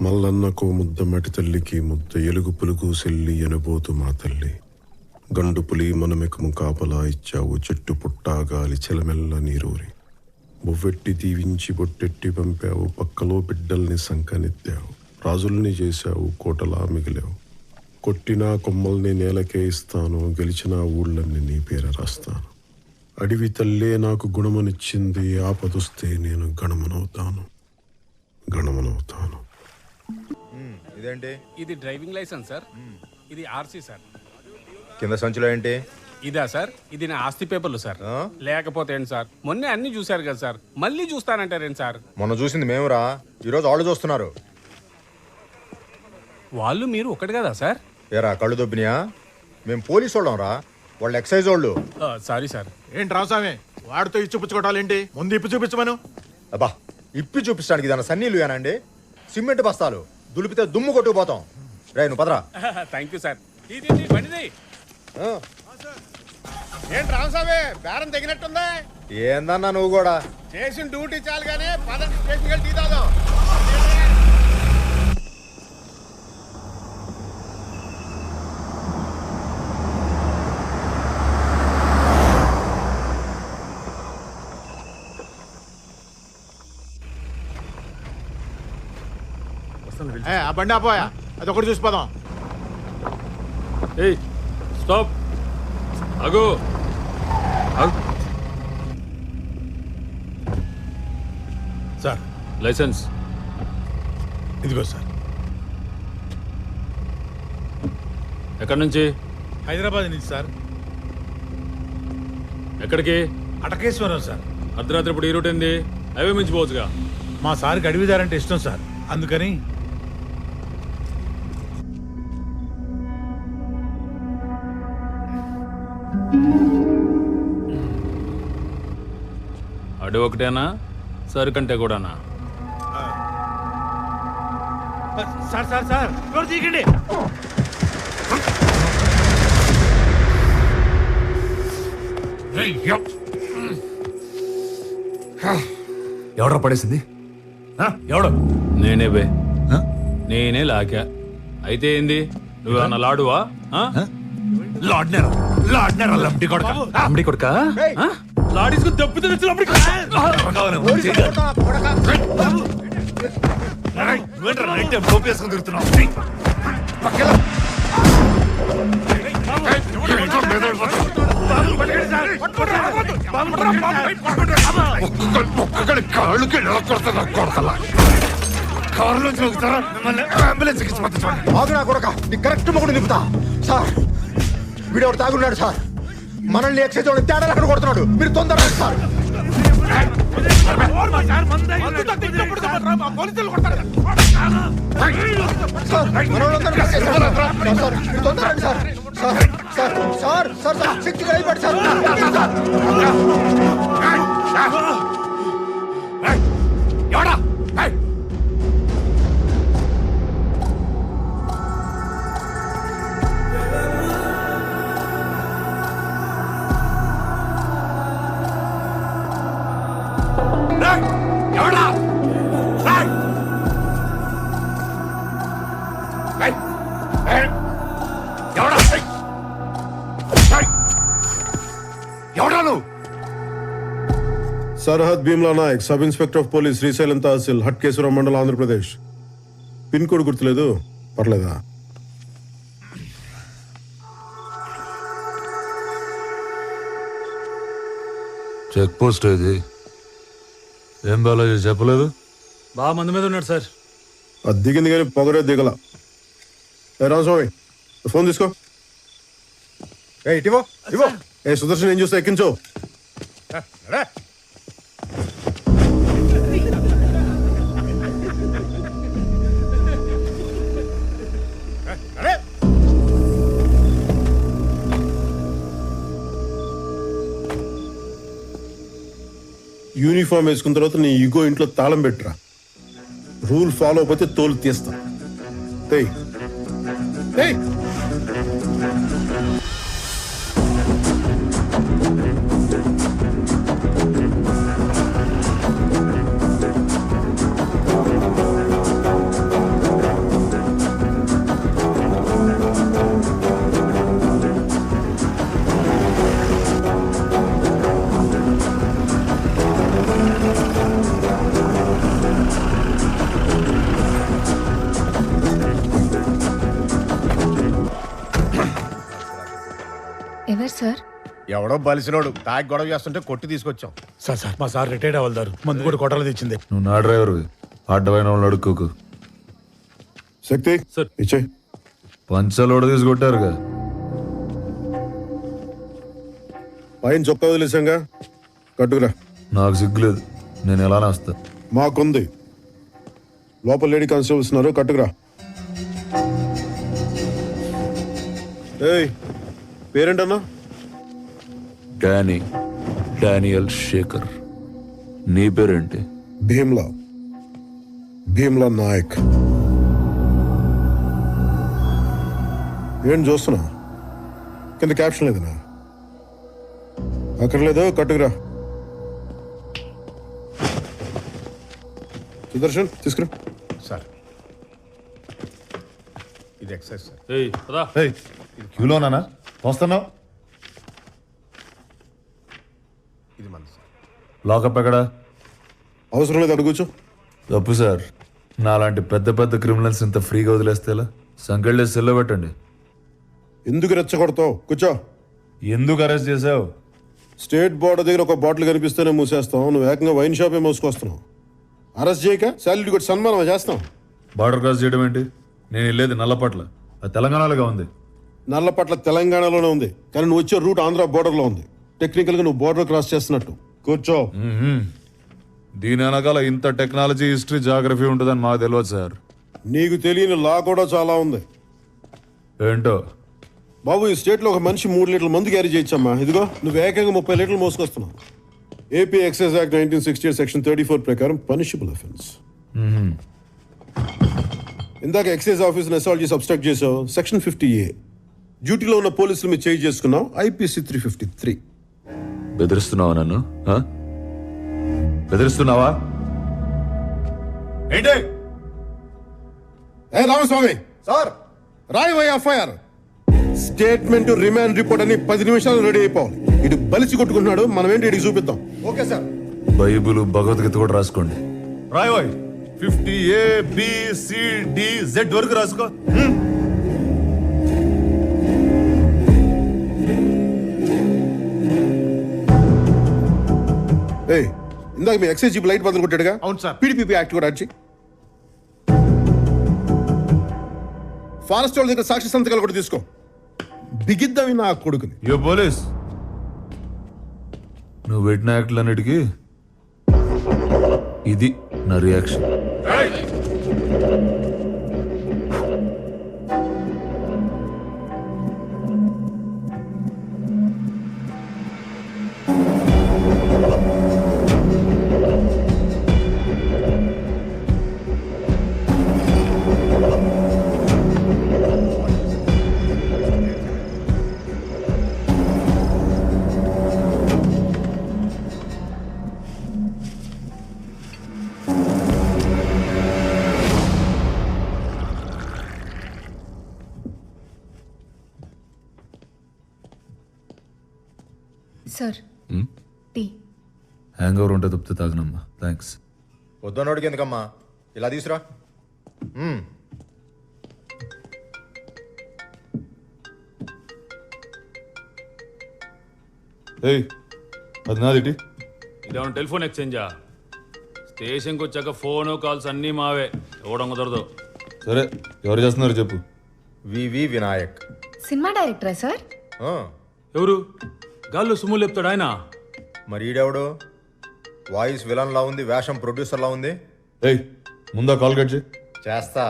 మల్లన్నకో ముద్ద మటి తల్లికి ముద్ద ఎలుగు పులుగు సెల్లి ఎనబోతు మా తల్లి గండు పులి మనమెకము కాపలా ఇచ్చావు చెట్టు పుట్టా గాలి చెలమెల్ల నీరూరి బొవ్వెట్టి దీవించి బొట్టెట్టి పంపావు పక్కలో బిడ్డల్ని సంకనెత్తావు రాజుల్ని చేశావు కోటలా మిగిలావు కొట్టినా కొమ్మల్ని నేలకే ఇస్తాను గెలిచిన ఊళ్ళన్ని నీ పేర రాస్తాను అడివి తల్లే నాకు గుణమనిచ్చింది ఆపదొస్తే నేను గణమనవుతాను. ఇదేంటి? ఇది డ్రైవింగ్ లైసెన్స్ సార్. ఇది ఆర్సీ సార్. కింద సంచిలో ఏంటి? ఇదా సార్? ఇది నా ఆస్తి పేపర్లు సార్. లేకపోతే ఏంటి సార్, మొన్నే అన్ని చూశారు కదా సార్, మళ్ళీ చూస్తానంటారేంటి సార్? మొన్న చూసింది మేమురా, ఈరోజు వాళ్ళు చూస్తున్నారు. వాళ్ళు మీరు ఒకటి కదా సార్? ఏరా కళ్ళు దొబ్బినాయా? మేము పోలీసు వాళ్ళం రా, వాళ్ళు ఎక్సైజ్ వాళ్ళు. Sorry sir. ఏంటి రామస్వామి వాడితో ఇచ్చి పుచ్చుకోవటాలేంటి? ముందు ఇప్పి చూపించమను. అబ్బా, ఇప్పి చూపించడానికి దాని సన్నీళ్ళు ఏనండి, సిమెంట్ బస్తాలు దులిపితే దుమ్ము కొట్టుకుపోతాం. రే నువ్వు పదరా. Thank you sir. ఏంటి రామస్వామి బేరం తెగినట్టుందా? ఏందన్నా నువ్వు కూడా చేసిన డ్యూటీ చాలు కానీ పదండి స్టేషన్కి వెళ్ళి టీ తాగుదాం. ఆ బండి ఆపోయా, అది ఒకటి చూసిపోదాం. ఏయ్ స్టాప్, ఆగు. సార్ లైసెన్స్ ఇదిగో సార్. ఎక్కడి నుంచి? హైదరాబాద్ నుంచి సార్. ఎక్కడికి? అటకేశ్వరం సార్. అర్ధరాత్రి ఇప్పుడు ఈ రూట్ ఏంది? హైవే మించిపోవచ్చుగా. మా సార్కి అడవిదారంటే ఇష్టం సార్, అందుకని. అడవి ఒకటేనా, సరుకంటే కూడానా? సార్ సార్ సార్ ఎవరు తీకండి. ఎవడో పడేసింది? ఎవడో? నేనే బే, నేనే లాకా. అయితే ఏంది, నువ్వేమన్నా లాడువా? లంబడి కొడుక లాడీసుకుని దెబ్బతో కాళ్ళకి కారులో చూస్తారా? అంబులెన్స్ ఆగునా కొడక, నీ కరెక్ట్ మొగుడు నింపుతా. సార్ వీడెవడు తాగున్నాడు సార్, మనల్ని ఎక్సైజ్ వాళ్ళని తేడా అక్కడ కొడుతున్నాడు. మీరు తొందరగా సార్. सरहद Bheemla Nayak sub inspector of police Srisailam tehsil Hatakeshwaram mandal Andhra Pradesh pin code गुर्तुलेदु पर्लेदा చెక్ పోస్ట్ ఇది ఏం బాలాజీ చెప్పలేదు? బాగా మంది మీద ఉన్నాడు సార్. అది దిగింది కానీ పొగరే దిగల. ఏ రామస్వామి ఫోన్ తీసుకో. ఇటివో ఇవో. ఏ సుదర్శన్ ఏం చూస్తా ఎక్కించో. యూనిఫామ్ వేసుకున్న తర్వాత నీ ఈగో ఇంట్లో తాళం పెట్టురా. రూల్ ఫాలో అయిపోతే తోలు తీస్తా. ఎవరు సార్? ఎవడో బలిసినోడు తాగి గొడవ చేస్తుంటే కొట్టి తీసుకొచ్చాం. సార్ మా సార్ రిటైర్డ్ అవ్వదారు మందు కూడా కొట్టాలి తెచ్చింది. నువ్వు నా డ్రైవర్ అడ్డమైన వాళ్ళు అడుక్కోకు. శక్తి సార్. ఇచ్చే పంచలోడ తీసుకొట్టారుగా. పైన చొక్కా వదిలేసాంగా, కట్టుకురా. నాకు సిగ్గులేదు, నేను ఎలానే వస్తా. మాకుంది. లోపల లేడీ కానిస్టేబుల్స్ ఉన్నారు, కట్టుకురా. ఏయ్, పేరేంటన్నా? డానియల్ శేఖర్. నీ పేరేంటి? భీమ్లా నాయక్. ఏం చూస్తున్నా? కింద క్యాప్షన్ లేదనా? అక్కర్లేదు, కట్టుకురా. సుదర్శన్ తీసుకురా. సార్ ఇది ఎక్సైజ్ సార్. ఏయ్ పదా. క్యూలోనా వస్తున్నావు? ఇది మన సార్. లాకప్ ఎక్కడా? అవసరం లేదు, అడుగుచు. తప్పు సార్. నాలాంటి పెద్ద పెద్ద క్రిమినల్స్ ఇంత ఫ్రీగా వదిలేస్తే ఎలా? సంకెళ్ళేసి సెల్లో పెట్టండి. ఎందుకు రెచ్చగొడతావు? కూర్చో. ఎందుకు అరెస్ట్ చేసావు? స్టేట్ బోర్డర్ దగ్గర ఒక బాటిల్ కనిపిస్తేనే మూసేస్తాం. నువ్వు ఏకంగా వైన్ షాపే మోసుకొస్తున్నావు. అరెస్ట్ చేయక శాలరీ కూడా సన్మానం చేస్తాం. బార్డర్ క్రాస్ చేయడం ఏంటి? నేను వెళ్ళేది నల్లపట్ల, అది తెలంగాణలోగా ఉంది. నల్లపట్ల తెలంగాణలోనే ఉంది, కానీ నువ్వు వచ్చే రూట్ ఆంధ్ర బోర్డర్లో ఉంది. టెక్నికల్గా నువ్వు బోర్డర్ క్రాస్ చేస్తున్నట్టు. కూర్చో. దీని వెనకాల ఇంత టెక్నాలజీ, హిస్టరీ, జాగ్రఫీ ఉంటుందని మాకు తెలియదు సార్. నీకు తెలియని లా కూడా చాలా ఉంది. ఏంటో? బాబు, ఈ స్టేట్లో ఒక మనిషి 3 లీటర్ల మందు క్యారీ చేయొచ్చమ్మా. ఇదిగో నువ్వు ఏకంగా 30 లీటర్లు మోసుకొస్తున్నావు. ఏపీ ఎక్సైజ్ యాక్ట్ 1968 సెక్షన్ 34 ప్రకారం పనిషబుల్ అఫెన్స్. ఇందాక ఎక్సైజ్ ఆఫీసర్ అసాల్ట్ చేసి అబ్స్ట్రాక్ట్ చేసావు, సెక్షన్ 50A. డ్యూటీలో ఉన్న పోలీసులు మీరు చేంజ్ చేసుకున్నావు, IPC 353. బెదిరిస్తున్నావా నన్ను? బెదిరిస్తున్నావా ఏంటి? ఏ రామస్వామి సార్ రాయవయ్య ఎఫ్ఐఆర్. స్టేట్మెంట్, రిమాండ్ రిపోర్ట్ అని 10 నిమిషాలు రెడీ అయిపోవాలి. ఇటు బలిసి కొట్టుకుంటున్నాడు, మనం ఏంటి ఇటు చూపిద్దాం. Okay sir. బైబిల్, భగవద్గీత కూడా రాసుకోండి. రాయవాయ్ 50ABCDZ వరకు రాసుకో. ఏయ్, ఇందాక మీ ఎక్సైజ్ జీప్ లైట్ బదులు కొట్టాడుగా? అవును సార్. PDPP యాక్ట్ కూడా వచ్చి ఫారెస్ట్ వాళ్ళ దగ్గర సాక్షి సంతకాలు కూడా తీసుకో. బిగిద్దామి నా కొడుకుని. యో పోలీస్, నువ్వు పెట్టిన యాక్ట్లన్నిటికీ ఇది నా reaction. Sir tea. Hangover ఉంటే తప్పితే తాగనమ్మా. థ్యాంక్స్. పొద్దున్నోడికి ఎందుకమ్మా, ఇలా తీసురా. ఏయ్, అది నాదిటి. ఇదేమన్నా టెలిఫోన్ ఎక్స్చేంజా? స్టేషన్కి వచ్చాక ఫోను కాల్స్ అన్నీ మావే, ఇవ్వడం కుదరదు. సరే, ఎవరు చేస్తున్నారు చెప్పు. వివి వినాయక్. సినిమా డైరెక్టరా సార్? ఆ, ఎవరు? గాల్లో సుమ్ము లేపుతాడు ఆయన. మరి ఈడెవడు? వాయిస్ విలన్ లా ఉంది, వేషం ప్రొడ్యూసర్ లా ఉంది. ఏయ్, ముందా కాల్ కట్ చేయి. చేస్తా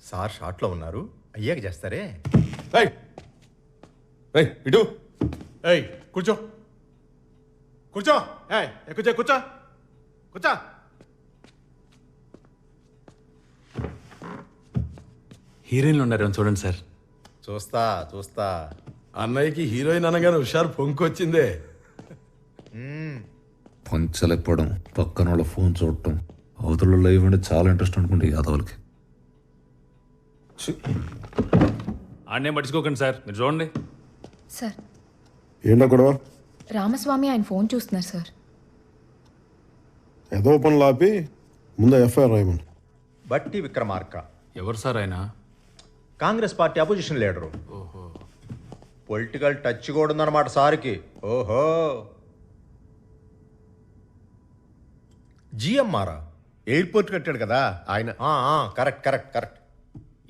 సార్. షార్ట్ లో ఉన్నారు, అయ్యాక చేస్తారే. ఏయ్, ఏయ్, ఇటు. ఏయ్ కూర్చో కూర్చో. ఏయ్ కూర్చో కూర్చో కూర్చో. హీరోయిన్లు ఉన్నారు చూడండి సార్. చూస్తా చూస్తా. అన్నయ్యకి హీరోయిన్ అనగానే హుషారు పొంకొచ్చిందే. పంచలేపడం, పక్కన వాళ్ళ ఫోన్ చూడటం, అవతల లైవ్ అంటే చాలా ఇంట్రెస్ట్ అనుకుంటే యాదవులకి. ఆడనే పట్టించుకోకండి సార్, మీరు చూడండి. సార్, ఏంటో గొడవ? రామస్వామి ఆయన ఫోన్ చూస్తున్నారు సార్. ఏదో పనులు ఆపి ముందు ఎఫ్ఐఆర్ రాయమని. బట్టి విక్రమార్క ఎవరు సార్ ఆయన? Congress party opposition leader. Political touch కూడా ఉందన్నమాట సార్కి. ఓహో, జిఎంఆరా ఎయిర్పోర్ట్ కట్టాడు కదా ఆయన. Correct correct correct.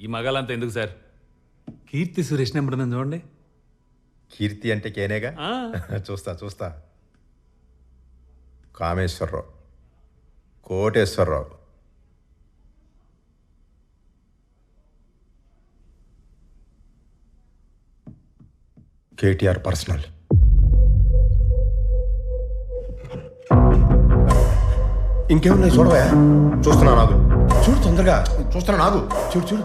ఈ మగాలంతా ఎందుకు సార్? కీర్తి సురేష్ నెంబర్ ఉందని చూడండి. కీర్తి అంటే కేనేగా. చూస్తా చూస్తా. కామేశ్వరరావు, కోటేశ్వరరావు, కేటీఆర్ పర్సనల్. ఇంకేమున్నాయి చూడవా? చూస్తున్నా నాగు. చూడు తొందరగా, చూస్తున్నా నాగు. చూడు చూడు.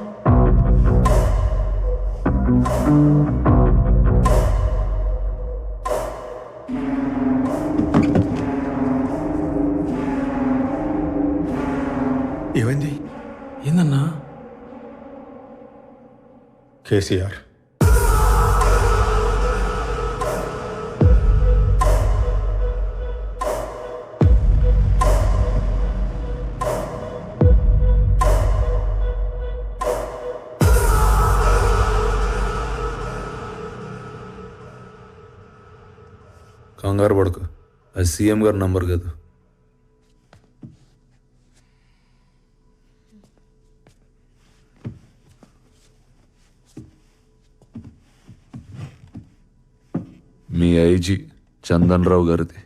ఏమైంది? ఏందన్నా? కేసీఆర్. కంగారు పడకు, అది సీఎం గారి నంబర్ కాదు. మీ ఐజీ చందన్ రావు గారిది.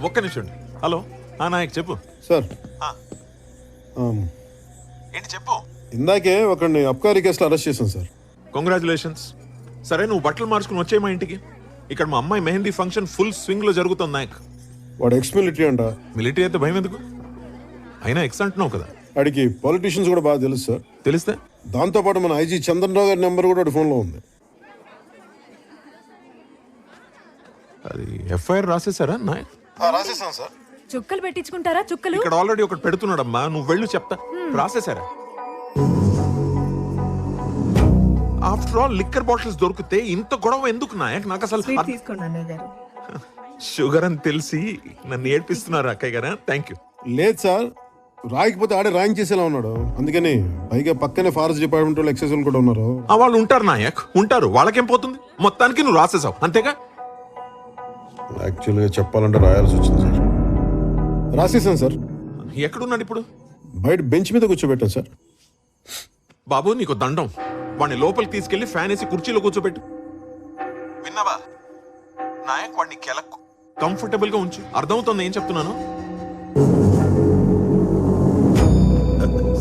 ఒక్క నిమిషం. హలో నాయక్ చెప్పు. సార్ ఏంటి చెప్పు. ఇందాకే ఒకరిని అబ్కారీ కేసులో అరెస్ట్ చేశాం సార్. కంగ్రాచులేషన్స్. సరే నువ్వు బట్టలు మార్చుకుని వచ్చే మా ఇంటికి. ఇక్కడ మా అమ్మాయి మెహందీ ఫంక్షన్ ఫుల్ స్వింగ్ లో జరుగుతుంది నాయక్. వాడు ఎక్స్ మిలిటరీ అంట. మిలిటరీ అయితే భయం ఎందుకు? అయినా ఎక్స్ అంటున్నావు కదా. వాడికి పాలిటీషియన్స్ కూడా బాగా తెలుసు సార్. తెలిస్తే దాంతోపాటు మన ఐజీ చంద్రరావు గారి నెంబర్ కూడా వాడి ఫోన్లో ఉంది. అది ఎఫ్ఐఆర్ రాసేసారా నాయక్? రాసేసాం సార్. చుక్కలు పెట్టించుకుంటారా? చుక్కలు ఇక్కడ ఆల్రెడీ ఒకటి పెడుతున్నాడమ్మా, నువ్వు వెళ్ళు చెప్తా. రాసేసారా? ఆఫ్టర్ ఆల్ లిక్కర్ బాటిల్స్ దొరికితే ఇంత గొడవ ఎందుకు నాయక్? నాకు అసలు షుగర్ అని తెలిసి నన్ను ఏడ్పిస్తున్నారు అక్కయ్య గారా. Thank you. లేదు సార్, రాయకపోతే ఆడే ర్యాంక్ చేసేలా ఉన్నాడు. అందుకని పైగా పక్కనే ఫారెస్ట్ డిపార్ట్మెంట్ వాళ్ళు ఎక్సైజ్ వాళ్ళు కూడా ఉన్నారు. వాళ్ళు ఉంటారు నాయక్, ఉంటారు. వాళ్ళకేం పోతుంది? మొత్తానికి నువ్వు రాసేసావు అంతేగా? యాక్చువల్గా చెప్పాలంటే రాయాల్సి వచ్చింది సార్. రాసేసాను సార్. ఎక్కడున్నాడు ఇప్పుడు? బయట బెంచ్ మీద కూర్చోబెట్టాను సార్. బాబు నీకు దండం. వాడిని లోపలికి తీసుకెళ్లి ఫ్యాన్ వేసి కుర్చీలో కూర్చోబెట్టు. విన్నావా నాయక్? వాడిని కెలకు కంఫర్టబుల్ గా ఉంచు. అర్థమవుతుంది ఏం చెప్తున్నాను?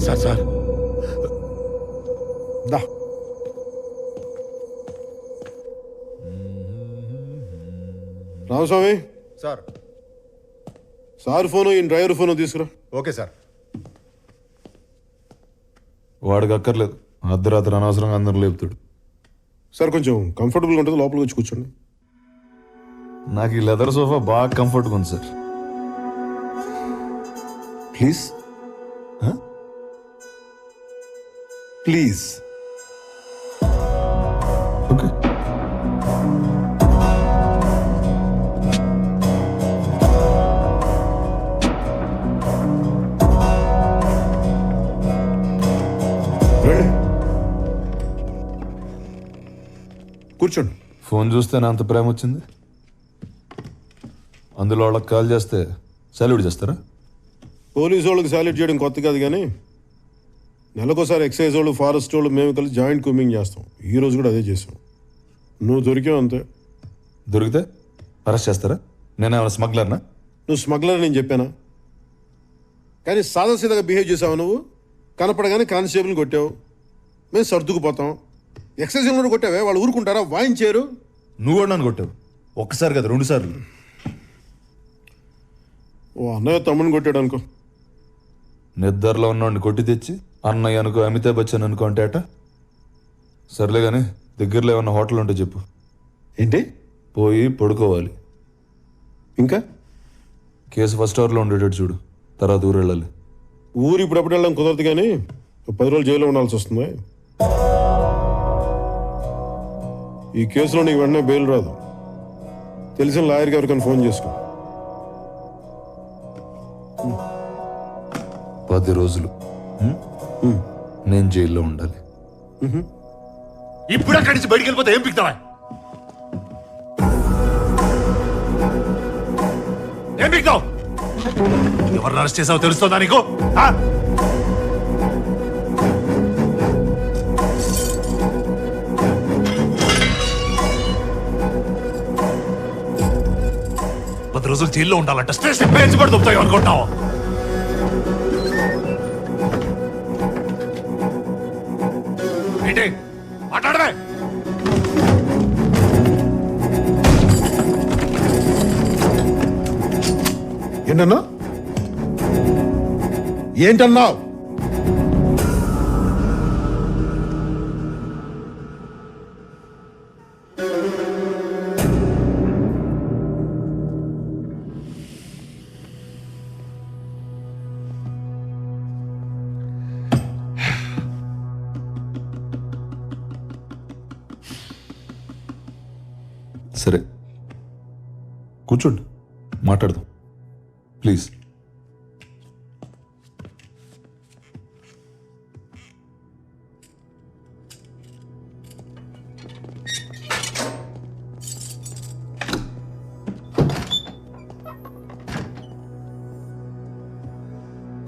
సార్ సార్ దా. రామస్వామి సార్. సార్ ఫోను ఈ డ్రైవర్ ఫోను తీసుకురా. Okay sir. వాడికి అక్కర్లేదు, అర్ధరాత్రి అనవసరంగా అందరూ లేపుతాడు. సార్ కొంచెం కంఫర్టబుల్గా ఉంటుంది, లోపలికి వచ్చి కూర్చోండి. నాకు ఈ లెదర్ సోఫా బాగా కంఫర్ట్గా ఉంది సార్. Please please. ఓకే. కూర్చోండి. ఫోన్ చూస్తే నా అంత ప్రేమ వచ్చింది. అందులో వాళ్ళకి కాల్ చేస్తే సెల్యూట్ చేస్తారా? పోలీసు వాళ్ళకి సాల్యూట్ చేయడం కొత్త కాదు, కానీ నెలకోసారి ఎక్సైజ్ వాళ్ళు, ఫారెస్ట్ వాళ్ళు మేము కలిసి జాయింట్ కూమింగ్ చేస్తాం. ఈ రోజు కూడా అదే చేసాం. నువ్వు దొరికావు అంతే. దొరికితే అరెస్ట్ చేస్తారా? నేనేమైనా స్మగ్లర్నా? నువ్వు స్మగ్లర్ నేను చెప్పానా? కానీ సాదాసీదాగా బిహేవ్ చేసావు నువ్వు. కనపడగానే కానిస్టేబుల్ని కొట్టావు, మేము సర్దుకుపోతాం. ఎక్సైజ్ కూడా కొట్టావే, వాళ్ళు ఊరుకుంటారా? వాయించారు. నువ్వు కూడా నన్ను కొట్టావు. ఒక్కసారి కదా, 2 సార్లు. ఓ అన్నయ్య తమ్ముడిని కొట్టాడు అనుకో. నిద్రలో ఉన్నవాడిని కొట్టి తెచ్చి అన్నయ్య అనుకో, అమితాబ్ బచ్చన్ అనుకో అంటే అట. సర్లే కానీ దగ్గరలో ఏమన్నా హోటల్ ఉంటే చెప్పు. ఏంటి? పోయి పడుకోవాలి. ఇంకా కేసు ఫస్ట్ అవర్లో ఉండేటట్టు చూడు, తర్వాత ఊరు వెళ్ళాలి. ఊరు ఇప్పుడప్పుడు వెళ్ళడం కుదరదు కానీ 10 రోజులు జైల్లో ఉండాల్సి వస్తుంది. ఈ కేసులో నీకు వెంటనే బెయిల్ రాదు. తెలిసిన లాయర్ గారికి ఫోన్ చేసుకో. 10 రోజులు నేను జైల్లో ఉండాలి. ఇప్పుడు అక్కడి నుంచి బయటికి వెళ్ళిపోతే ఏం పిక్తావా? ఏం పిక్తావు? ఎవరిని అరెస్ట్ చేసావో తెలుస్తుందా నీకు? ఆ? పది రోజులు జైల్లో ఉండాలంట. స్టేషన్ పేర్చి పడి దొరుకుతాయి అనుకుంటావు? ఏంటి మాట్లాడమే? ఏంటన్నా? ఏంటన్నావు? సరే కూర్చోండి, మాట్లాడదాం ప్లీజ్.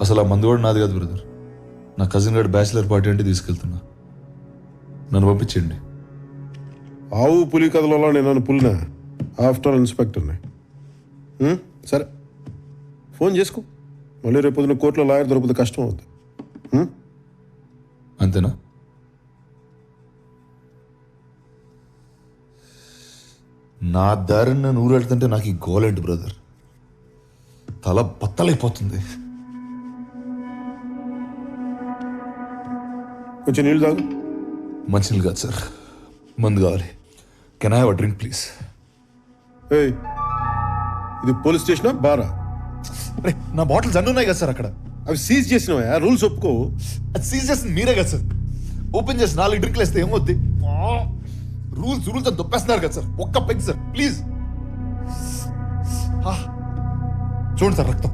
అసలు ఆ మందు కూడా నాది కాదు బ్రదర్. నా కజిన్ గారి బ్యాచిలర్ పార్టీ అంటే తీసుకెళ్తున్నా. నన్ను పంపించండి. ఆవు పులి కథలలో నేను పులినా? ఆఫ్టర్ ఇన్స్పెక్టర్ని. సరే ఫోన్ చేసుకో. మళ్ళీ రేపు పొద్దున కోర్టులో లాయర్ దొరికితే కష్టం అవుతుంది. అంతేనా? నా దారిని నేను ఊరెళ్తుంటే నాకు ఈ గోలేంటి బ్రదర్? తల బత్తలైపోతుంది. కొంచెం నీళ్ళు తాగు. మంచినీళ్ళు కాదు సార్, మందు కావాలి. Can I have a drink please? ఏయ్, ఇది పోలీస్ స్టేషనా బారా? అరే నా బాటిల్స్ అన్నీ ఉన్నాయి కదా సార్ అక్కడ. అవి సీజ్ చేసినవా? రూల్స్ ఒప్పుకో. అది సీజ్ చేసింది మీరే కదా సార్. ఓపెన్ చేసి 4 డ్రింక్లు వేస్తే ఏమవుద్ది? రూల్స్ రూల్స్ అని దొప్పేస్తున్నారు కదా సార్. ఒక్క పెగ్ సార్ ప్లీజ్. చూడండి సార్ రక్తం.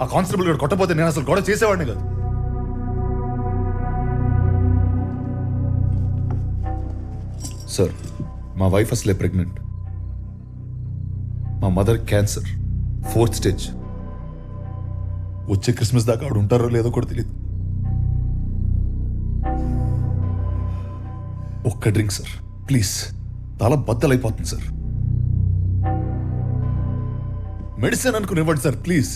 ఆ కానిస్టేబుల్ గారు కొట్టపోతే నేను అసలు గొడవ చేసేవాడిని కాదు. సార్ మా వైఫ్ అసలే ప్రెగ్నెంట్. మా మదర్ క్యాన్సర్ 4th స్టేజ్. వచ్చే క్రిస్మస్ దాకా ఆవిడ ఉంటారో లేదో కూడా తెలియదు. ఒక్క డ్రింక్ సార్ ప్లీజ్. తల బద్దలైపోతుంది సార్. మెడిసిన్ అనుకుని ఇవ్వండి సార్ ప్లీజ్.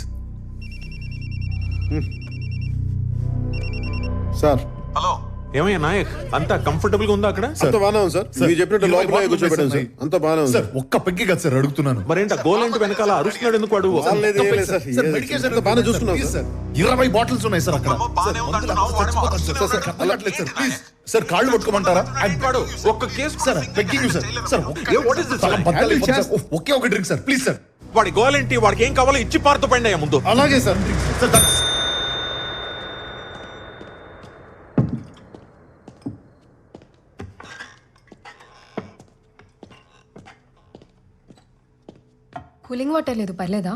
సార్ హలో, ఏమయ్యా నాయక్, అంతా కంఫర్టబుల్ గా ఉందా అక్కడ? అంత బాగానే ఉంది సార్. మీరు చెప్పినట్టు లోపల కూర్చోబెట్టాను సార్. అంత బాగానే ఉంది సార్. ఒక్క పెగ్గి కదా సార్ అడుగుతున్నాను. మరేంట గోలంటి వెనకాల అరుస్తున్నాడు ఎందుకు వాడు? లేదు, ఏం లేదు సార్. సార్, మెడికేషన్ అంతా బాగానే చూసుకున్నాం ప్లీజ్ సార్. సార్. 20 బాటిల్స్ ఉన్నాయి సార్ అక్కడ. అమ్మో, బాగానే సార్, ఉందంటున్నావు, మందులు వాడేమో చచ్చిపోతాను సార్. అరుస్తున్నాడు. సార్, అర్థం కావట్లేదు సార్ ప్లీజ్. సార్ కాళ్ళు పట్టుకోమంటారా? వాడు ఒక్క case sir begging sir. Sir What is this, తల sir? బద్దలైపోతుంది సార్. ఒకే ఒక డ్రింక్ సార్ ప్లీజ్ సార్. వాడి గోలంటి, వాడికి ఏం కావాలో ఇచ్చి పారుతూ పండి అయ్యా ముందు. అలాగే sir. Sir thanks. Cooling water లేదు, పర్లేదా?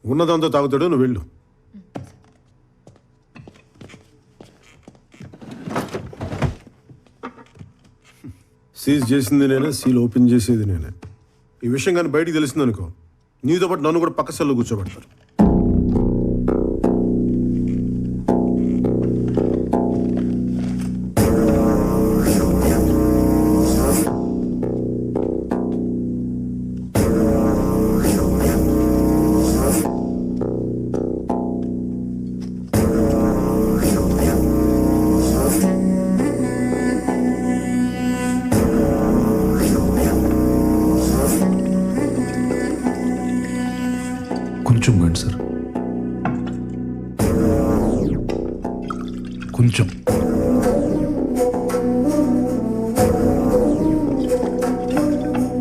ఉన్నదంతా తాగుతాడు, నువ్వు వెళ్ళు. సీజ్ చేసింది నేనే, సీల్ ఓపెన్ చేసేది నేనే. ఈ విషయం కానీ బయటికి తెలిసింది అనుకో, నీతో పాటు నన్ను కూడా పక్క సెల్లో కూర్చోబెడతారు. కొంచెం పోయింది సార్, కొంచెం.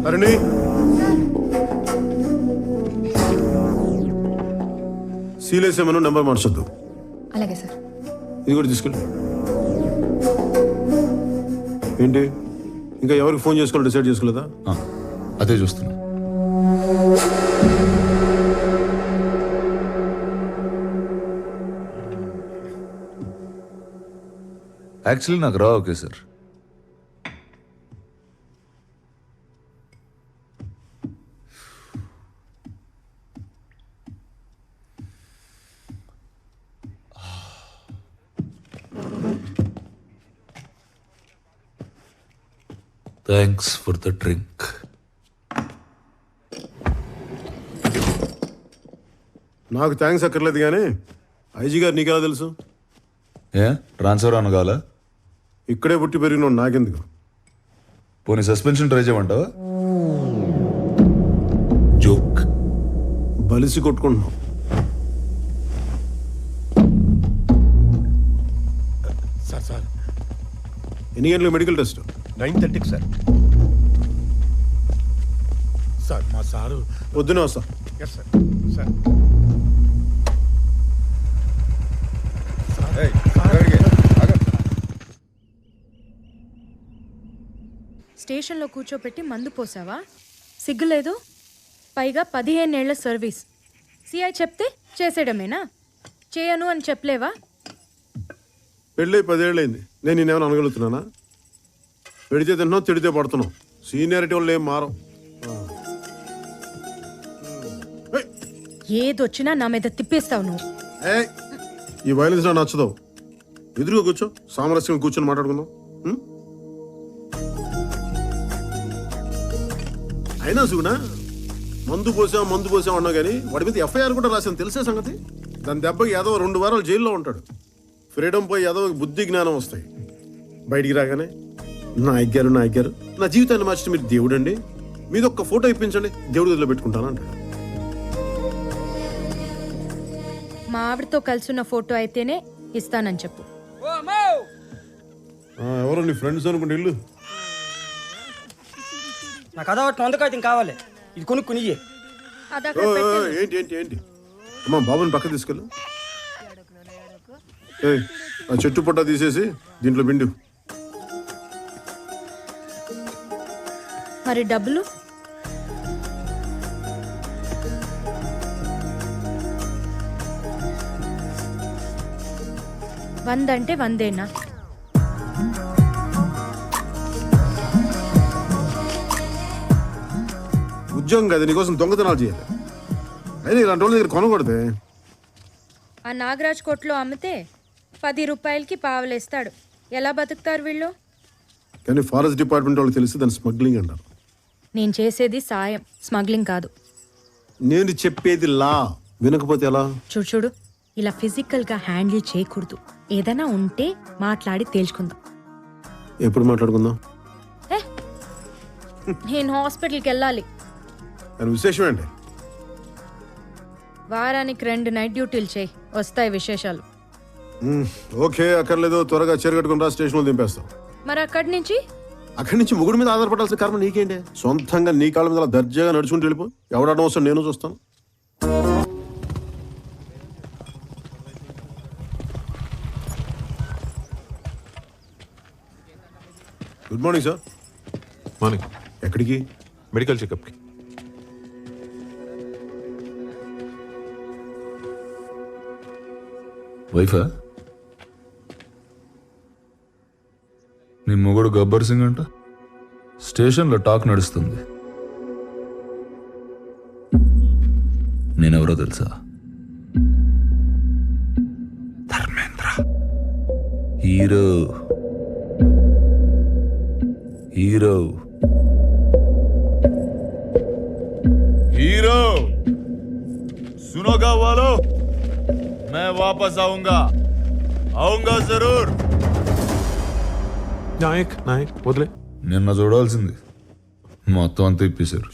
అరణి సీలేసేమను నెంబర్ మార్చొద్దు. అలాగే సార్. ఇది కూడా తీసుకెళ్ళి. ఏంటి ఇంకా ఎవరికి ఫోన్ చేసుకోవాలి డిసైడ్ చేసుకోలేదా? అదే చూస్తున్నా. యాక్చువల్లీ నాకు రా okay sir. Thanks for the drink. నాకు థ్యాంక్స్ అక్కర్లేదు కానీ ఐజీ గారు నీకెలా తెలుసు? ఏ ట్రాన్స్ఫర్ అనగాల? ఇక్కడే పుట్టి పెరిగిన నాకెందుకు? పోనీ సస్పెన్షన్ ట్రై చేయమంటావా? జోక్. బలిసి కొట్టుకుంటున్నాం. సార్ ఎన్ని గంటలకు మెడికల్ టెస్ట్? 9:30కి సార్. సార్ మా సారు పొద్దునే వస్తా. Yes sir. సార్ స్టేషన్లో కూర్చోపెట్టి మందు పోసావా? సిగ్గులేదు? పైగా 15 ఏళ్ల సర్వీస్. సిఐ చెప్తే చేసేయడమేనా? చేయను అని చెప్పలేవా? పెళ్ళి 10 ఏళ్ళైంది. నేను నేనేమైనా అనగలుగుతున్నానా? పెడితే తింటున్నావు, తిడితే పడుతున్నావు. సీనియారిటీ వాళ్ళు ఏం మారం. ఏదొచ్చినా నా మీద తిప్పేస్తావు నువ్వు. ఈ వైలెన్స్ నాకు నచ్చదు. ఎదురుగా కూర్చో, సామరస్యం కూర్చొని మాట్లాడుకుందాం. అయినా సుగునా మందు పోసాం అన్నా కానీ వాడి మీద ఎఫ్ఐఆర్ కూడా రాశాను, తెలిసే సంగతి. దాని దెబ్బకి ఏదో 2 వారాలు జైల్లో ఉంటాడు. ఫ్రీడమ్ పోయి ఏదో బుద్ధి జ్ఞానం వస్తాయి. బయటికి రాగానే నాయక్ గారు నా జీవితాన్ని మార్చి మీరు దేవుడు అండి, మీద ఒక్క ఫోటో ఇప్పించండి, దేవుడి గదిలో పెట్టుకుంటాను అంటాడు. మా ఆవిడతో కలిసి ఉన్న ఫోటో అయితేనే ఇస్తానని చెప్పు. ఎవరో నీ ఫ్రెండ్స్ అనుకుంటే ఇల్లు. నాకు అదొకటి వందకాయతం కావాలి, ఇది కొనుక్కునియే. ఏంటి అమ్మా, బాబుని పక్క తీసుకెళ్ళు. ఆ చెట్టు పొట్ట తీసేసి దీంట్లో పిండు. మరి డబ్బులు? వందంటే 100ఏనా? ఉద్యోగం కదా, నీకోసం దొంగతనాలు చేయాలి. అయినా ఇలాంటి వాళ్ళ దగ్గర కొనకూడదే. ఆ నాగరాజ్ కోట్లో అమ్మితే 10 రూపాయలకి పావలేస్తాడు. ఎలా బతుకుతారు వీళ్ళు? కానీ ఫారెస్ట్ డిపార్ట్మెంట్ వాళ్ళకి తెలిసి దాన్ని స్మగ్లింగ్ అంటారు. నేను చేసేది సాయం, స్మగ్లింగ్ కాదు. నేను చెప్పేది లా, వినకపోతే ఎలా? చూడు, ఇలా ఫిజికల్గా హ్యాండిల్ చేయకూడదు. ఏదైనా ఉంటే మాట్లాడి తేల్చుకుందాం. ఎప్పుడు మాట్లాడుకుందాం? నేను హాస్పిటల్కి వెళ్ళాలి. దాని విశేషం ఏంటి? వారానికి 2 నైట్ డ్యూటీలు చేయి, వస్తాయి విశేషాలు. ఓకే, అక్కర్లేదు. త్వరగా చేరగట్టుకుని రా, స్టేషన్లో దింపేస్తాం. మరి అక్కడి నుంచి ముగ్గురు మీద ఆధారపడాల్సిన కారణం నీకేంటి? సొంతంగా నీ కాళ్ళ మీద దర్జాగా నడుచుకుంటూ వెళ్ళిపో. ఎవడడం వస్తాను, నేను చూస్తాను. Good morning sir. మార్నింగ్. ఎక్కడికి? మెడికల్ చెకప్కి. వైఫా? నీ మొగుడు గబ్బర్ సింగ్ అంట. స్టేషన్లో టాక్ నడుస్తుంది. నేనెవరో తెలుసా? ధర్మేంద్ర. హీరో. सुनोगा वालों, मैं वापस आऊंगा जरूर. నాయక్ వదిలే. నిన్న చూడాల్సింది మొత్తం అంతా ఇప్పేశారు.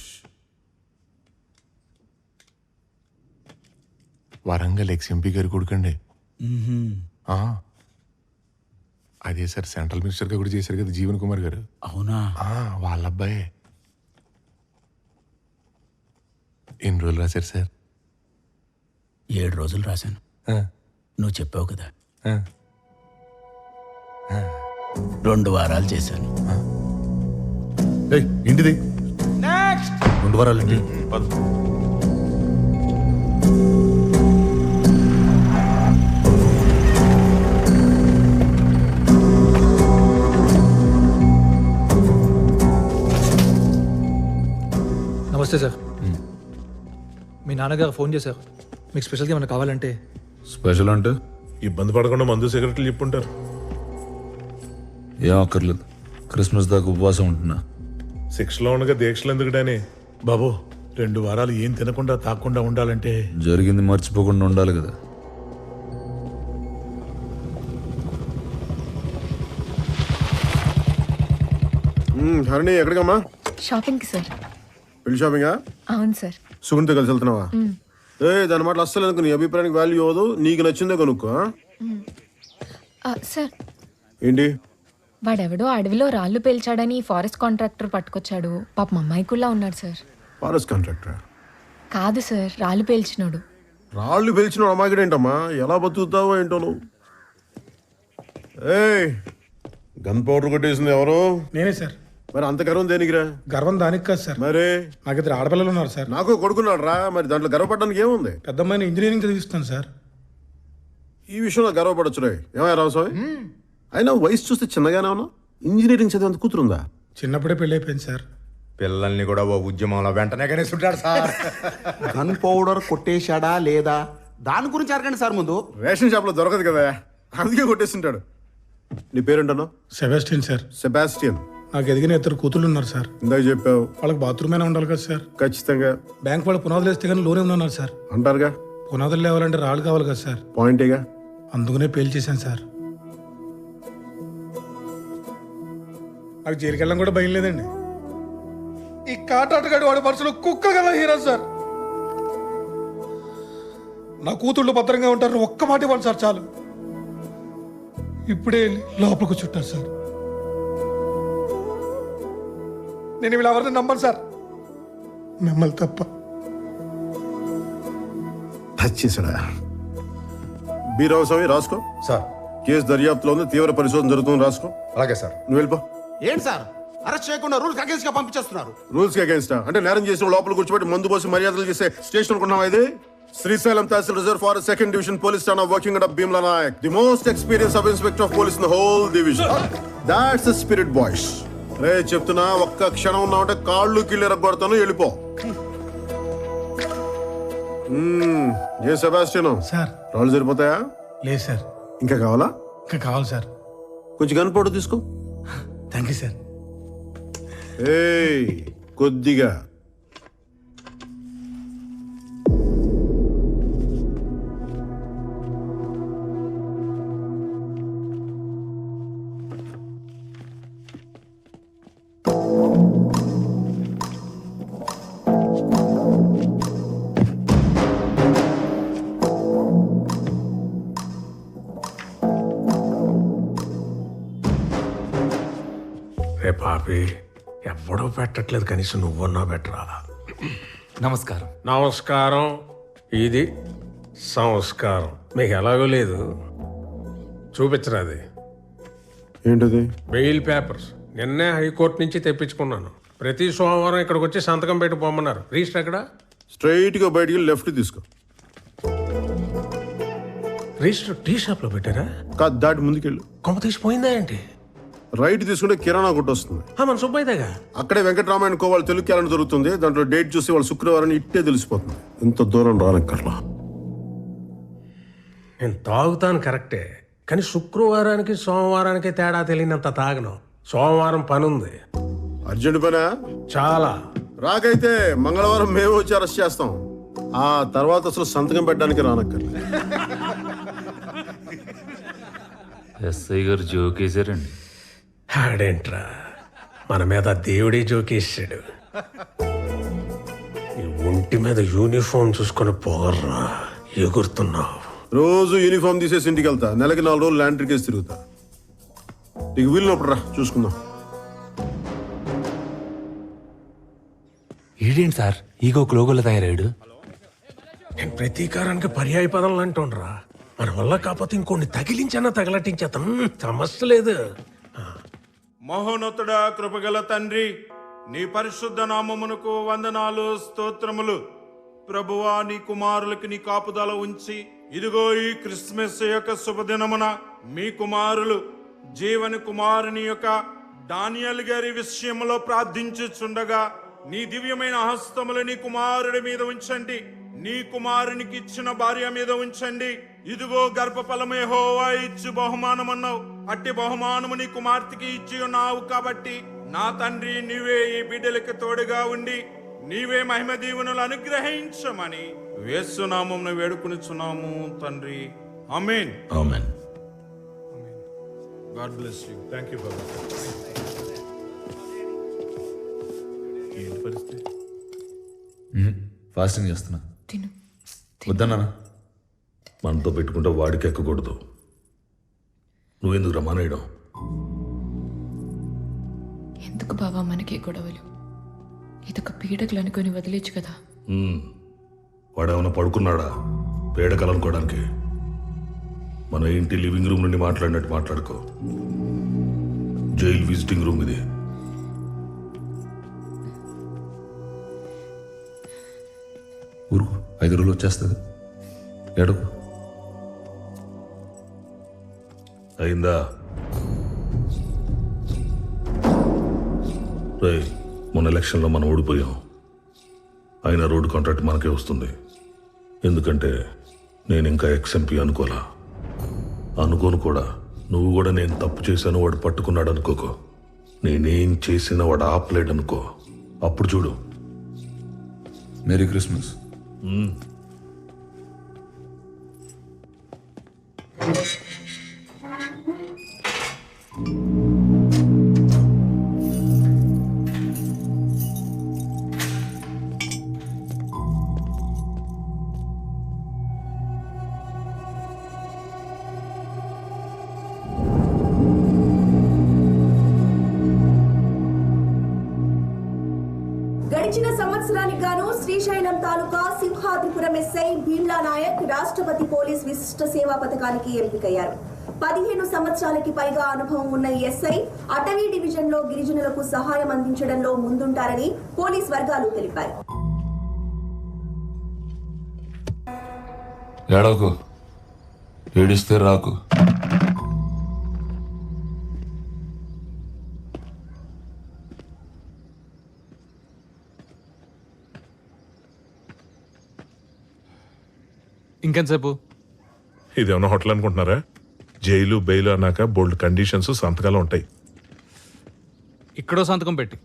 వరంగల్ ఎక్స్ఎంపీ గారు కొడుకండి. అదే సార్, సెంట్రల్ మినిస్టర్గా కూడా చేశారు కదా జీవన్ కుమార్ గారు. అవునా? వాళ్ళ అబ్బాయే. ఎన్ని రోజులు రాశారు సార్? 7 రోజులు రాశాను. నువ్వు చెప్పావు కదా. 2 వారాలు చేశాను. ఏంటిది 2 వారాలు ఏంటి? నమస్తే సార్. మీ నాన్నగారు ఫోన్ చేశారు. మీకు స్పెషల్గా ఏమైనా కావాలంటే. స్పెషల్ అంటే ఇబ్బంది పడకుండా మందు సిగరెట్లు చెప్పుంటారు. ఏం అక్కర్లేదు, క్రిస్మస్ దాకా ఉపవాసం ఉంటున్నా. శిక్షలో ఉండగా దీక్షలు ఎందుకుడాని బాబు. 2 వారాలు ఏం తినకుండా తాకుండా ఉండాలంటే జరిగింది మర్చిపోకుండా ఉండాలి కదా. హరిణి ఎక్కడికమ్మా? షాపింగ్కి సార్. పెళ్లి షాపింగా? అవును సార్. సుగుణితో కలిసి వెళ్తున్నావా? దాని మాటలు అస్సలు అనుకో, నీ అభిప్రాయానికి వాల్యూ అవ్వదు. నీకు నచ్చిందే కొనుక్కో. సార్, ఏంటి? వాడెవడో అడవిలో రాళ్ళు పేల్చాడని ఫారెస్ట్ కాంట్రాక్టర్ పట్టుకొచ్చాడు. పాపం అమ్మాయికుల్లా ఉన్నాడు సార్. ఫారెస్ట్ కాంట్రాక్టర్ కాదు సార్, రాళ్ళు పేల్చినోడు. రాళ్ళు పిలిచిన అమ్మాయికి ఏంటమ్మా? ఎలా బతుకుతావో ఏంటో నువ్వు. ఏయ్, గన్ పౌడర్ కొట్టేసింది ఎవరు? నేనే సార్. మరి అంత గర్వం దేనికిరా? గర్వం దానికి కాదు సార్. మరి నాకు 2 ఆడపిల్లలు ఉన్నారు సార్. నాకు కొడుకున్నాడు రా. మరి దాంట్లో గర్వపడడానికి ఏముంది? పెద్దమ్మాయిని ఇంజనీరింగ్ చదివిస్తాను సార్. ఈ విషయంలో గర్వపడచ్చు రే. ఏమయ్య రామస్వామి, అయినా వయసు చూస్తే చిన్నగానే ఉన్నా. ఇంజనీరింగ్ చదివేంత కూతురుందా? చిన్నప్పుడే పెళ్ళి అయిపోయింది సార్. పిల్లల్ని కూడా ఓ ఉద్యమంలో వెంటనే కనేసుంటాడు సార్. గన్ పౌడర్ కొట్టేశాడా లేదా దాని గురించి అడగండి సార్ ముందు. రేషన్ షాప్ లో దొరకదు కదా, అందుకే కొట్టేస్తుంటాడు. నీ పేరేంటన్నా? Sebastian sir. సెబాస్టియన్. నాకు ఎదిగిన 2 కూతుళ్ళు ఉన్నారు సార్. ఇందాక చెప్పావు. వాళ్ళకి బాత్రూమ్ అయినా ఉండాలి కదా సార్. ఖచ్చితంగా. బ్యాంక్ వాళ్ళు పునాదులు వేస్తే కానీ లోనే ఉన్నారు సార్. అంటారుగా, పునాదులు లేవాలంటే రాళ్ళు కావాలి కదా సార్. పాయింటేగా. అందుకనే పేల్ చేశాను సార్. నాకు జైలుకి వెళ్ళడం కూడా భయం లేదండి. ఈ కాటాటగాడి వాడి మనసులో కుక్క కదా హీరో సార్. నా కూతుళ్ళు భద్రంగా ఉంటారు, ఒక్క మాట ఇవ్వండి సార్ చాలు. ఇప్పుడే వెళ్ళి లోపలికి చుట్టారు సార్. నేను వీళ్ళు ఎవరిని నమ్మను సార్, మిమ్మల్ని తప్ప. టచ్ చేశాడా? బీరావు స్వామి రాసుకో సార్. కేసు దర్యాప్తులో ఉంది, తీవ్ర పరిశోధన జరుగుతుంది. రాసుకో. అలాగే సార్. నువ్వు వెళ్ళిపో. ఏంటి సార్ అరెస్ట్ చేయకుండా రూల్స్ అగేన్స్ గా పంపించేస్తున్నారు? రూల్స్ కి అగేన్స్ట్ అంటే నేరం చేసిన లోపల కూర్చోబెట్టి మందు పోసి మర్యాదలు చేసే స్టేషన్ అనుకున్నావా ఇది? Srisailam tehsil reserve forest 2nd division police station working under Bheemla Nayak, the most experience sub inspector of police in the whole division. That's the spirit boys. రే చెప్తున్నా, ఒక్క క్షణం ఉన్నావంటే కాళ్ళు కీళ్ళు ఎరగొడతాను. వెళ్ళిపో. ఏ సెబాస్టియన్ సార్. రాళ్ళు సరిపోతాయా? లేదు సార్. ఇంకా కావాలా? ఇంకా కావాలి సార్. కొంచెం గన్ పౌడర్ తీసుకో. Thank you sir. ఏయ్, కొద్దిగా. రే పాపి, ఎవడో పెట్టట్లేదు, కనీసం నువ్వన్నా పెట్టరా. నమస్కారం. నమస్కారం. ఇది సంస్కారం. మీకు ఎలాగో లేదు, చూపించరా అది. ఏంటది? బెయిల్ పేపర్స్ నిన్నే హైకోర్టు నుంచి తెప్పించుకున్నాను. ప్రతి సోమవారం ఇక్కడికి వచ్చి సంతకం పెట్టి పొమ్మన్నారు. రిజిస్టర్ ఎక్కడ? స్ట్రైట్ గా బయటికి లెఫ్ట్ తీసుకో. రిజిస్టర్ టీ షాప్ లో పెట్టారా? కాదు, దాటి ముందుకెళ్ళు. కొమ్మ తీసిపోయిందా ఏంటి? రైట్ తీసుకుంటే కిరాణా కొట్టు వస్తుంది. మన సుబ్బయ్యగా అక్కడే వెంకటరామాయణ కోవాళ్ళు తెలుగు క్యాలెండర్ దొరుకుతుంది. దాంట్లో డేట్ చూసి వాళ్ళు శుక్రవారం ఇట్టే తెలిసిపోతుంది. ఇంత దూరం రానక్కర్లా. నేను తాగుతాను కరెక్టే, కానీ శుక్రవారానికి సోమవారానికి తేడా తెలియనంత తాగను. సోమవారం పని ఉంది. అర్జెంట్ పనా? చాలా. రాకైతే మంగళవారం మేము వచ్చి అరెస్ట్ చేస్తాం. ఆ తర్వాత అసలు సంతకం పెట్టడానికి రానక్కర్లే. ఎస్ఐ గారు జోకేశారండి. ఆడేంట్రా, మన మీద దేవుడే జోకేసాడు. ఈ ఒంటి మీద యూనిఫామ్ చూసుకొని పోగర్రా, ఎగురుతున్నావు. రోజు యూనిఫామ్ తీసేసి ఇంటికి వెళ్తా. నెలకి 4 రోజులు ల్యాండ్రీ కేసు తిరుగుతా. నీకు వీలునప్పుడు రా, చూసుకుందాం. ఈడేంటి సార్ ఈగో లోగోలో తయారాడు? నేను ప్రతీకారానికి పర్యాయ పదం అంటుండ్రా. మన వల్ల కాకపోతే ఇంకొన్ని తగిలించన్నా తగలటించేతం, సమస్య లేదు. మహోన్నతుడా, కృపగల తండ్రి, నీ పరిశుద్ధ నామమునకు వందనాలు, స్తోత్రములు. ప్రభువా, నీ కుమారులకి నీ కాపుదల ఉంచి ఇదిగో ఈ క్రిస్మస్ యొక్క శుభదినమున మీ కుమారులు జీవని కుమారుని యొక్క డానియల్ గారి విషయంలో ప్రార్థించుచుండగా నీ దివ్యమైన హస్తములు నీ కుమారుడి మీద ఉంచండి, నీ కుమారునికి ఇచ్చిన భార్య మీద ఉంచండి. ఇదిగో గర్భఫలము యెహోవా ఇచ్చు బహుమానమన్నావు, అట్టి బహుమానము నీ కుమార్తెకి ఇచ్చి ఉన్నావు. కాబట్టి నా తండ్రి, నీవే ఈ బిడ్డలకు తోడుగా ఉండి నీవే మహిమ దీవెనలు అనుగ్రహించమని యేసు నామమున వేడుకొనుచున్నాము తండ్రి. Amen. Amen. God bless you. Thank you బాబా. ఏంటి పరిస్థితి? ఫాస్టింగ్ చేస్తున్నా. వద్దన్నా. మనతో పెట్టుకుంటే వాడికి ఎక్కకూడదు. నువ్వెందుకు రమానేయడం? ఎందుకు బాబా మనకి గొడవలు? ఇదొక పీడకలు అనుకుని వదిలేచ్చు కదా. వాడేమన్నా పడుకున్నాడా పేడకలు అనుకోవడానికి? మన ఇంటి లివింగ్ రూమ్ నుండి మాట్లాడినట్టు మాట్లాడుకో. జైలు విజిటింగ్ రూమ్ ఇది. ఊరుకు, 5 రోజులు వచ్చేస్తుంది. ఎడకు అయిందా? రేయ్, మొన్న ఎలక్షన్లో మనం ఓడిపోయాం. అయినా రోడ్డు కాంట్రాక్ట్ మనకే వస్తుంది. ఎందుకంటే నేను ఇంకా ఎక్స్ఎంపీ అనుకోలా. అనుకోను కూడా. నువ్వు కూడా నేను తప్పు చేశాను వాడు పట్టుకున్నాడు అనుకోకో. నేనేం చేసినా వాడు ఆపలేడు అనుకో. అప్పుడు చూడు. Merry Christmas. గడిచిన సంవత్సరానికి గాను శ్రీశైలం తాలూకా సింహాద్రిపురం ఎస్ఐ భీమ్లా నాయక్ రాష్ట్రపతి పోలీస్ విశిష్ట సేవా పథకానికి ఎంపికయ్యారు. 15 సంవత్సరాలకి పైగా అనుభవం ఉన్న ఈ ఎస్ఐ అటవీ డివిజన్ లో గిరిజనులకు సహాయం అందించడంలో ముందుంటారని పోలీస్ వర్గాలు తెలిపారు. ఏడవకు, ఏడిస్తే రాకు. ఇంకెంతసేపు? ఇదేమన్నా హోటల్ అనుకుంటున్నారా? జైలు బెయిల్ అన్నాక బోల్డ్ కండిషన్స్, సంతకాలు ఉంటాయి. ఇక్కడో సంతకం పెట్టి,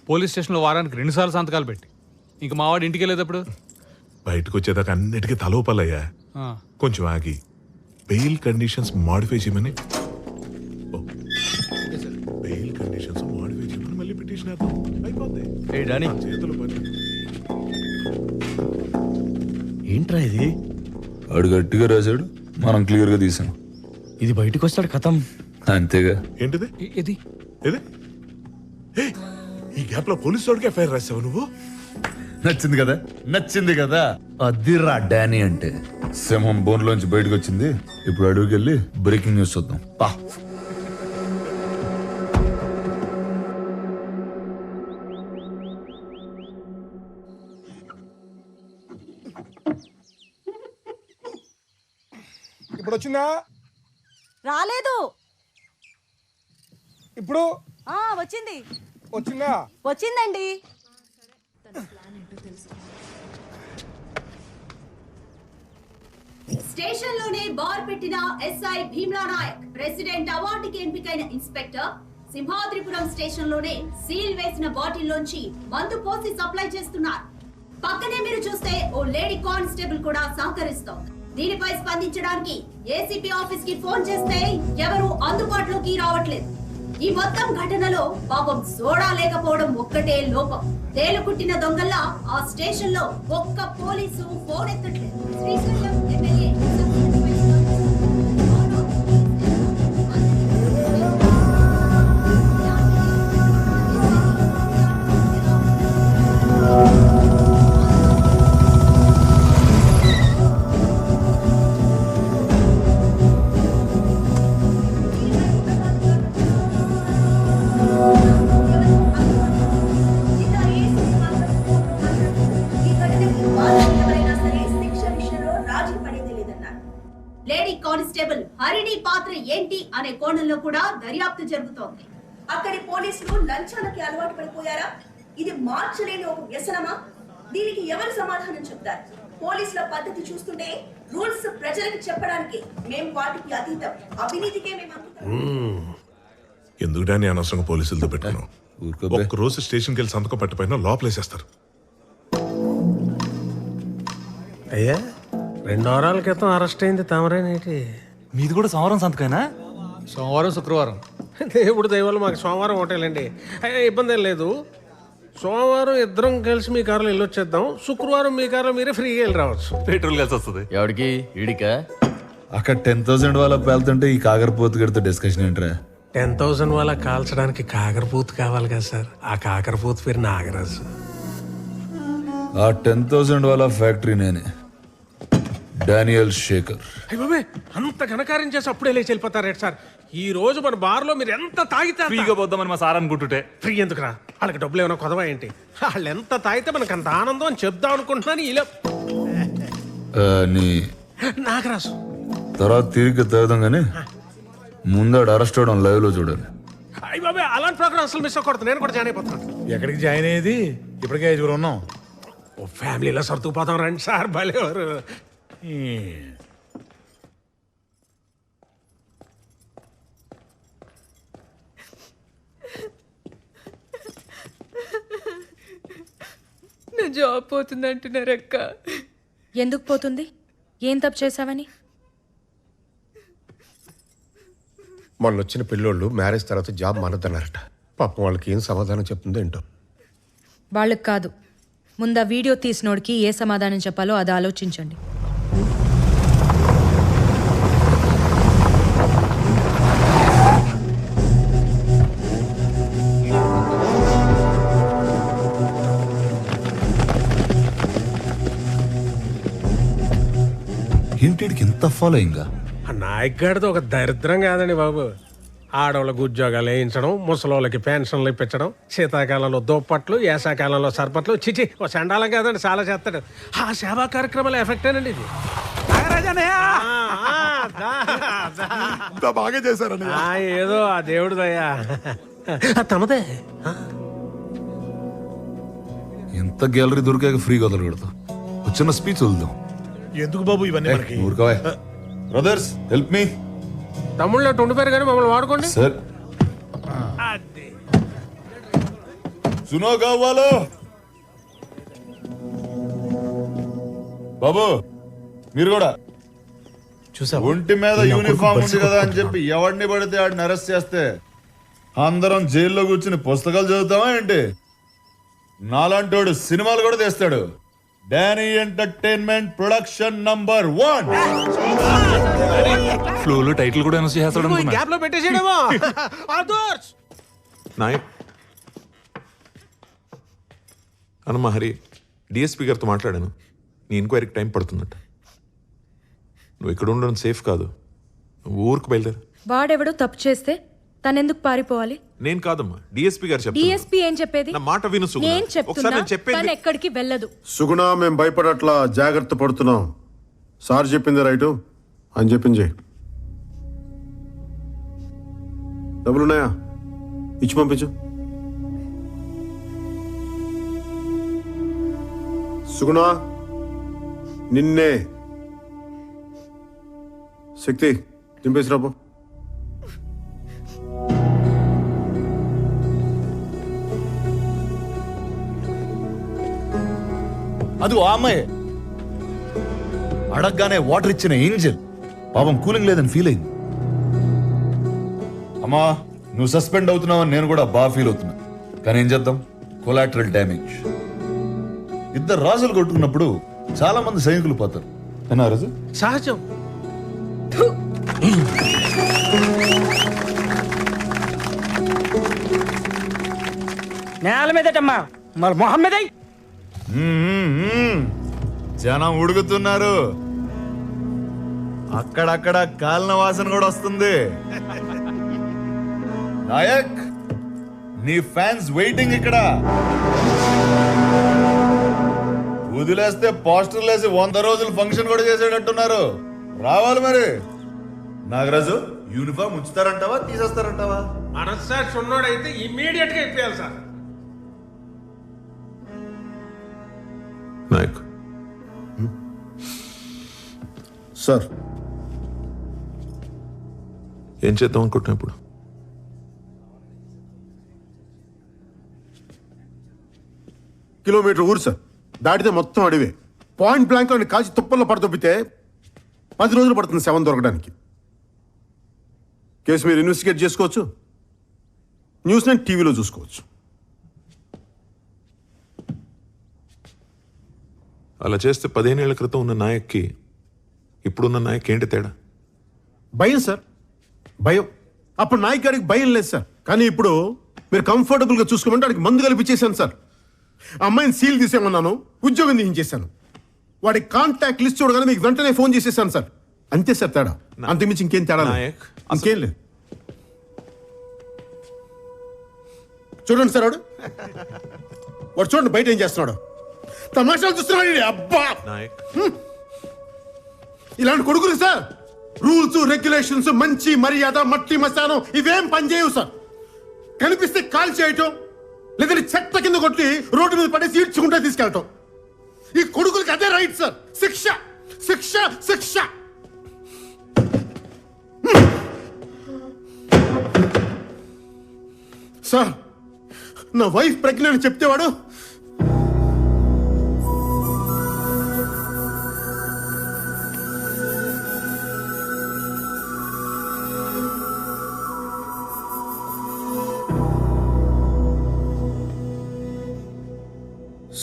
పోలీస్ స్టేషన్లో వారానికి 2 సార్లు సంతకాలు పెట్టి, ఇంక మావాడు ఇంటికి వెళ్ళేటప్పుడు బయటకు వచ్చేదాకా అన్నిటికీ తలోపాలయ్యా. కొంచెం ఆగి బెయిల్ కండిషన్స్ మాడిఫై చేయమని బెయిల్ కండిషన్స్ మాడిఫై చేయమని మళ్ళీ పిటిషన్ వేద్దాం. అయిపోద్ది. చేతులు పని. ఏంట్రా ఇది? వాడు గట్టిగా రాశాడు, మనం క్లియర్గా తీసాం. ఇది బయటకు వస్తాడు కథం. అంతేగా. ఏంటిది? ఇది ఏది? ఈ గ్యాప్ లో పోలీసు వాడికి ఎఫ్ఐఆర్ రాసావు నువ్వు? నచ్చింది కదా, నచ్చింది కదా. అదిరా డానీ అంటే. సింహం బోన్లోంచి బయటకు వచ్చింది. ఇప్పుడు అడుగుకి వెళ్ళి బ్రేకింగ్ న్యూస్ చూద్దాం. పా. ఇప్పుడు వచ్చిందా? రాలేదు. ఇప్పుడు వచ్చింది. వచ్చిందా? వచ్చిందండి. స్టేషన్ లోనే బార్ పెట్టిన ఎస్ఐ భీమ్లా నాయక్ ప్రెసిడెంట్ అవార్డుకి ఎంపికైన ఇన్స్పెక్టర్ సింహాద్రిపురం స్టేషన్ లోనే సీల్ వేసిన బాటిల్ లోంచి మందు పోసి సప్లై చేస్తున్నారు. పక్కనే మీరు చూస్తే ఓ లేడీ కానిస్టేబుల్ కూడా సహకరిస్తోంది. దీనిపై స్పందించడానికి ఏసీపీ ఆఫీస్ కి ఫోన్ చేస్తే ఎవరు అందుబాటులోకి రావట్లేదు. ఈ మొత్తం ఘటనలో పాపం సోడా లేకపోవడం ఒక్కటే లోపం. తేలుకుట్టిన దొంగల్లా ఆ స్టేషన్ లో ఒక్క పోలీసు ఫోన్ ఎత్తట్లేదు. Srisailam MLA lady constable Harini పాత్ర ఏంటి అనే కోణంలో కూడా దర్యాప్తు జరుగుతోంది. అక్కడి పోలీసులు లంచాలకి అలవాటు పడిపోయారా? ఇది మార్చలేని ఒక వ్యసనమా? దీనికి ఎవరు సమాధానం చెప్తారు? పోలీసుల పద్ధతి చూస్తుంటే రూల్స్ ప్రజలకు చెప్పడానికి మేము వాటికి అతీతం, అవినీతికే మేము అంకితం. ఎందుకు డాని అనవసరంగా పోలీసులతో పెట్టుకున్నావు? ఒక్క రోజు స్టేషన్కి వెళ్ళి సంతకం పట్టిపోయినా లోపలేసేస్తారు. అయ్యా 2 వారాల క్రితం అరెస్ట్ అయింది తమరేనేటి? మీది కూడా సోమవారం సంతకైనా? సోమవారం శుక్రవారం. దేవుడు దయవల్ల మాకు సోమవారం హోటలండి. అయ్యా ఇబ్బంది ఏం లేదు. సోమవారం ఇద్దరం కలిసి మీ కారులో వెళ్ళొచ్చేద్దాం. శుక్రవారం మీ కారులో మీరే ఫ్రీగా వెళ్ళి రావచ్చు. పెట్రోల్ కలిసి వస్తుంది. ఎవరికి? ఈడికా? అక్కడ 10,000 వాళ్ళ పేలుతుంటే ఈ కాకరపోతు గడితో డిస్కషన్ ఏంట్రా? 10,000 వాళ్ళ కాల్చడానికి కాకరపూతు కావాలి కదా సార్. ఆ కాకరపూతు పేరు నాగరాజు. ఆ 10,000 వాళ్ళ ఫ్యాక్టరీ నేనే, డానియల్ శేఖర్. అయ్య బాబాయ్, అంత ఘనకార్యం చేసి అప్పుడే లేచి వెళ్ళిపోతారేట సార్. ఈ రోజు మన బార్లో మీరు ఎంత తాగితే ఫ్రీగా పోద్దామని మా సార్ అనుకుంటుంటే. ఫ్రీ ఎందుకురా? వాళ్ళకి డబ్బులు ఏమైనా కొదవా ఏంటి? వాళ్ళు ఎంత తాగితే మనకు అంత ఆనందం అని చెప్దాం అనుకుంటున్నాను. ఇలా నీ నాగరాజు తర్వాత తిరిగి తాగుదాం కానీ ముందాడు అరెస్ట్ అవడం లైవ్ లో చూడాలి. అయ్య బాబాయ్, అలాంటి ప్రోగ్రామ్ అసలు మిస్ అవ్వకూడదు. నేను కూడా జాయిన్ అయిపోతున్నాను. ఎక్కడికి జాయిన్ అయ్యేది? ఇప్పటికే 5 ఉన్నాం. ఓ ఫ్యామిలీలో సర్దుకుపోతాం రండి సార్. భలేవారు. నా జాబ్ పోతుంది అంటున్నారు అక్క. ఎందుకు పోతుంది? ఏం తప్పు చేసావని? మొన్న వచ్చిన పిల్లోళ్ళు మ్యారేజ్ తర్వాత జాబ్ మానద్దన్నారట. పాపం వాళ్ళకి ఏం సమాధానం చెప్తుందో ఏంటో. వాళ్ళకి కాదు, ముందు ఆ వీడియో తీసినోడికి ఏ సమాధానం చెప్పాలో అది ఆలోచించండి. ఏంటికి ఇంత ఫాలోయింగ్? ఆ నాయక్ గారిది ఒక దరిద్రం కాదండి బాబు. ఆడవాళ్ళకు ఉద్యోగాలు వేయించడం, ముసలోళ్ళకి పెన్షన్లు ఇప్పించడం, శీతాకాలంలో దుప్పట్లు, వేసాకాలంలో సర్పట్లు. చిచి ఓ చండాలం కాదండి, చాలా చేస్తాడు. ఆ సేవా కార్యక్రమాల ఎఫెక్టేనండి ఇది. బాగా చేశారని ఏదో ఆ దేవుడు దయ్యా. తమదే ఎంత గ్యాలరీ దొరికాక ఫ్రీగా వదలకూడదు. చిన్న స్పీచ్ వదులుదాం. ఎందుకు బాబు ఇవన్నీ మనకి? ఊరుకోవే. Brothers help me. తమ్ముళ్ళు ఉండిపోయారు కానీ మమ్మల్ని వాడుకోండి సార్. సునో కావాలో బాబు, మీరు కూడా చూసా. ఒంటి మీద యూనిఫామ్ ఉంది కదా అని చెప్పి ఎవడిని పడితే ఆడిని అరెస్ట్ చేస్తే అందరం జైల్లో కూర్చుని పుస్తకాలు చదువుతామా ఏంటి? నాలాంటోడు సినిమాలు కూడా తీస్తాడు. Danny entertainment production number 1. ఫ్లోలో టైటిల్ కూడా అనౌన్స్ చేస్తాడు అనుకున్నా. గ్యాప్ లో పెట్టేసేయడమో. నాయక్ అనమ్మ హరి, డిఎస్పీ గారితో మాట్లాడాను. నీ ఎంక్వైరీకి టైం పడుతుందట. నువ్వు ఇక్కడ ఉండడం సేఫ్ కాదు. నువ్వు ఊరికి బయలుదేరు. వాడెవడో తప్పు చేస్తే తనెందుకు పారిపోవాలి? నేను కాదమ్మా, డిఎస్పీ గారు చెప్తారు. డిఎస్పీ ఏం చెప్పేది? నా మాట విను సుగుణ. నేను ఒకసారి చెప్తున్నా, నేను చెప్పేది తను ఎక్కడికి వెళ్ళదు. సుగుణ, మేము భయపడట్లా, జాగ్రత్త పడుతున్నాం. సార్ చెప్పింది రైటు అని చెప్పింది. డబ్బులున్నాయా? ఇచ్చి పంపించు. సుగుణ, నిన్నే. శక్తి దింపేసి రాబో. అది ఆ అమ్మాయి అడగగానే వాటర్ ఇచ్చిన ఏంజల్ పాపం కూలింగ్ లేదని ఫీల్ అయింది. అమ్మా, నువ్వు సస్పెండ్ అవుతున్నావని నేను కూడా బాగా ఫీల్ అవుతున్నా. కానీ ఏం చేద్దాం, కొలాటరల్ డ్యామేజ్. ఇద్దరు రాజులు కొట్టుకున్నప్పుడు చాలా మంది సైనికులు పోతారు. ఏనా రాజు? సహజం. నేల మీదటమ్మా, మరి మొహం మీద జనం ఉడుకుతున్నారు. అక్కడక్కడ కాలిన వాసన కూడా వస్తుంది. నాయక్, నీ ఫ్యాన్స్ వెయిటింగ్ ఇక్కడ. వదిలేస్తే పోస్టర్లు వేసి 100 రోజులు ఫంక్షన్ కూడా చేసేటట్టున్నారు. రావాలి మరి. నాగరాజు యూనిఫామ్ ఉంచుతారంటావా తీసేస్తారంటావా? మనస్సాక్షి ఉన్నోడైతే ఇమ్మీడియట్ గా ఇప్పేయాలి సార్. నాయక్ సార్ ఏం చేద్దాం అనుకుంటున్నా ఇప్పుడు? కిలోమీటర్ ఊరు సార్, దాటితే మొత్తం అడివే. పాయింట్ బ్లాంక్ అని కాల్చి తుప్పల్లో పడదొబ్బితే 10 రోజులు పడుతుంది శవం దొరకడానికి. కేసు మీరు ఇన్వెస్టిగేట్ చేసుకోవచ్చు, న్యూస్ నేను టీవీలో చూసుకోవచ్చు. అలా చేస్తే 15 ఏళ్ల క్రితం ఉన్న నాయక్కి ఇప్పుడున్న నాయక్ ఏంటి తేడా? భయం సార్, భయం. అప్పుడు నాయక్ గారికి భయం లేదు సార్, కానీ ఇప్పుడు మీరు కంఫర్టబుల్గా చూసుకోమంటే వాడికి మందు కల్పించేశాను సార్. అమ్మాయిని సీల్ తీసేమన్నాను, ఉద్యోగం తీయించేశాను. వాడి కాంటాక్ట్ లిస్ట్ చూడగానే మీకు వెంటనే ఫోన్ చేసేసాను సార్. అంతే సార్ తేడా, అంతకుమించి ఇంకేం తేడా లేదు. ఇంకేం లేదు. చూడండి సార్, వాడు చూడండి బయట ఏం చేస్తున్నాడు. తమాషాలు చూస్తున్నాడు. అబ్బా, ఇలాంటి కొడుకులు సార్ రూల్స్ రెగ్యులేషన్స్ మంచి మర్యాద మట్టి మసానం ఇవేం పనిచేయవు సార్. కనిపిస్తే కాల్ చేయటం, లేదంటే చెత్త కింద కొట్టి రోడ్డు మీద పడేసి ఈడ్చుకుంటే తీసుకెళ్ళటం. ఈ కొడుకులకి అదే రైట్ సార్. శిక్ష శిక్ష శిక్ష. సార్, నా వైఫ్ ప్రెగ్నెంట్ చెప్తే వాడు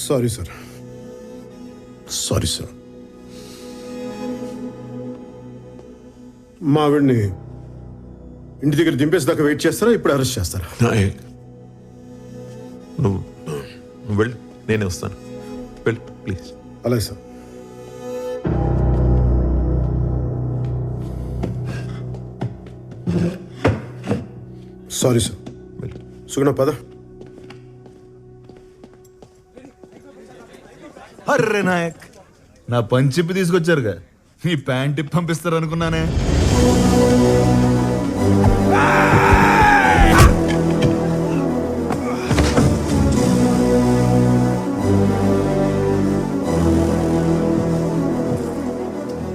సారీ సార్, సారీ సార్. మా ఆవిడ్ని ఇంటి దగ్గర దింపేసేదాకా వెయిట్ చేస్తారా, ఇప్పుడు అరెస్ట్ చేస్తారా? నాయక్ నువ్వు వెళ్ళు, నేనే వస్తాను. వెళ్ళు ప్లీజ్. అలాగే సార్. Sorry sir. సుగుణ పద. అర్రే నాయక్, నా పంచిప్పి తీసుకొచ్చారుగా, మీ ప్యాంట్ ఇప్పి పంపిస్తారు అనుకున్నానే.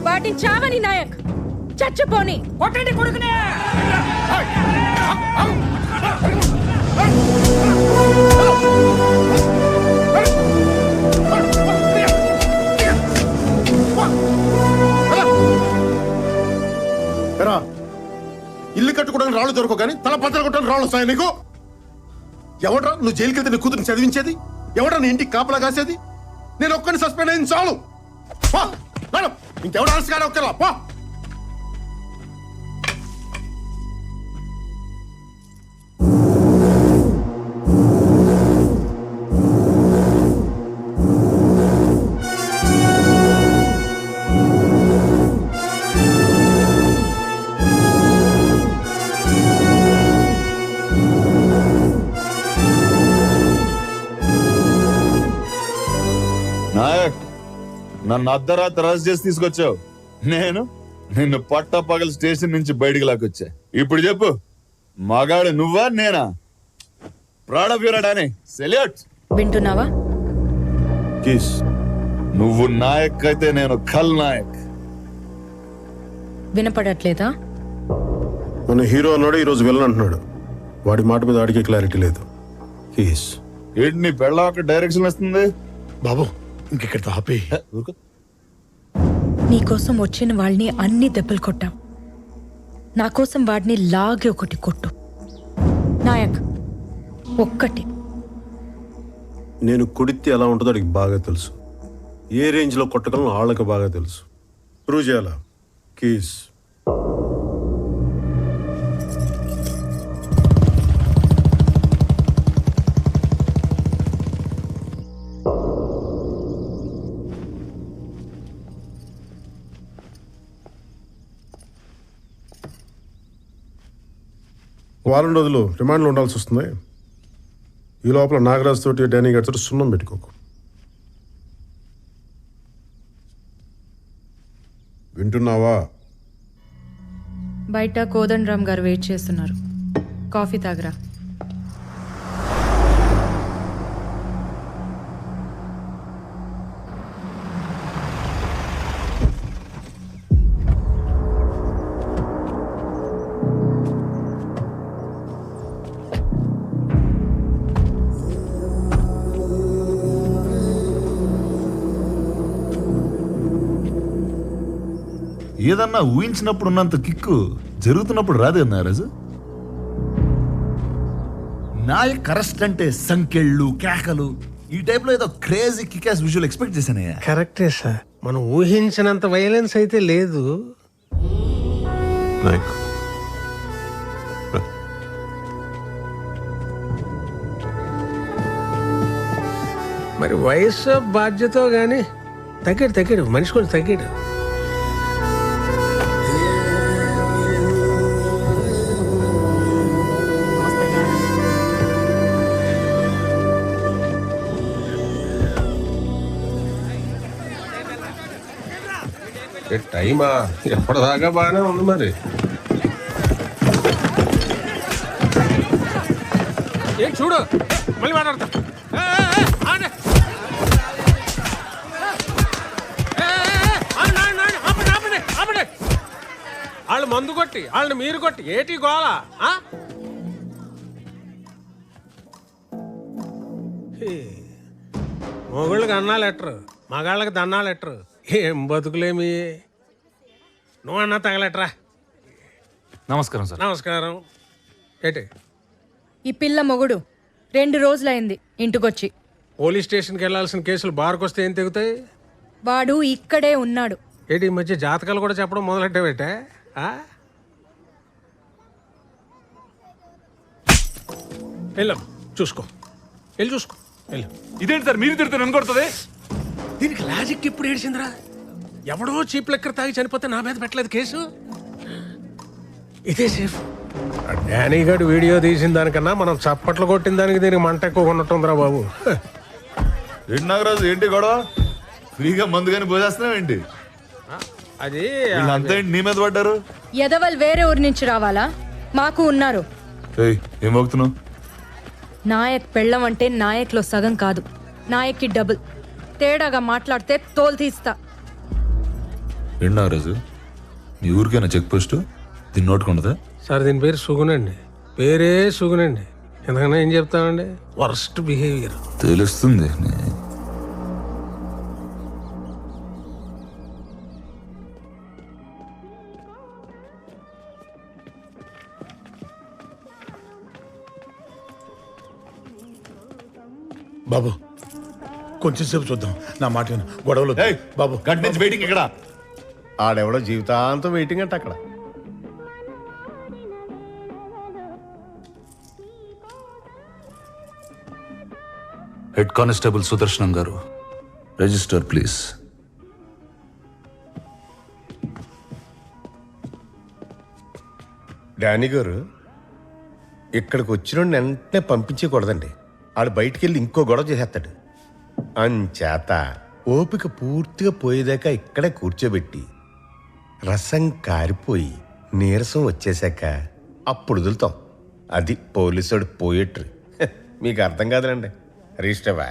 వాటిని చావని నాయక్, చచ్చిపోని. కొట్టండి కొడుకునే. ఇల్లు కట్టుకోవడానికి రాళ్ళు దొరకవు కానీ తల పద్దలు కొట్టడానికి రాళ్ళు వస్తాయి నీకు. ఎవడ్రా నువ్వు జైలుకి వెళ్తే నీ కూతురు చదివించేది? ఎవడ్రా నీ ఇంటికి కాపలా కాసేది? నేను ఒక్కడిని సస్పెండ్ అయింది చాలు. ఇంకెవడ ఆలస్య కానీ ఒక్కరా పో. నాయక్, నన్ను అర్ధరాత్రి అరెస్ట్ చేసి తీసుకొచ్చావు. నేను నిన్ను పట్టపగల స్టేషన్ నుంచి బయటికి లాక్కొచ్చా. ఇప్పుడు చెప్పు, మగాడు నువ్వా నేనా? Proud of your Danny, salute. వింటున్నావా? నువ్వు నాయక్ అయితే నేను ఖల్ నాయక్. వినపడట్లేదా? మన హీరో అన్నాడు, ఈరోజు విలన్ అంటున్నాడు. వాడి మాట మీద ఆడికే క్లారిటీ లేదు. ఏంటి నీ పెళ్ళ డైరెక్షన్ వస్తుంది బాబు? ఇంకెక్కడ ఆపే. నీకోసం వచ్చిన వాళ్ళని అన్ని దెబ్బలు కొట్టావు, నా కోసం వాడిని లాగే ఒకటి కొట్టు నాయక్. ఒక్కటి. నేను కొడితే ఎలా ఉంటుందో వాడికి బాగా తెలుసు. ఏ రేంజ్లో కొట్టగలను వాళ్ళకి బాగా తెలుసు. ప్రూవ్ చేయాలా? కీస్. వారం రోజులు రిమాండ్లో ఉండాల్సి వస్తుంది. ఈ లోపల నాగరాజ్ తోటి డానీ గారితో సున్నం పెట్టుకోకు. వింటున్నావా? బయట కోదండరామ్ గారు వెయిట్ చేస్తున్నారు. కాఫీ తాగరా. ఏదన్నా ఊహించినప్పుడు ఉన్నంత కిక్కు జరుగుతున్నప్పుడు రాదు కదా నారాజు. నాయక్ అరెస్ట్ అంటే సంకెళ్ళు కేకలు ఈ టైప్ లో ఏదో క్రేజీ కికాస్ విజువల్ ఎక్స్పెక్ట్ చేశానయ్యా. కరెక్టే సార్, మనం ఊహించినంత వైలెన్స్ అయితే లేదు. నాయక్ మరి వయసు బాధ్యత కానీ తగ్గాడు మనిషి కొంచెం తగ్గాడు. టైమా ఎప్పటిదాకా బాగానే ఉంది మరి. ఏం చూడు మళ్ళీ మాట్లాడతా. వాళ్ళు మందు కొట్టి వాళ్ళని మీరు కొట్టి ఏటి గోళ. మొగుళ్ళకి అన్నాలు ఎట్టరు, మగాళ్ళకి దన్నాలు ఎట్టరు. ఏం బతుకులేమి. నువ్వన్నా తగలెట్రా. నమస్కారం సార్. నమస్కారం. ఏటి ఈ పిల్ల మొగుడు 2 రోజులైంది ఇంటికొచ్చి. పోలీస్ స్టేషన్కి వెళ్ళాల్సిన కేసులు బార్కు వస్తే ఏం తెగుతాయి? వాడు ఇక్కడే ఉన్నాడు. ఏంటి ఈ మధ్య జాతకాలు కూడా చెప్పడం మొదలెట్టావేటే? వెళ్ళు చూసుకో, వెళ్ళి చూసుకో వెళ్ళు. ఇదేంటి సార్ మీరు తిడుతున్నారు అనుకొడుతుంది? దీనికి లాజిక్ ఎప్పుడు ఏడిచిందిరా? ఎవడో చీప్ లెక్కర్ తాగి చనిపోతే నా మీద పెట్టలేదు కేసు. ఇదే సేఫ్. డానీ గారు వీడియో తీసిన దానికన్నా మనం చప్పట్లు కొట్టిన దానికి దీనికి మంట ఎక్కువ ఉన్నట్టుందిరా బాబు. ఏంటి నాగరాజు, ఏంటి గొడవ? ఫ్రీగా మందు కానీ పోసేస్తున్నావు ఏంటి? అది అంతా నీ మీద పడ్డారు. ఎదవల్ వేరే ఊరి నుంచి రావాలా? మాకు ఉన్నారు. ఏం మోగుతున్నావు? నాయక్ పెళ్ళం అంటే నాయక్లో సగం కాదు, నాయక్కి డబుల్. తేడాగా మాట్లాడితే తోలు తీస్తా. ఏంటి నాగరాజు, మీ ఊరికైనా చెక్ పోస్ట్ దీన్ని నోటుకుంటుందా? సార్ దీని పేరు సుగునండి. పేరే సుగునండి. ఎందుకన్నా ఏం చెప్తానండి, వర్స్ట్ బిహేవియర్. తెలుస్తుంది. బాబు కొంచెం సేపు చూద్దాం, నా మాట విను. గొడవలు బాబు. గంట నుంచి వెయిటింగ్ ఇక్కడ. ఆడెవడో జీవితాంతం వెయిటింగ్ అంటే అక్కడ. హెడ్ కానిస్టేబుల్ సుదర్శనం గారు, రిజిస్టర్ ప్లీజ్. డానీ గారు, ఇక్కడికి వచ్చిన వెంటనే పంపించకూడదండి. ఆడు బయటికి వెళ్ళి ఇంకో గొడవ చేసేస్తాడు. అంచేత ఓపిక పూర్తిగా పోయేదాకా ఇక్కడే కూర్చోబెట్టి రసం కారిపోయి నీరసం వచ్చేసాక అప్పుడు వదులుతాం. అది పోలీసుడు పోయేట్రు. మీకు అర్థం కాదులండి. రిజిస్టర్వా?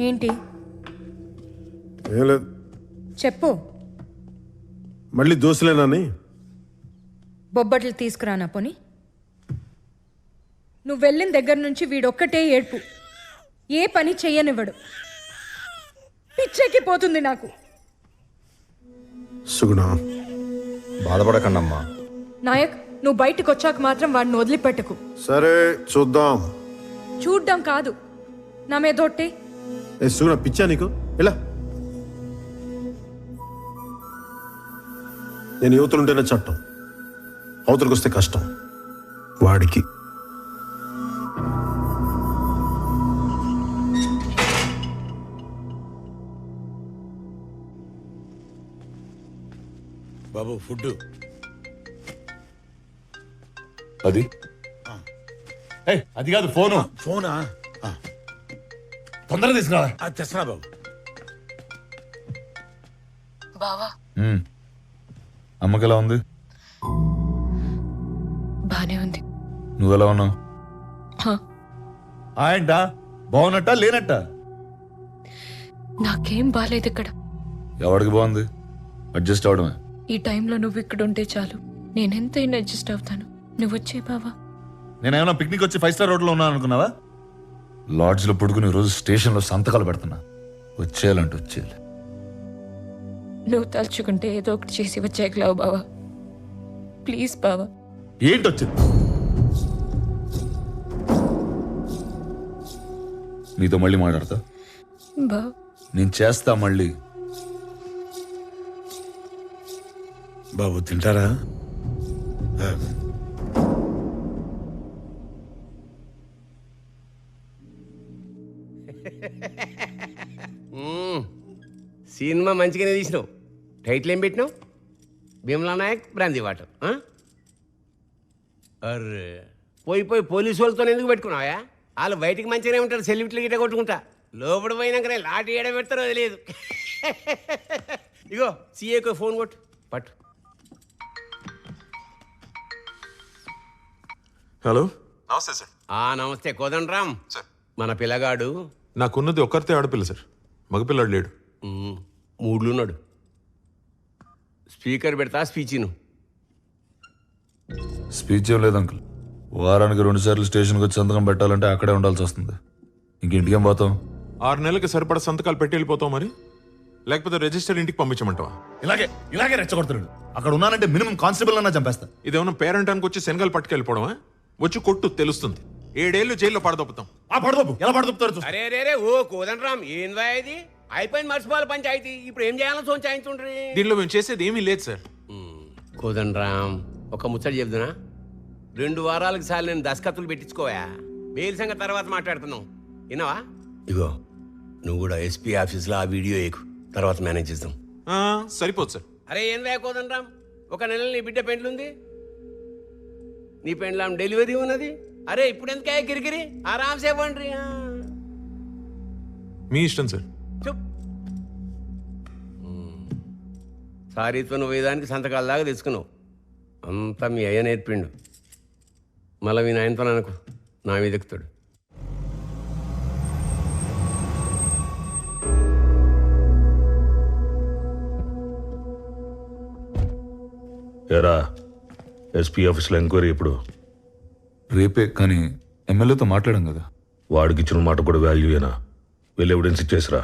ఏంటి ఏం లేదు, చెప్పు. మళ్ళీ దోశలేనని. బొబ్బట్లు తీసుకురానా పోని? నువ్వు వెళ్ళిన దగ్గర నుంచి వీడొక్కటే ఏడ్పు. ఏ పని చెయ్యనివ్వడు. పిచ్చెక్కిపోతుంది నాకు. సుగుణ, బాధపడకండమ్మా. నాయక్, నువ్వు బయటకు వచ్చాక మాత్రం వాడిని వదిలిపెట్టకు. సరే చూద్దాం. చూడ్డం కాదు, నా మీదొట్టే. సుగుణ, పిచ్చా నీకు? ఇలా నేను యువతలుంటేనే చట్టం, అవతలకు వస్తే కష్టం. వాడికి బాబు ఫుడ్. అది అది కాదు ఫోను. ఫోనా? తొందరగా తీసుకురా. తెస్తున్నా బాబు. బావా అమ్మకి ఎలా ఉంది? బానే ఉంది. నువ్వెలా ఉన్నావు? ఏంటా బాగున్నట్ట లేనట్ట? నాకేం బాలేదు ఇక్కడ. ఎవరికి బాగుంది? అడ్జస్ట్ అవడమే. ఈ టైంలో నువ్వు ఇక్కడ ఉంటే చాలు, నేనెంతైనా అడ్జస్ట్ అవుతాను. నువ్వు వచ్చే బావా. నేనేమన్నా పిక్నిక్ వచ్చి 5 స్టార్ హోటల్లో ఉన్నాను అనుకున్నావా? లాడ్జ్లో పడుకుని రోజు స్టేషన్లో సంతకాలు పెడుతున్నా. వచ్చేయాలంటే వచ్చేయాలి. నువ్వు తలుచుకుంటే ఏదో ఒకటి చేసి వచ్చేయగలవు బావా. ప్లీజ్ బావా. ఏంటి వచ్చింది? నీతో మళ్ళీ మాట్లాడతా. బావా నేను చేస్తా మళ్ళీ. బాబు తింటారా? సినిమా మంచిగానే తీసినావు. టైటిల్ ఏం పెట్టినావు? Bheemla Nayak brandy water. అర్రే పోయి పోలీసు వాళ్ళతో ఎందుకు పెట్టుకున్నావా? వాళ్ళు బయటికి మంచిగానే ఉంటారు, సెల్యూట్లు గిట్ట కొట్టుకుంటా. లోపల పోయినాకనే లాఠీ ఏడ పెడతారో తెలియదు. ఇగో సీఏకు ఫోన్ కొట్టు పట్టు. హలో, నమస్తే సార్. నమస్తే కోదండరామ్ సార్. మన పిల్లగాడు నాకున్నది ఒక్కరితే ఆడపిల్ల సార్, మగపిల్లాడు లేడు. మూడ్లున్నాడు. స్పీకర్ పెడతా స్పీచ్ను. స్పీచ్ ఏం లేదు అంకుల్. వారానికి 2 సార్లు స్టేషన్కి వచ్చి సంతకం పెట్టాలంటే అక్కడే ఉండాల్సి వస్తుంది. ఇంకేం పోతాం? 6 నెలలకి సరిపడా సంతకాలు పెట్టి వెళ్ళిపోతాం మరి, లేకపోతే రిజిస్టర్ ఇంటికి పంపించమంటావా? ఇలాగే రెచ్చగొడుతున్నాడు. అక్కడ ఉన్నానంటే మినిమం కానిస్టేబుల్ అన్నా చంపేస్తా. ఇదేమన్నా పేరెంటానికి వచ్చి శనగలు పట్టుకెళ్ళిపోవడమా? వచ్చి కొట్టు తెలుస్తుంది. 7 ఏళ్ళు జైల్లో పడదొప్పుతాం. పడదొప్పు ఎలా పడదొప్పుతారు? అరే ఓ కోదండరామ్ ఏందా ఇది? అయిపోయింది మర్చిపోవాలి పంచాయతీ. ఇప్పుడు ఏం చేయాలో సోంచాయించుండ్రి. దీనిలో మేము చేసేది ఏమీ లేదు సార్. కోదండరామ్ ఒక ముచ్చట చెప్తున్నా. 2 వారాలకు సార్లు నేను దస్కత్తులు పెట్టించుకోవా. బెయిల్ సంగతి తర్వాత మాట్లాడుతున్నావు, విన్నావా? ఇగో నువ్వు కూడా ఎస్పీ ఆఫీస్లో ఆ వీడియో ఎక్కు, తర్వాత మేనేజ్ చేద్దాం. సరిపోదు సార్. అరే ఏం కోదండరామ్, 1 నెల నీ బిడ్డ పెండ్లుంది, నీ పెండ్లాం డెలివరీ ఉన్నది. అరే ఇప్పుడు ఎందుకే గిరిగిరి? ఆరామ్సే ఇవ్వండి. మీ ఇష్టం సార్. సారీత్వం వేదానికి సంతకాల దాకా తెచ్చుకున్నావు. అంతా మీ అయ్య నేర్పిండు. మళ్ళీ మీ నాయనతో అనుకో నా మీద ఎక్కుతాడు. ఎరా ఎస్పీ ఆఫీస్లో ఎంక్వైరీ ఎప్పుడు? రేపే, కానీ ఎమ్మెల్యేతో మాట్లాడాం కదా. వాడికి ఇచ్చిన మాట కూడా వాల్యూయేనా? వెళ్ళి ఎవిడెన్స్ ఇచ్చేసిరా.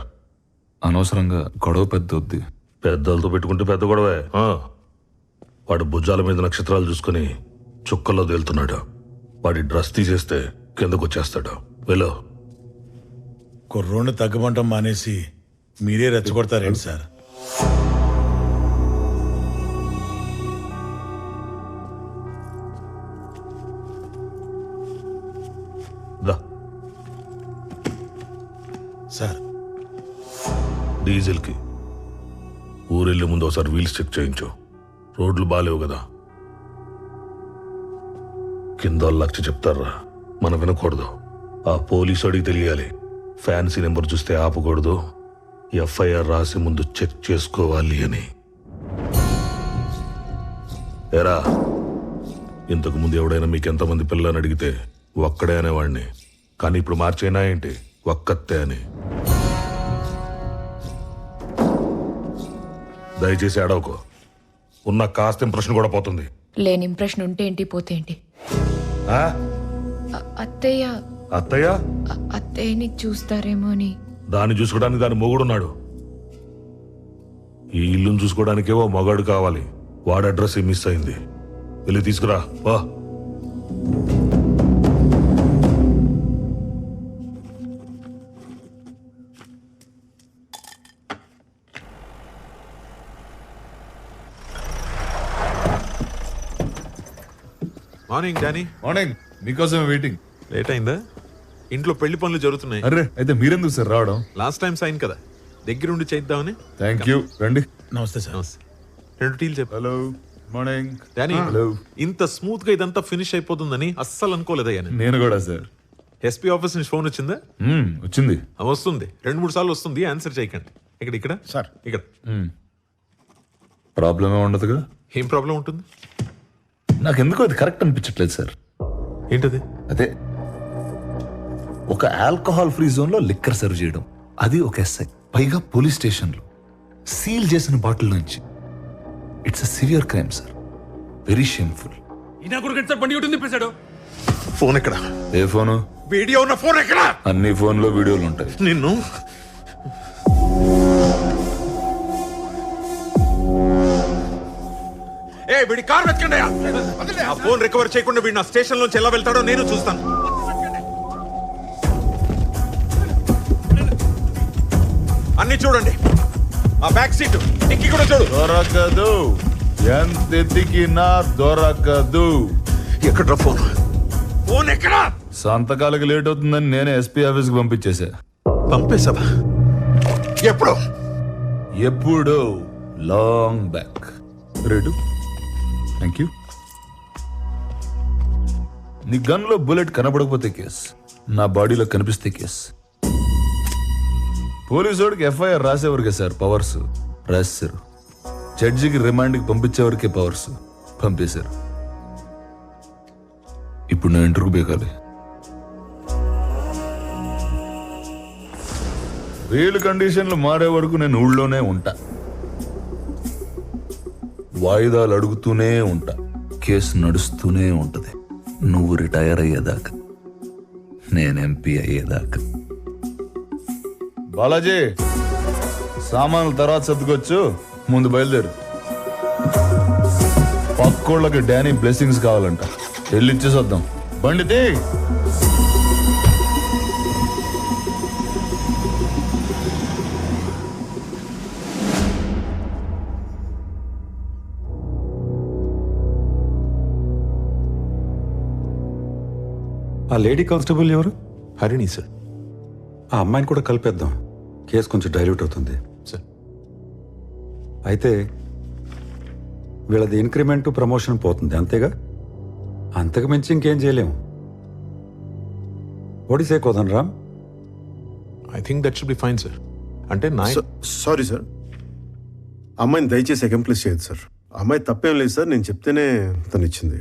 అనవసరంగా గొడవ పెద్ద వద్ది. పెద్దలతో పెట్టుకుంటే పెద్ద గొడవే. వాడు భుజాల మీద నక్షత్రాలు చూసుకుని చుక్కల్లో తేలుతున్నాడు. వాడి డ్రెస్ తీసేస్తే కిందకు వచ్చేస్తాడు. వెళ్ళు. కుర్రోడ్ని తగ్గమంటాం మానేసి మీరే రెచ్చగొడతారేంటి సార్? సార్ డీజిల్కి ఊరెళ్ళే ముందు ఒకసారి వీల్స్ చెక్ చేయించు. రోడ్లు బాలేవు కదా. కింద లక్ష చెప్తారా, మనం వినకూడదు. ఆ పోలీసు అడిగి తెలియాలి. ఫ్యాన్సీ నెంబర్ చూస్తే ఆపకూడదు. ఎఫ్ఐఆర్ రాసి ముందు చెక్ చేసుకోవాలి అని. ఎరా, ఇంతకు ముందు ఎవడైనా మీకు ఎంతమంది పిల్లని అడిగితే ఒక్కడే అనేవాడిని, కానీ ఇప్పుడు మార్చైనా ఏంటి ఒక్కతే అని. దయచేసి అడవకు. ఉన్న కాస్త ఇంప్రెషన్ కూడా పోతుంది. లేని ఇంప్రెషన్ ఉంటే ఏంటి, పోతే ఏంటి? అత్తయ్య అత్తయ్య అత్తయ్యని చూస్తారేమో అని. దాన్ని చూసుకోవడానికి దాని మొగుడున్నాడు. ఈ ఇల్లును చూసుకోవడానికే ఓ మగాడు కావాలి. వాడి అడ్రస్ మిస్ అయింది. వెళ్ళి తీసుకురా. వా. Morning Danny. మార్నింగ్. మీకోసమే వెయిటింగ్. లేట్ అయిందా? ఇంట్లో పెళ్లి పనులు జరుగుతున్నాయి. అరే అయితే మీరెందుకు సార్ రావడం? లాస్ట్ టైం సైన్ కదా, దగ్గరుండి చేద్దామని. Thank you. రండి. నమస్తే సార్. నమస్తే. 2 టీలు చెప్పు. హలో. Morning Danny hello. ఇంత స్మూత్ గా ఇదంతా ఫినిష్ అయిపోతుందని అస్సలు అనుకోలేదయ్యా నేను కూడా సార్. ఎస్పీ ఆఫీస్ నుంచి ఫోన్ వచ్చిందా? వచ్చింది. వస్తుంది 2-3 సార్లు వస్తుంది, ఆన్సర్ చేయకండి. ఇక్కడ సార్ ఇక్కడ ప్రాబ్లం ఏమి ఉండదుగా. ఏం ప్రాబ్లం ఉంటుంది? నాకు ఎందుకో అది కరెక్ట్ అనిపించట్లేదు సార్. ఏంటది? అదే ఒక ఆల్కహాల్ ఫ్రీ జోన్ లో లిక్కర్ సర్వ్ చేయడం, అది ఒక ఎస్ఐ, పైగా పోలీస్ స్టేషన్ లో సీల్ చేసిన బాటిల్ నుంచి. It's a severe crime sir, very shameful. Phone ఎక్కడ? ఏ ఫోను? వీడియో ఉన్న ఫోన్ ఎక్కడ? అన్ని ఫోన్లో వీడియోలు ఉంటాయి. నిన్ను వీడి కార్ వెతకండి. ఆ ఫోన్ రికవర్ చేయకుండా వీడు నా స్టేషన్ నుంచి ఎలా వెళ్తాడో నేను చూస్తాను. అన్ని చూడండి, ఆ బ్యాక్ సీట్ డిక్కీ కూడా చూడు. దొరకదు, ఎంత ఎతికినా దొరకదు. ఎక్కడ ఫోన్? ఫోన్ ఎక్కడ? సంతకాలకు లేట్ అవుతుందని నేనే ఎస్పీ ఆఫీస్ కి పంపించేశా. పంపేశావా? ఎప్పుడు? ఎప్పుడు? Long back. రెడు, థ్యాంక్ యూ. నీ గన్ లో బుల్లెట్ కనబడకపోతే కేస్, నా బాడీలో కనిపిస్తే కేస్. పోలీసోడికి ఎఫ్ఐఆర్ రాసేవరకే సార్ పవర్స్, రాశారు. జడ్జికి రిమాండ్కి పంపించేవరకే పవర్స్, పంపేశారు. ఇప్పుడు నా ఇంటర్వ్యూ బేకాలి. బెయిల్ కండిషన్లు మారే వరకు నేను ఊళ్ళోనే ఉంటా, వాయిదాలు అడుగుతూనే ఉంటా, కేసు నడుస్తూనే ఉంటది. నువ్వు రిటైర్ అయ్యేదాకా, నేను ఎంపీ అయ్యేదాకా. బాలాజీ, సామాన్లు తర్వాత సర్దుకొచ్చు, ముందు బయలుదేరు. పక్కోళ్ళకి డానీ బ్లెస్సింగ్స్ కావాలంట, వెళ్ళి ఇచ్చేసొద్దాం. బండితే ఆ లేడీ కానిస్టేబుల్ ఎవరు? హరిణి సార్. ఆ అమ్మాయిని కూడా కలిపేద్దాం, కేసు కొంచెం డైల్యూట్ అవుతుంది సార్. అయితే వీళ్ళది ఇంక్రిమెంట్ ప్రమోషన్ పోతుంది, అంతేగా? అంతకు మించి ఇంకేం చేయలేము. ఒడిసే Kodandaram. I think that should be fine sir. అంటే నా సారీ సార్, అమ్మాయిని దయచేసి అకంప్లీస్ చేయదు సార్. అమ్మాయి తప్పేం లేదు సార్, నేను చెప్తేనే తను ఇచ్చింది.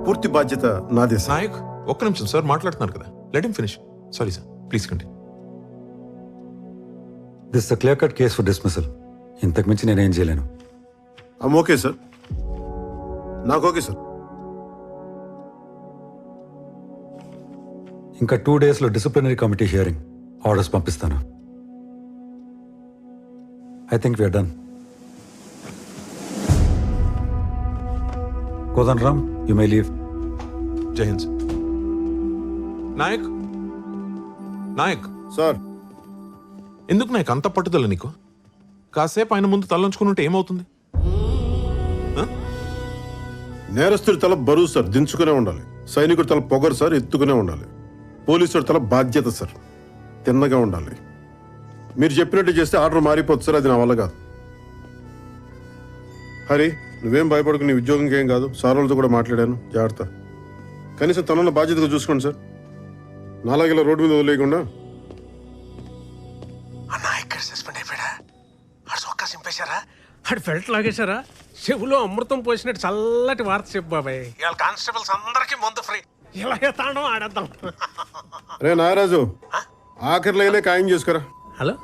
పూర్తి బాధ్యత నాదే సార్. నాయక్, ఒక్క నిమిషం సార్, మాట్లాడుతున్నారు కదా, let him finish. Sorry sir, please continue. This clear cut case for dismissal. ఇంతకు మించి నేనేం చేయలేను. ఓకే సార్, నాకు ఓకే సార్. ఇంకా 2 days లో డిసిప్లినరీ కమిటీ హియరింగ్, ఆర్డర్స్ పంపిస్తాను. I think we're done. Kodandaram, you may leave. Jai Hind sir. Nayak, Nayak sir. ఎందుకు నాయక్ అంత పట్టుదల నీకు? కాసేపు ఆయన ముందు తలంచుకుని ఉంటే ఏమవుతుంది? నేరస్తుడి తల బరువు సార్, దించుకునే ఉండాలి. సైనికుడి తల పొగరు సార్, ఎత్తుకునే ఉండాలి. పోలీసుడి తల బాధ్యత సార్, తిన్నగా ఉండాలి. మీరు చెప్పినట్టు చేస్తే ఆర్డర్ మారిపోతుంది సార్, అది నా వల్ల కాదు. హరి, నువ్వేం భయపడకు, నీ ఉద్యోగంకి ఏం కాదు. సార్ వాళ్ళతో కూడా మాట్లాడాను, జాగ్రత్త. కనీసం తనలో బాధ్యతగా చూసుకోండి సార్, నాలాగే ఇలా రోడ్డు మీద వదిలేయకుండా. అన్నా, ఇక్కడ సస్పెండ్ అయిపోయాడా? ఆడు సొక్కా సింపేశారా? ఆడు ఫెల్ట్ లాగేశారా? చెవులో అమృతం పోసినట్టు చల్లటి వార్త చెప్పు బాబాయ్. ఇవాళ కానిస్టేబుల్స్ అందరికీ మందు ఫ్రీ. ఇలాగే తాండం ఆడేద్దాం. రే నాగరాజు, ఆఖరి లైనే ఖాయం చేసుకురా. హలో,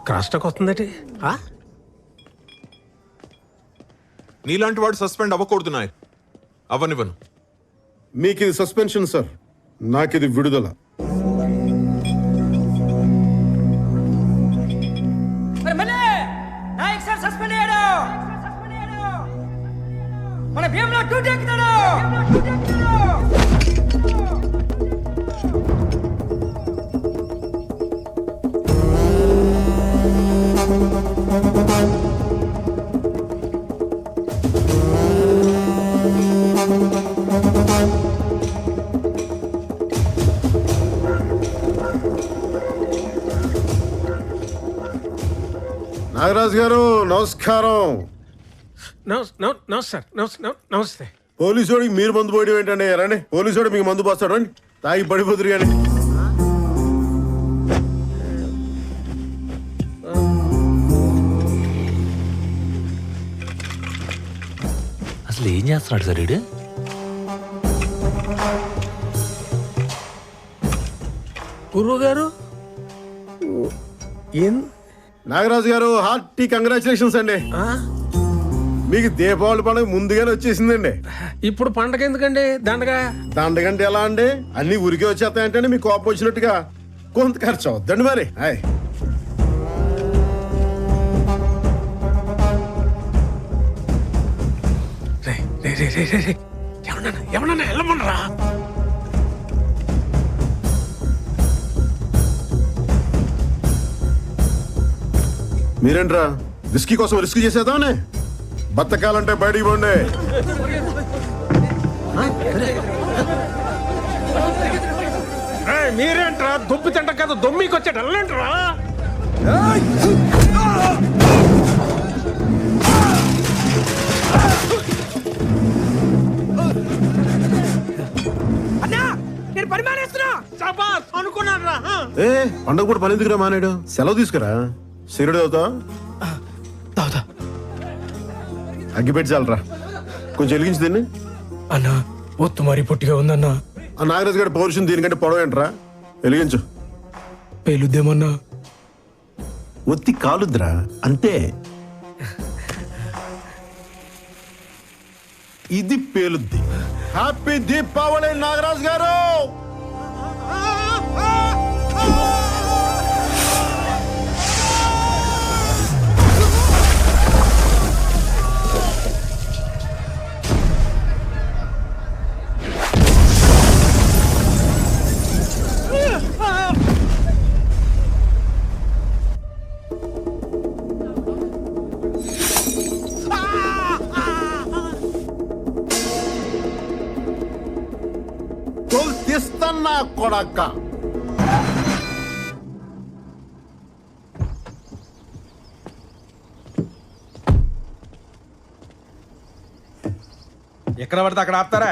క్రాస్ టాక్ వస్తుందటి. నీలాంటి వాడు సస్పెండ్ అవ్వకూడదు నాయక్, అవ్వనివ్వను. మీకు ఇది సస్పెన్షన్ సార్, నాకు ఇది విడుదల. నాయక్ సార్ సస్పెండ్ అయ్యాడు. మన భీమ్లో డ్యూటీ ఎక్కుతాడు. నాగరాజు గారు నమస్కారం. నమస్తే నమస్తే. పోలీసు వాడికి మీరు మందు పోయడం ఏంటండి? రండి, పోలీసు వాడు మీకు మందు పోస్తాడు, రండి తాగి పడిపోతురు కానీ. అసలు ఏం చేస్తున్నాడు సార్ వీడు? గురువు గారు నాగరాజు గారు హార్టీ కంగ్రాచులేషన్స్ అండి. మీకు దీపావళి పండుగ ముందుగానే వచ్చేసిందండి. ఇప్పుడు పండగ ఎందుకండి? దండగంటే ఎలా అండి? అన్ని ఉరికే వచ్చేస్తాయంటే మీకు కోపం వచ్చినట్టుగా కొంత ఖర్చు అవుద్దండి మరి. ఏమన్నా వెళ్ళమనరా? మీరేంట్రా విస్కీ కోసం రిస్క్ చేసేదానే? బతకాలంటే బయటికి పోండి. మీరేంట్రా దొబ్బి తింట కదా దొమ్మికి వచ్చాడు వెళ్ళంట్రా. అనుకున్నారా? పండగ కూడా పని ఎందుకురా మానేడు? సెలవు తీసుకురా. సిగరెట్ అవుతా అగ్గిపెట్టి చాలరా. కొంచెం వెలిగించి దీన్ని. అన్నా ఒత్తు మరి పొట్టిగా ఉందన్నా. ఆ నాగరాజు గారి పౌరుషం దీనికంటే పొడవేంట్రా? వెలిగించు. పేలుద్దేమన్నా? ఒత్తి కాలుద్రా అంతే. ఇది పేలుద్ది. హ్యాపీ దీపావళి నాగరాజు గారు. తీస్తన్నా కొడక్క. ఎక్కడ పడితే అక్కడ ఆపుతారా?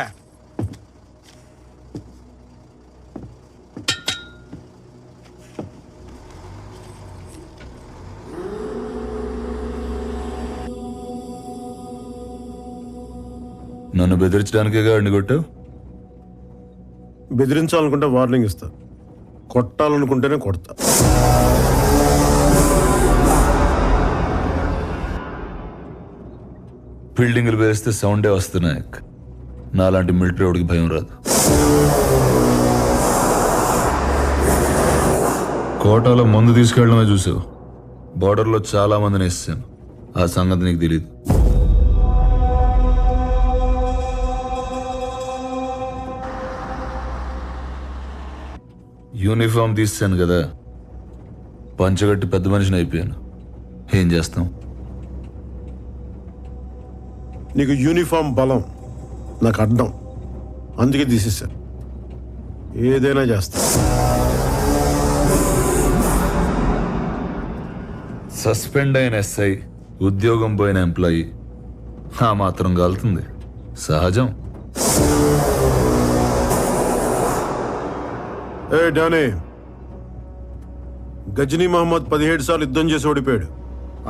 నన్ను బెదిరించడానికే గాడిని కొట్టావు? బెదిరించాలనుకుంటే వార్నింగ్ ఇస్తా, కొట్టాలనుకుంటేనే కొడతా. బిల్డింగ్లు వేస్తే సౌండే వస్తున్నాయి. నాలాంటి మిలిటరీ వాడికి భయం రాదు. కోటాలో మందు తీసుకెళ్ళడమే చూసావు. బార్డర్లో చాలా మందిని వేసాను. ఆ సంగతి నీకు తెలియదు. యూనిఫామ్ తీసాను కదా, పంచగట్టి పెద్ద మనిషిని అయిపోయాను. ఏం చేస్తాం? నీకు యూనిఫామ్ బలం, నాకు అడ్డం. అందుకే తీసేసా. ఏదైనా చేస్తా. సస్పెండ్ అయిన ఎస్ఐ, ఉద్యోగం పోయిన ఎంప్లాయీ ఆ మాత్రం కాలుతుంది. సహజం. ఏ డానీ, గజనీ మహమ్మద్ 17 సార్లు యుద్ధం చేసి ఓడిపోయాడు.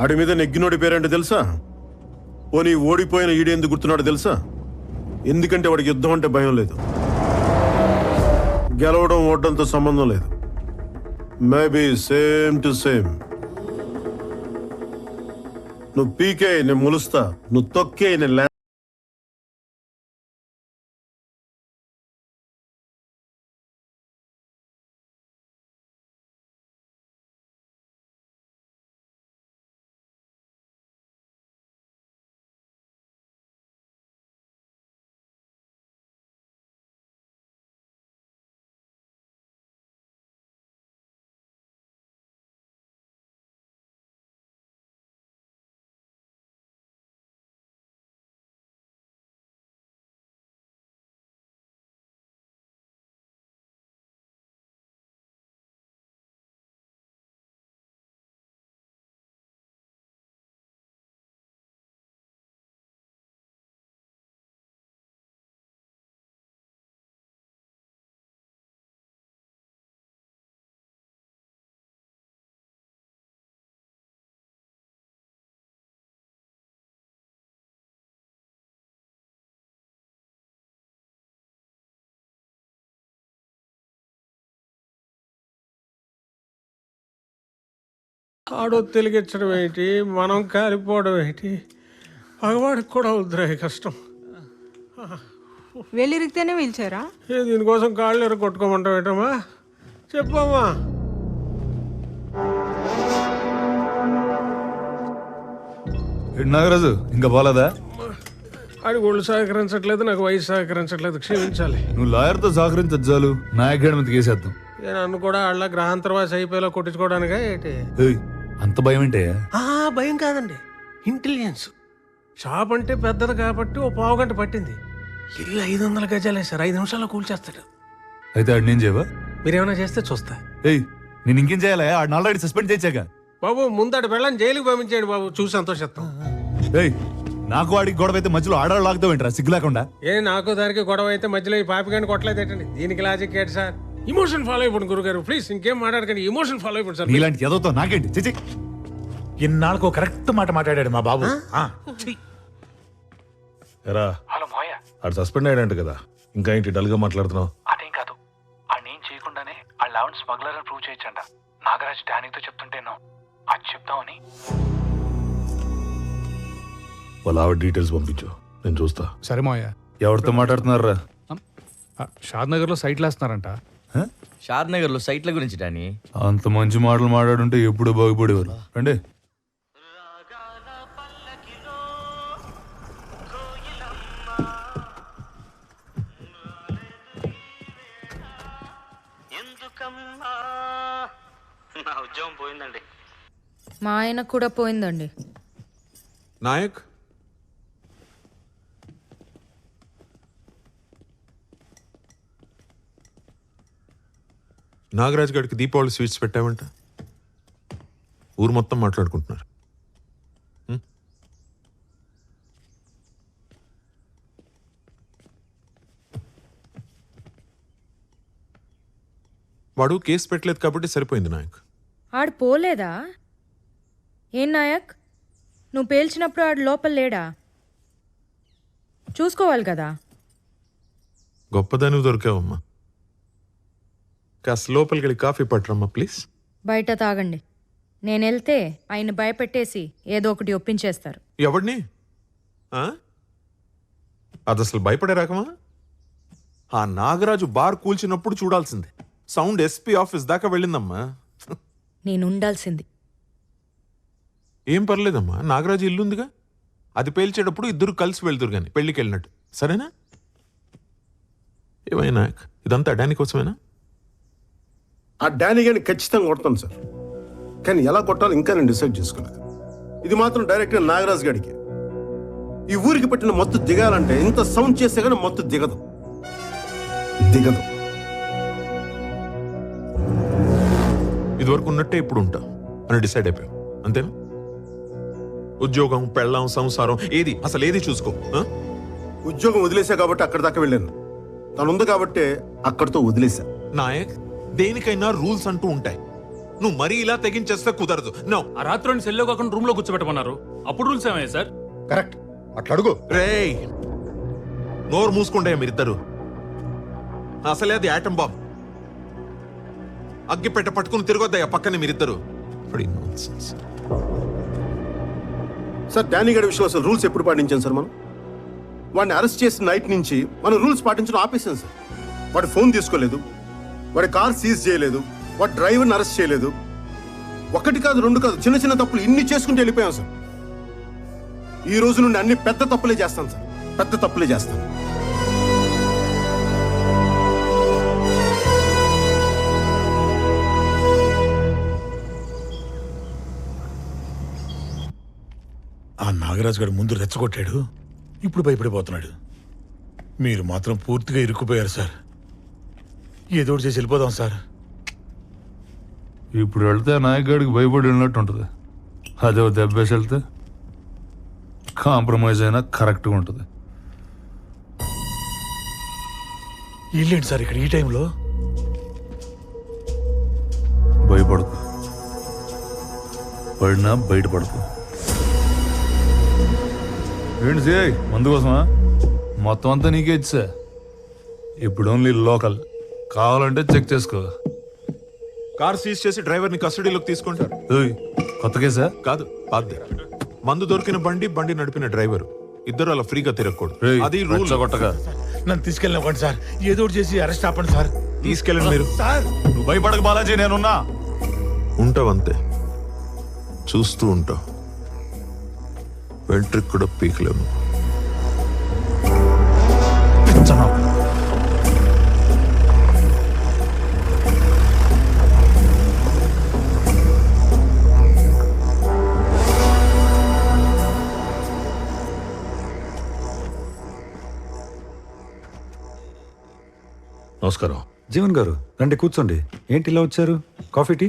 ఆడి మీద నెగ్గినోడి పేరేంటో తెలుసా? పోనీ ఓడిపోయిన ఈడేందుకు గుర్తున్నాడు తెలుసా? ఎందుకంటే వాడికి యుద్ధం అంటే భయం లేదు. గెలవడం ఓడడంతో సంబంధం లేదు. Maybe same to same. నువ్వు పీకే నేను ములుస్తా, నువ్వు తొక్కే నేను ఆడో తెలిగించడం ఏంటి, మనం కాలిపోవడం ఏంటి, పగవాడికి కూడా వద్దురా ఈ కష్టం. వెళ్ళిరిగితేనే పిలిచారా? దీనికోసం కాళ్ళు ఎర కొట్టుకోమంటావు ఏంటమ్మా? చెప్పమ్మా. నాగరాజు ఇంకా పోలేదా? ఆడికి ఒళ్ళు సహకరించట్లేదు, నాకు వయసు సహకరించట్లేదు, క్షమించాలి. నువ్వు లాయర్తో సహకరించదు చాలు, నా అకాడమీకి కేసేద్దాం. నన్ను కూడా వాళ్ళ గ్రహాంతరవాసి అయిపోయేలా కొట్టించుకోవడానికా ఏంటి? అంత భయం ఏంటే? భయం కాదండి, ఇంటెలిజెన్స్. షాప్ అంటే పెద్దది కాబట్టి ఓ పావు గంట పట్టింది. ఇల్లు 500 గజాలే సార్, 5 నిమిషాల్లో కూల్చేస్తాడు. అయితే ఆడు నేను చేయవా? మీరేమైనా చేస్తే చూస్తా. నేను ఇంకేం చేయాలా? ఆడిని ఆల్రెడీ సస్పెండ్ చేశాక. బాబు ముందటి వెళ్ళని జైలుకి పంపించేయండి బాబు, చూసి సంతోషిస్తాం. నాకు వాడికి గొడవ అయితే మధ్యలో ఆడాడు లాగుతావు ఏంట్రా సిగ్గు లేకుండా? నాకు దానికి గొడవ అయితే మధ్యలో ఈ పాపిగాని కొట్టలేదేటండి. దీనికి లాజిక్ ఏంటి సార్? ఇమోషన్ ఫాలో అయిపోండి గురుగారు, ప్లీజ్. ఇంకేం మాట్లాడకండి, ఇమోషన్ ఫాలో అయిపోండి సార్. ఇలాంటి ఎదవుతో నాకేంటి? చిచి, ఇన్నాళ్ళకు కరెక్ట్ మాట మాట్లాడాడు మా బాబు. ఎరా హలో మోయ, ఆడు సస్పెండ్ అయ్యాడంట కదా, ఇంకా ఏంటి డల్గా మాట్లాడుతున్నావు? అదేం కాదు, ఆడేం చేయకుండానే ఆ లెవెన్ స్మగ్లర్ అని ప్రూవ్ చేయొచ్చంట. నాగరాజ్ డానీతో చెప్తుంటేనో అది చెప్తామని. వాళ్ళ ఆవిడ డీటెయిల్స్ పంపించు, నేను చూస్తా. సరే మోయ. ఎవరితో మాట్లాడుతున్నారా? షాద్ నగర్ లో సైట్లు వేస్తున్నారంట. షాద్ నగర్ లో సైట్ల గురించి డానీ. అంత మంచి మాటలు మాట్లాడుంటే ఎప్పుడు బాగుపడేవారు. రండి. నా ఉద్యోగం పోయిందండి. మా ఆయన కూడా పోయిందండి. నాయక్, నాగరాజ్ గారికి దీపావళి స్వీట్స్ పెట్టావంట. ఊరు మొత్తం మాట్లాడుకుంటున్నారు. వాడు కేసు పెట్టలేదు కాబట్టి సరిపోయింది నాయక్. ఆడు పోలేదా? ఏం నాయక్, నువ్వు పేల్చినప్పుడు ఆడు లోపల లేడా? చూసుకోవాలి కదా. గొప్పదాని దొరికావమ్మా. కాస్త లోపలికి వెళ్ళి కాఫీ పట్టరమ్మా ప్లీజ్. బయట తాగండి. నేను వెళ్తే ఆయన భయపెట్టేసి ఏదో ఒకటి ఒప్పించేస్తారు. ఎవడిని? అది అసలు భయపడే రకమా? ఆ నాగరాజు బార్ కూల్చినప్పుడు చూడాల్సిందే. సౌండ్ ఎస్పీ ఆఫీస్ దాకా వెళ్ళిందమ్మా. నేను ఉండాల్సింది. ఏం పర్లేదమ్మా, నాగరాజు ఇల్లుందిగా, అది పేల్చేటప్పుడు ఇద్దరు కలిసి వెళ్తురు కానీ పెళ్లికి వెళ్ళినట్టు. సరేనా? ఏమైనా ఇదంతా డానీ కోసమేనా? ఆ డానీ గాని ఖచ్చితంగా కొడతాను సార్, కానీ ఎలా కొట్టాలో ఇంకా నేను డిసైడ్ చేసుకోలేదు. ఇది మాత్రం డైరెక్ట్గా నాగరాజు గారికి. ఈ ఊరికి పెట్టిన మొత్తం దిగాలంటే ఇంత సౌండ్ చేస్తే కానీ మొత్తం దిగదు. ఇదివరకు ఉన్నట్టే ఇప్పుడు ఉంటా అని డిసైడ్ అయిపోయాం, అంతేనా? ఉద్యోగం, పెళ్ళాం, సంసారం ఏది అసలు ఏది చూసుకో. ఉద్యోగం వదిలేసా కాబట్టి అక్కడి దాకా వెళ్ళాను. తను ఉంది కాబట్టి అక్కడితో వదిలేసా. నాయక్, దేనికైనా రూల్స్ అంటూ ఉంటాయి. నువ్వు మరీ ఇలా తెగించేస్తే కుదరదు. నో. ఆ రాత్రి సెల్లో కాకుండా రూమ్ లో కూర్చోబెట్టమన్నారు. అప్పుడు రూల్స్ ఏమయ్యాయి సార్? కరెక్ట్, అట్లా అడుగు. రేయ్, నోరు మూసుకుంటే మీరిద్దరు. అసలే అది ఆటం బాంబ్. అగ్గి పెట్ట పట్టుకుని తిరగొద్దయ్యా పక్కనే మీరిద్దరు. సార్, డానీ గారి విషయంలో అసలు రూల్స్ ఎప్పుడు పాటించాం సార్? మనం వాడిని అరెస్ట్ చేసిన నైట్ నుంచి మనం రూల్స్ పాటించడం ఆపేసాం సార్. వాడి ఫోన్ తీసుకోలేదు, వాడి కార్ సీజ్ చేయలేదు, వాడి డ్రైవర్ని అరెస్ట్ చేయలేదు. ఒకటి కాదు, రెండు కాదు, చిన్న చిన్న తప్పులు ఇన్ని చేసుకుంటూ వెళ్ళిపోయాం సార్. ఈ రోజు నుండి అన్ని పెద్ద తప్పులే చేస్తాను సార్, పెద్ద తప్పులే చేస్తాను. ఆ నాగరాజు గారు ముందు రెచ్చగొట్టాడు, ఇప్పుడు భయపడిపోతున్నాడు. మీరు మాత్రం పూర్తిగా ఇరుక్కుపోయారు సార్. ఏదో ఒకటి చేసి వెళ్ళిపోదాం సార్. ఇప్పుడు వెళ్తే నాయకుడికి భయపడి వెళ్ళినట్టు ఉంటుంది. అదే దెబ్బేసి వెళ్తే కాంప్రమైజ్ అయినా కరెక్ట్గా ఉంటుంది. ఇల్లేంటి సార్ ఇక్కడ ఈ టైంలో? భయపడకు, పడినా బయటపడకు. ఏంటి సిఐ, మందు కోసమా? మొత్తం అంతా నీకే ఇచ్చా. ఇప్పుడు ఓన్లీ లోకల్, కావాలంటే చెక్ చేసుకో. కార్ సీజ్ చేసి డ్రైవర్ని కస్టడీలోకి తీసుకుంటారు. కొత్త కేసా? కాదు, పాతది. మందు దొరికిన బండి నడిపిన డ్రైవర్ ఇద్దరు అలా ఫ్రీగా తిరగకూడదు. అది రూల్. కొట్టగా నన్ను తీసుకెళ్ళినవ్వండి సార్, ఏదో ఒకటి చేసి అరెస్ట్ ఆపండి సార్. తీసుకెళ్ళండి మీరు. సార్ నువ్వు భయపడక బాలాజీ, నేనున్నా. ఉంటావంతే, చూస్తూ ఉంటావు. వెంట్రుకు కూడా పీకలేము. నమస్కారం. జీవన్ గారు రండి, కూర్చోండి. ఏంటి ఇలా వచ్చారు? Coffee tea?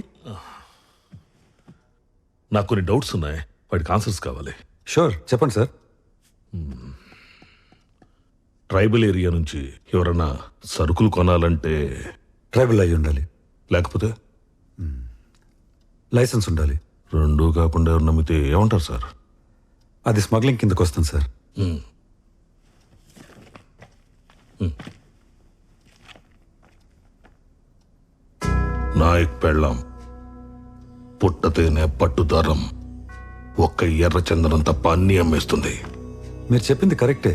నాకు కొన్ని డౌట్స్ ఉన్నాయి, వాటికి ఆన్సర్స్ కావాలి. షూర్, చెప్పండి సార్. ట్రైబల్ ఏరియా నుంచి ఎవరన్నా సరుకులు కొనాలంటే ట్రైబల్ అయి ఉండాలి, లేకపోతే లైసెన్స్ ఉండాలి. రెండూ కాకుండా ఎవరు నమ్మితే ఏమంటారు సార్? అది స్మగ్లింగ్ కిందకు వస్తుంది సార్. నాయక్ పెళ్ళాం పుట్టతేనే పట్టుదారం ఒక్క ఎర్ర చందనం తప్ప అన్ని అమ్మేస్తుంది. మీరు చెప్పింది కరెక్టే,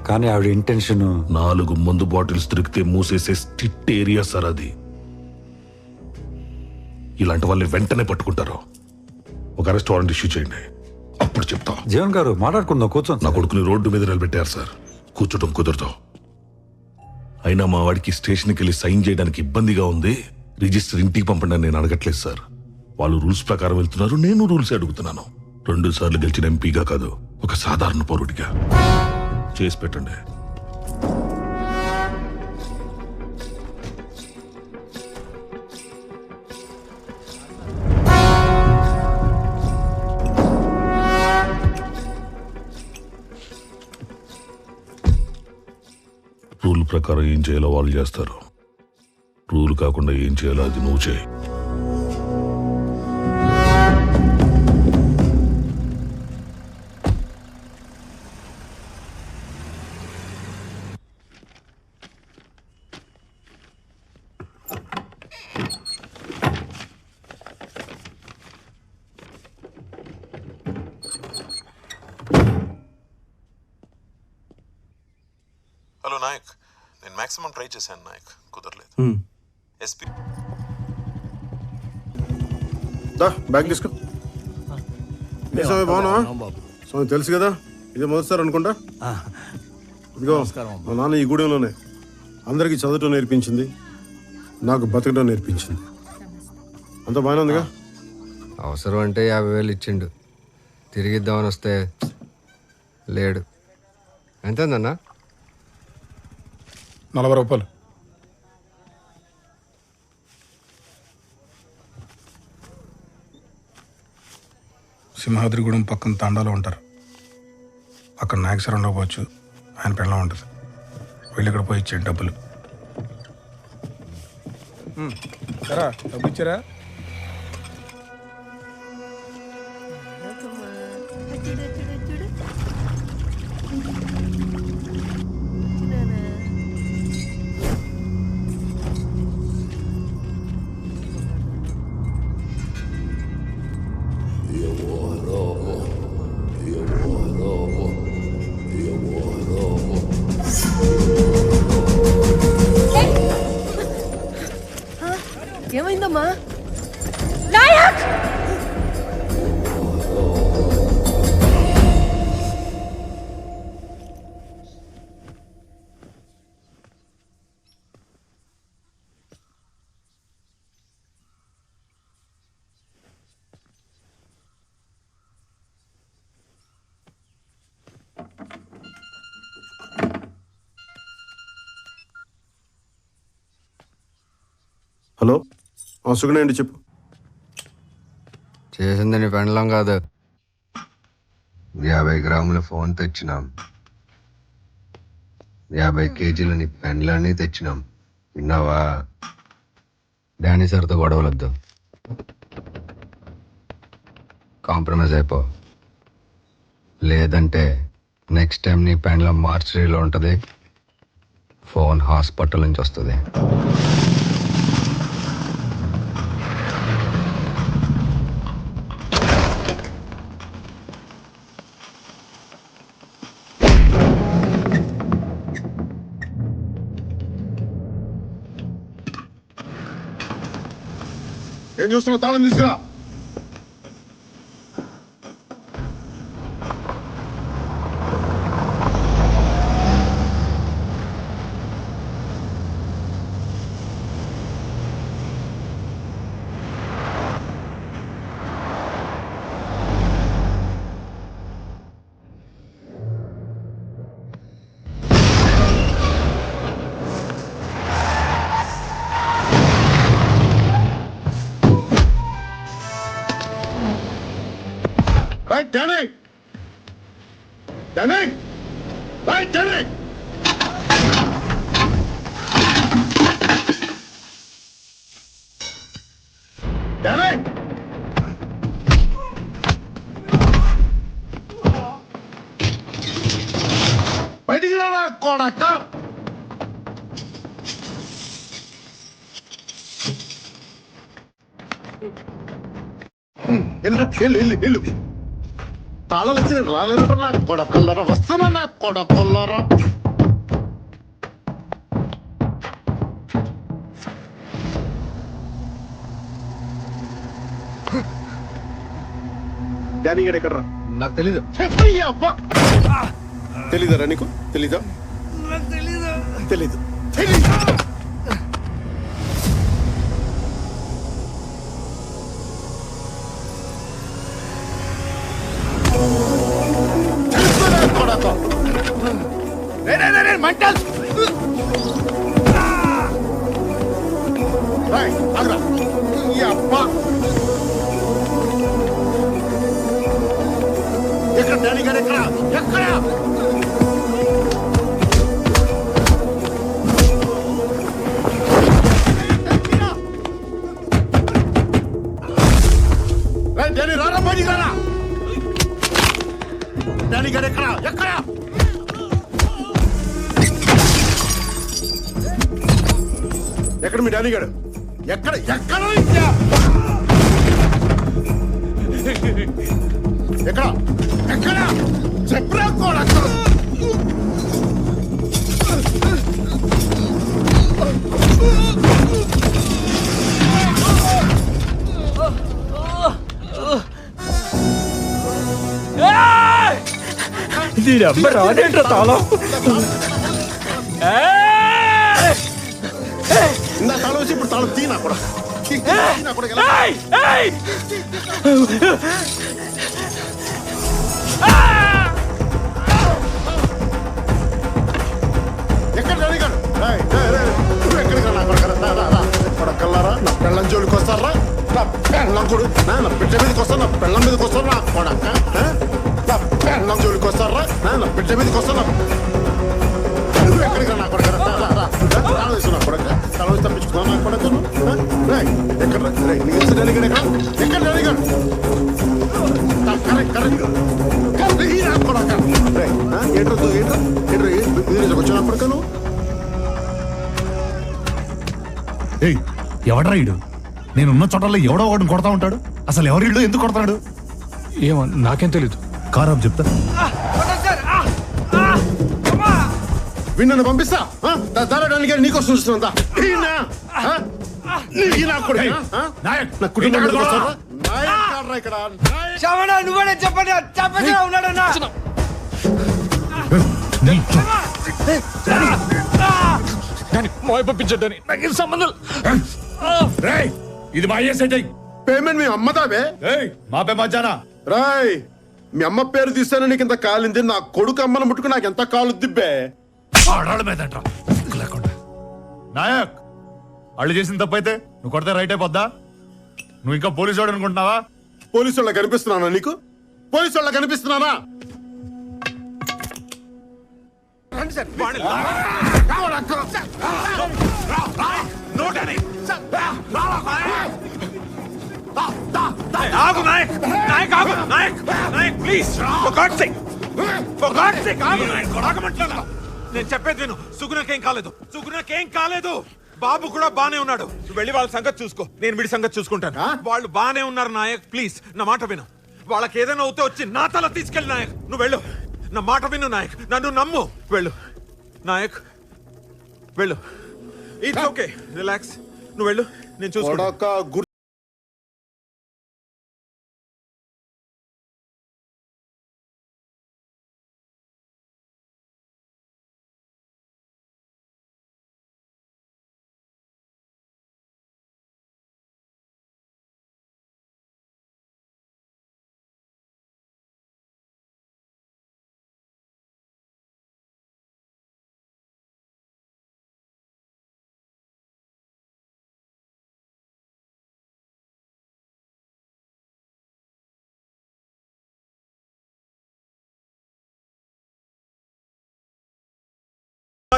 కానీ ఆవిడ ఇంటెన్షన్ 4 మందు బాటిల్స్ దొరికితే మూసేసే స్ట్రిక్ట్ ఏరియా సార్ అది. ఇలాంటి వాళ్ళని వెంటనే పట్టుకుంటారు. ఒక అరెస్ట్ వారెంట్ ఇష్యూ చేయండి, అప్పుడు చెప్తా. జీవన్ గారు మాట్లాడుకుందాం, కూర్చోండి. నా కొడుకుని రోడ్డు మీద నిలబెట్టారు సార్, కూర్చోటం కుదరదు. అయినా మా వాడికి స్టేషన్కి వెళ్ళి సైన్ చేయడానికి ఇబ్బందిగా ఉంది. రిజిస్టర్ ఇంటికి పంపండి అని నేను అడగట్లేదు సార్. వాళ్ళు రూల్స్ ప్రకారం వెళ్తున్నారు, నేను రూల్స్ అడుగుతున్నాను. 2 సార్లు గెలిచిన ఎంపీగా కాదు, ఒక సాధారణ పౌరుడిగా. చేసి పెట్టండి. రూల్ ప్రకారం ఏం చేయాలో వాళ్ళు చేస్తారు. రూల్ కాకుండా ఏం చేయాలో అది నువ్వు చేయి. హలో నాయక్, నేను మాక్సిమం ట్రై చేశాను నాయక్, కుదరలేదు. ఎస్పీ బ్యాగ్ తీసుకో. బాగున్నా స్వామి? తెలుసు కదా, ఇదే మొదటిసారి అనుకుంటా. ఇదిగో మా నాన్న ఈ గూడెంలోనే అందరికీ చదవటం నేర్పించింది, నాకు బతకడం నేర్పించింది. అంతా బాగానే ఉందిగా? అవసరం అంటే 50,000 ఇచ్చిండు, తిరిగిద్దామని వస్తే లేడు. ఎంతన్నా? 40 రూపాయలు. సింహాద్రిగూడెం పక్కన తాండాలో ఉంటారు. అక్కడ నాయకసరం ఉండకపోవచ్చు, ఆయన పెళ్ళం ఉంటుంది. వెళ్ళి ఇక్కడ పోయి ఇచ్చేయండి డబ్బులు. సరా డబ్బు ఇచ్చారా? ఏమైందమ్మా? నాయక్! హలో, సుగుణ అండి, చెప్పు. చేసింది నీ పెండలం కాదు, 50 గ్రాముల ఫోన్ తెచ్చినాం, 50 కేజీల నీ పెండ్లాన్ని తెచ్చినాం. విన్నావా? డానీ సార్తో గొడవలొద్దు, కాంప్రమైజ్ అయిపో. లేదంటే నెక్స్ట్ టైం నీ పెండ్లం మార్చరీలో ఉంటుంది, ఫోన్ హాస్పిటల్ నుంచి వస్తుంది. ఏం చూస్తున్నావు? తాళం తీసుకురా. Right, Danny! Danny! Right, Danny! Danny! బయటికి రారా కొడక! వెళ్ళు తాళాలు వచ్చి రాలేదంటారా నా కొడకల్లరా? వస్తానా నా కొడకల్లరా? డానీ గడ ఎక్కడ? నాకు తెలీదు. తెలీదరా నీకు? తెలీదా? తెలీదు. ఎక్కడ డానీ గారు? ఎక్కడ ఎక్కడ? డానీ రారా, బయటికి రారా. డానీ గారు ఎక్కడ ఎక్కడ? ఎక్కడ మీ డానీ గారు? ఎక్కడ ఎక్కడ? ఎక్కడ ఎక్కడ? చెప్పరా కొడక! దీని అమ్మ రాదేంట్రా తాళం? ఇందా తాళం వచ్చి ఇప్పుడు తాళం తీ నా కూడా. ఎక్కడ డానీ గారు? నువ్వు ఎక్కడికి రా నా కొడకల్లారా? నా పెళ్ళం జోలికి వస్తారా? నా పెళ్ళం కొడు నా బిడ్డ మీదకి వస్తారు, నా పెళ్ళం మీదకి వస్తారు నా కొడక. నా పెళ్ళం జోలికి వస్తారా? నా బిడ్డ మీదకి వస్తారు. నువ్వు ఎక్కడికి రా నా కొడక? తాళం వేసు నా కొడక. తాళం వేసి తప్పించుకున్నా నా కొడక. ఎక్కడ డానీ గారు? ఎక్కడ డానీ గారు? కరెక్ట్ కరెక్ట్ నా కొడక. ఏంట్రా ఏంట్రా ఏంట్రా వచ్చా నా కొడక? నువ్వు ఎవడ్రా ఇడు? నేనున్న చోటల్లో ఎవడో ఒకటి కొడతా ఉంటాడు. అసలు ఎవరిళ్ళు ఎందుకు కొడతాడు? ఏమో నాకేం తెలీదు. కారాబ్ చెప్తా. విన్ను పంపిస్తా. దారాడానికి గారు నీకోసం చూస్తుందా? నా కుటుంబం ఇక్కడ నువ్వే చెప్పండి. చెప్పగా ఉన్నాడన్నా. పంపించండి, నాకు ఇది సంబంధం. ఇది మా అయ్యే సెట్ అయ్యి. పేమెంట్ మీ అమ్మదావే? మా పే మధ్యాహ్న రాయ్ మీ అమ్మ పేరు తీస్తాను నీకు ఇంత కాలింది. నా కొడుకు అమ్మను ముట్టుకు నాకు ఎంత కాలు దిబ్బే. నాయక్ వాళ్ళు చేసిన తప్పైతే నువ్వు కొడితే రైట్ అయిపోద్దా? నువ్వు ఇంకా పోలీసు వాడు అనుకుంటున్నావా? పోలీసు వాళ్ళ కనిపిస్తున్నానా నీకు? పోలీసు వాళ్ళ కనిపిస్తున్నానా? ఆగు నాయక్, నాయక్ ఆగు, Nayak, Nayak please, for god's sake, for god's sake ఆగు నాయక్, ఆగమంటున్నా. నేను చెప్పేది విను, సుగుణకేం కాలేదు, సుగుణకేం కాలేదు. బాబు కూడా బానే ఉన్నాడు. నువ్వు వెళ్ళి వాళ్ళ సంగతి చూసుకో, నేను వీడి సంగతి చూసుకుంటాను. వాళ్ళు బానే ఉన్నారు నాయక్, ప్లీజ్ నా మాట విను. వాళ్ళకి ఏదైనా అవుతే వచ్చి నా తల తీసుకెళ్ళి నాయక్. నువ్వు వెళ్ళు, నా మాట విను నాయక్, నన్ను నమ్ము. వెళ్ళు నాయక్, వెళ్ళు. It's okay, relax. నువ్వు వెళ్ళు, నేను చూసుకుంటా.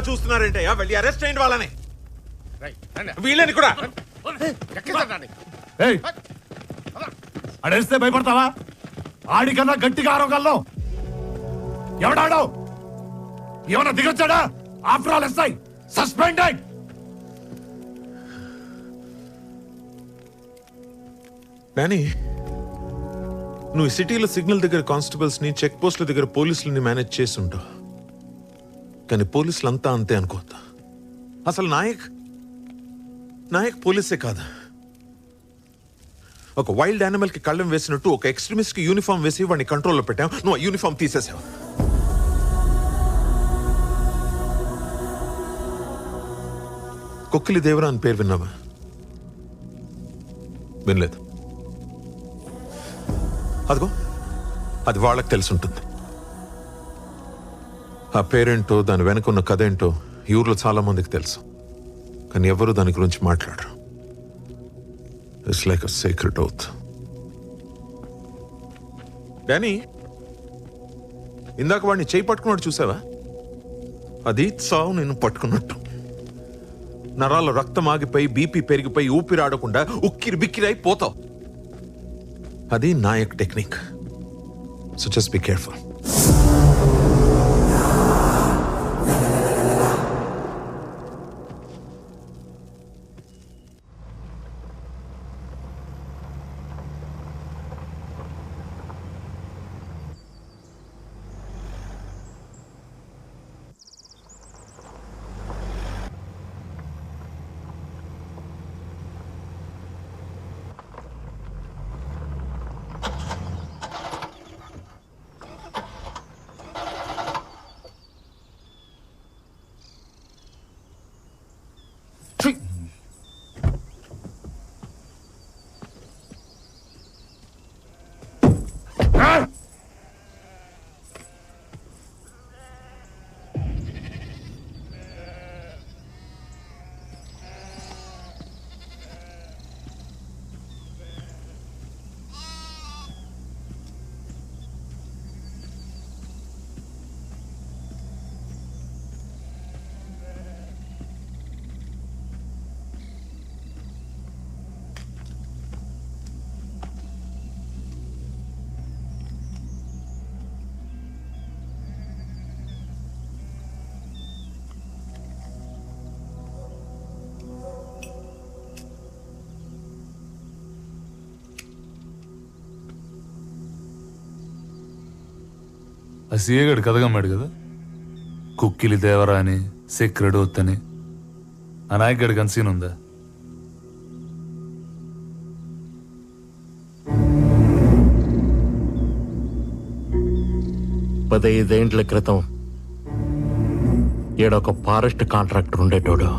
చూస్తున్నారంటే వెళ్ళి అరెస్ట్ చేయండి వాళ్ళని, వీళ్ళని కూడా. అడేస్తే భయపడతావా? ఆడికన్నా గట్టిగా ఆరోగల్లో ఎవడాడో ఏమన్నా దిగొచ్చాడా? After all SI suspended. Danny, నువ్వు సిటీలో సిగ్నల్ దగ్గర కానిస్టేబుల్స్ ని, చెక్ పోస్టుల దగ్గర పోలీసులని మేనేజ్ చేసి ఉంటావు. కానీ పోలీసులు అంతా అంతే అనుకోవద్దు. అసలు నాయక్ పోలీసే కాదు. ఒక వైల్డ్ యానిమల్ కి కళ్ళం వేసినట్టు ఒక ఎక్స్ట్రీమిస్ట్ కి యూనిఫామ్ వేసి వాడిని కంట్రోల్లో పెట్టాం. నువ్వు ఆ యూనిఫామ్ తీసేసావు. కొక్కిలి దేవరా అని పేరు విన్నావా? వినలేదు. అదిగో అది వాళ్ళకి తెలిసి ఉంటుంది. ఆ పేరేంటో, దాని వెనకున్న కథ ఏంటో ఈ ఊర్లో చాలా మందికి తెలుసు. కానీ ఎవరు దాని గురించి మాట్లాడరు. It's like a secret oath. Danny, ఇందాక వాడిని చేయి పట్టుకున్నాడు చూసావా? అది చావు నేను పట్టుకున్నట్టు. నరాల రక్తం ఆగిపోయి, బీపీ పెరిగిపోయి, ఊపిరి ఆడకుండా ఉక్కిరి బిక్కిరి అయిపోతావు. అది Nayak technique. So just be careful. ఆ సీఏ గడు కథగమ్మాడు కదా, కుక్కిలి దేవరా అని, సెక్రెడ్ ఓత్ అని. ఆ నాయక్ గడికి అంత సీన్ ఉందా? పదైదేండ్ల క్రితం ఈడొక ఫారెస్ట్ కాంట్రాక్టర్ ఉండేటోడు.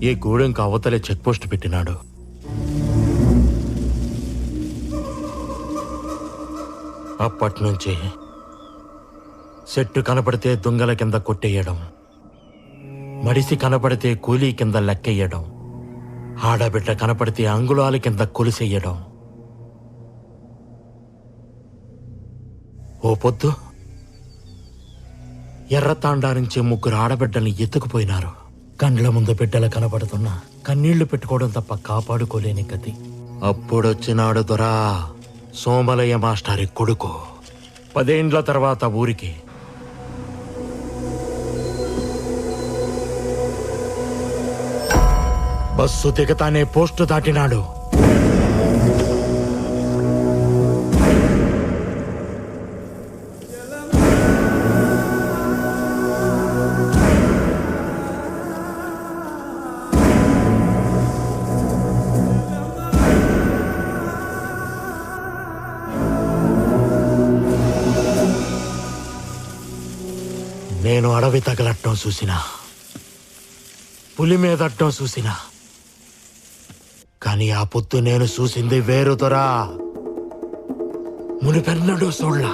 ఈ గూడెంకి అవతలే చెక్ పోస్ట్ పెట్టినాడు. అప్పట్నుంచి చెట్టు కనపడితే దొంగల కింద కొట్టేయడం, మడిసి కనపడితే కూలీ కింద లెక్కెయ్యడం, ఆడబిడ్డ కనపడితే అంగుళాల కింద కొలిసెయ్యడం. ఓ పొద్దు ఎర్రతాండా నుంచి 3 ఆడబిడ్డల్ని ఎత్తుకుపోయినారు. కండ్ల ముందు బిడ్డలు కనపడుతున్నా కన్నీళ్లు పెట్టుకోవడం తప్ప కాపాడుకోలేని గతి. అప్పుడొచ్చినాడు దొరా సోమలయ్య మాస్టారి కొడుకు. 10 ఏండ్ల తర్వాత ఊరికి బస్సు దిగతానే పోస్టు దాటినాడు. నేను అడవి తగలట్టం చూసినా, పులి మీదట్టం చూసినా, కానీ ఆ పొద్దు నేను చూసింది వేరు దొరా. మునిపెన్నడూ చూడలా.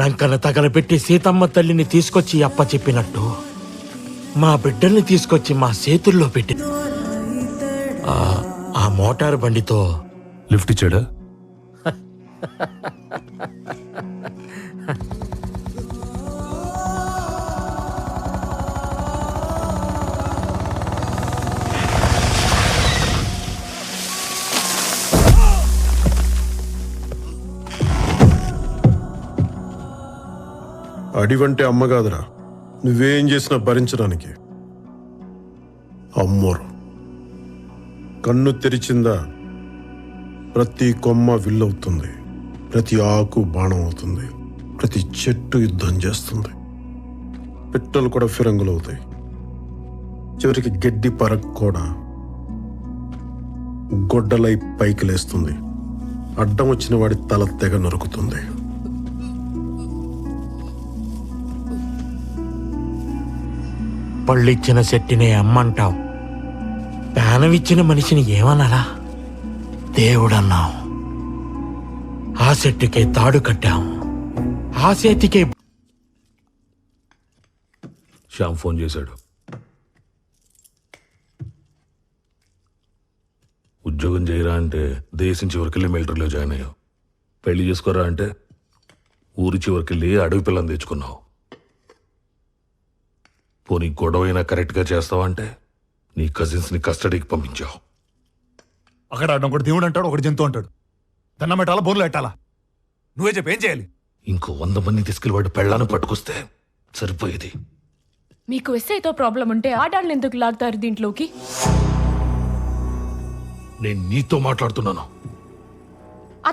లంకను తగలబెట్టి సీతమ్మ తల్లిని తీసుకొచ్చి అప్పచెప్పినట్టు మా బిడ్డల్ని తీసుకొచ్చి మా చేతుల్లో పెట్టి ఆ మోటారు బండితో లిఫ్ట్ ఇచ్చాడా? అడివంటే అమ్మ కాదురా, నువ్వేం చేసినా భరించడానికి. అమ్మోరు కన్ను తెరిచిందా ప్రతి కొమ్మ విల్లవుతుంది, ప్రతి ఆకు బాణం అవుతుంది, ప్రతి చెట్టు యుద్ధం చేస్తుంది, పిట్టలు కూడా ఫిరంగులవుతాయి, చివరికి గడ్డి పరక్ కూడా గొడ్డలై పైకి లేస్తుంది, అడ్డం వచ్చిన వాడి తల తెగ నరుకుతుంది. పళ్ళిచ్చిన చెట్టునే అమ్మంటావు, ప్రాణమిచ్చిన మనిషిని ఏమనాలా? దేవుడన్నావు. ఆ చెట్టుకే తాడు కట్టాం, ఆ చేతికే. శ్యామ్ ఫోన్ చేశాడు. ఉద్యోగం చేయరా అంటే దేశం చివరికెళ్ళి మిలిటరీలో జాయిన్ అయ్యావు. పెళ్లి చేసుకోరా అంటే ఊరి చివరికెళ్ళి అడవి పిల్లని తెచ్చుకున్నావు. పోనీ గొడవైనా కరెక్ట్గా చేస్తావంటే నీ కజిన్స్ని కస్టడీకి పంపించావు. అక్కడ ఒకటి దేవుడు అంటాడు, ఒకటి జంతువు అంటాడు. దండం పెట్టాలా, బోర్లు పెట్టాలా? నువ్వే చెప్పి ఏం చేయాలి? ఇంకో 100 మంది తీసుకెళ్ళి వాడు పెళ్ళాన్ని పట్టుకొస్తే సరిపోయేది. మీకు ఎస్ఐతో ప్రాబ్లం ఉంటే ఆడాళ్ళని ఎందుకు లాగుతారు దీంట్లోకి? నేను నీతో మాట్లాడుతున్నాను.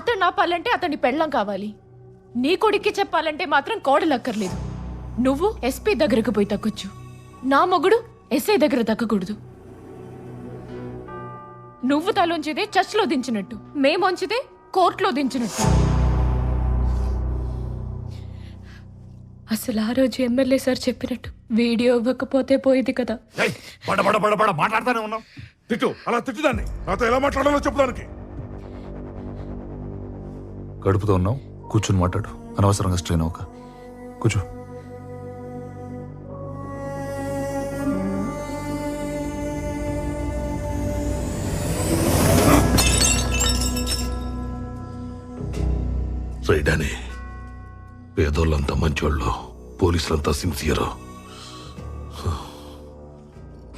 అతను నాపాలంటే అతని పెళ్ళం కావాలి. నీ కొడుక్కి చెప్పాలంటే మాత్రం కోడలక్కర్లేదు. నువ్వు ఎస్పీ దగ్గరకు పోయి తగ్గొచ్చు, నా మొగుడు ఎస్ఐ దగ్గర తగ్గకూడదు. నువ్వు తలోంచిదే చర్చ్లో దించినట్టు, మేమొంచిదే కోర్టులో దించినట్టు. అసలు ఆ రోజు ఎమ్మెల్యే సార్ చెప్పినట్టు వీడియో ఇవ్వకపోతే పోయేది కదా. మాట్లాడుతానే ఉన్నావు. తిట్టు, అలా తిట్టుదాన్ని. నాతో ఎలా మాట్లాడాలో చెప్పడానికి. గడుపుతూ ఉన్నావు, కూర్చుని మాట్లాడు. అనవసరంగా స్ట్రెయిన్ అవ్వక కూర్చో. రైడాని పేదోళ్ళంతా మంచోళ్ళు, పోలీసులంతా సిన్సియర్.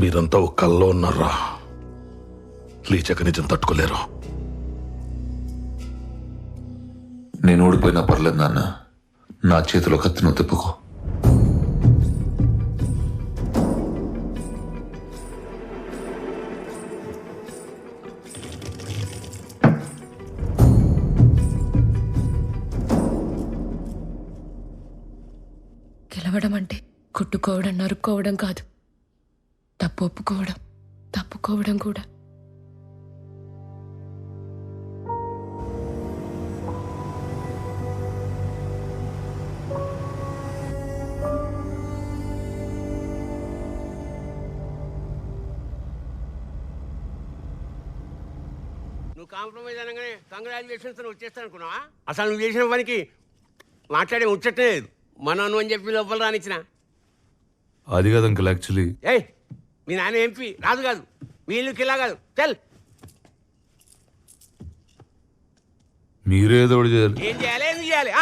మీరంతా ఒక కల్లో ఉన్నారా? లేచక నిజం తట్టుకోలేరు. నేను ఓడిపోయినా పర్లేదు నాన్న, నా చేతిలో కత్తిను తిప్పుకో. గెలవడం అంటే కొట్టుకోవడం, నరుక్కోవడం కాదు. తప్పు ఒప్పుకోవడం, తప్పుకోవడం కూడా. నువ్వు కాంప్రమైజ్ అనగానే కంగ్రాచులేషన్స్ వచ్చేస్తాను అనుకున్నావా? అసలు నువ్వు చేసిన పనికి మాట్లాడే ముచ్చటే లేదు. మనను అని చెప్పి లోపల రానిచ్చిన. అది కాదు అంకుల్, యాక్చువల్లీ ఏయ్, మీ నాన్న ఎంపీ రాదు కాదు, మీ ఇల్లు కిలా కాదు. చల్, మీరే ఏదో ఒకటి చేయాలి. ఏం చేయాలి, ఎందుకు చేయాలి?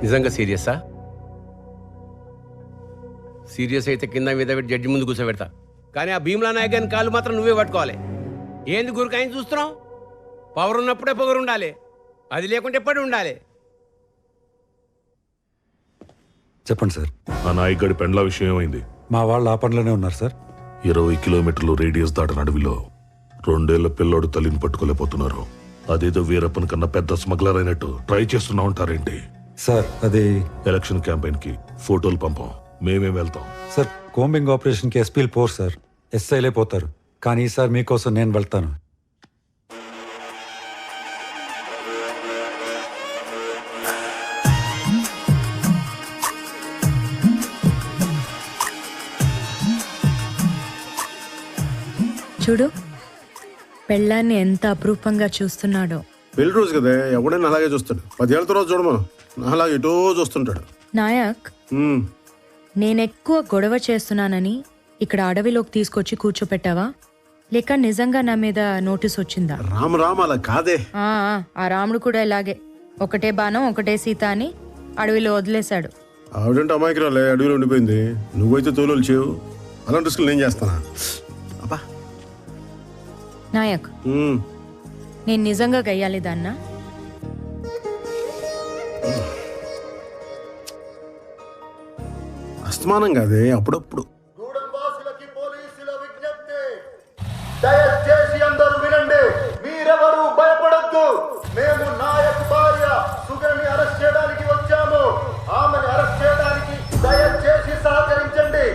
నిజంగా సీరియస్సా? సీరియస్ అయితే కింద మీద పెట్టి జడ్జి ముందు కూర్చోబెడతా. కానీ ఆ భీమ్లా నాయక్ గారిని కాళ్ళు మాత్రం నువ్వే పట్టుకోవాలి. ఏంది గురికాయని చూస్తున్నావు? పవర్ ఉన్నప్పుడే పొగరు ఉండాలి, అది లేకుంటే ఎప్పటి ఉండాలి. చెప్పండి సార్. ఆ నాయకుడి పెండ్ల విషయం ఏమైంది? మా వాళ్ళు ఆ పనిలోనే ఉన్నారు సార్. 20 కిలోమీటర్లు రేడియస్ దాటిన అడవిలో 2 ఏళ్ల పిల్లోడు తల్లిని పట్టుకోలేకపోతున్నారు. అదేదో వీరప్పన్ కన్నా పెద్ద స్మగ్లర్ అయినట్టు ట్రై చేస్తున్నా ఉంటారేంటి? సార్ అది ఎలక్షన్ క్యాంపెయిన్ కి ఫోటోలు పంపం, మేమేం వెళ్తాం. సార్ కోంబింగ్ ఆపరేషన్ కి ఎస్పీలు పోరు సార్, ఎస్ఐలే పోతారు. కానీ ఈసారి మీకోసం నేను వెళ్తాను. చూడు పెళ్ళాన్ని ఎంత అపురూపంగా చూస్తున్నాడో. పెళ్లి రోజు కదా, ఎవడైనా అలాగే చూస్తాడు. 10 ఏళ్ళ తర్వాత చూడమను, అలాగే ఎటో చూస్తుంటాడు. నాయక్, నేనెక్కువ గొడవ చేస్తున్నానని ఇక్కడ అడవిలోకి తీసుకొచ్చి కూర్చోపెట్టావా, లేక నిజంగా నా మీద నోటీస్ వచ్చిందా? రామ్ అలా కాదే. ఆ రాముడు కూడా ఇలాగే, ఒకటే బాణం ఒకటే సీత అని అడవిలో వదిలేశాడు. ఆవిడంటే అమాయకురాలే, అడవిలో ఉండిపోయింది. నువ్వైతే తోలు చేయవు. అలాంటి రిస్కులు నేను చేస్తానా? అబ్బా నాయక్, నేను నిజంగా గయ్యాలి దాన్నా? అస్తమానం కాదే, అప్పుడప్పుడు. దయచేసి అందరూ వినండి, మీరెవరూ భయపడద్దు. మేము నాయక్ భార్య సుగని అరెస్ట్ చేయడానికి వచ్చాము. ఆమెను అరెస్ట్ చేయడానికి దయచేసి సహకరించండి.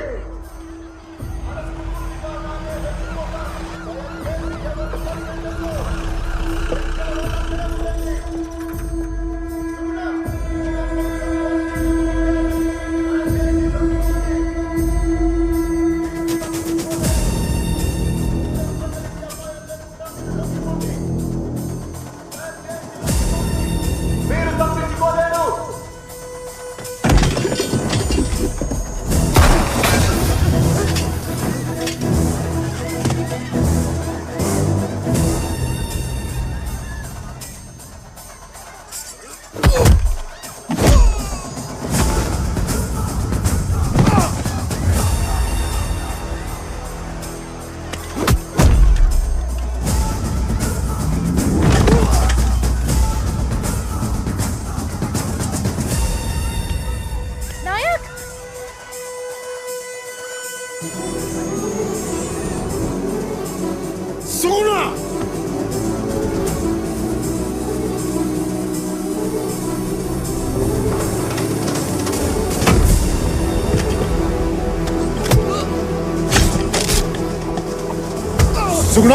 సుగుణ,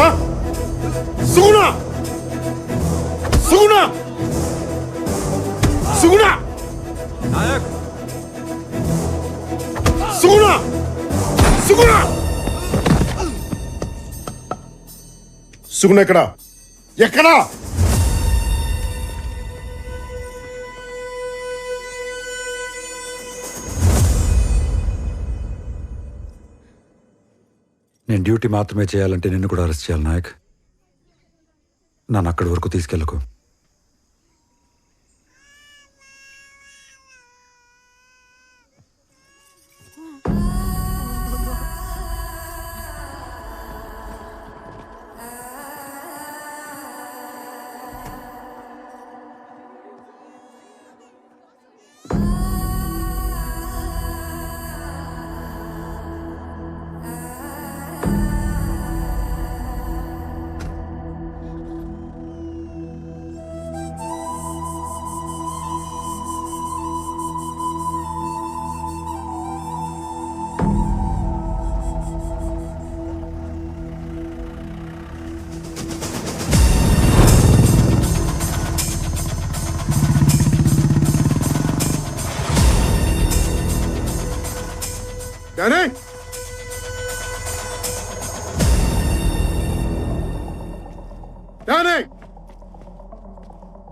సుగుణ, సుగుణ, సుగుణ, సుగుణ, సుగుణ, సుగుణ ఎక్కడా? ఎక్కడా? నేను డ్యూటీ మాత్రమే చేయాలంటే నిన్ను కూడా అరెస్ట్ చేయాలి నాయక్. నన్ను అక్కడి వరకు తీసుకెళ్ళకు.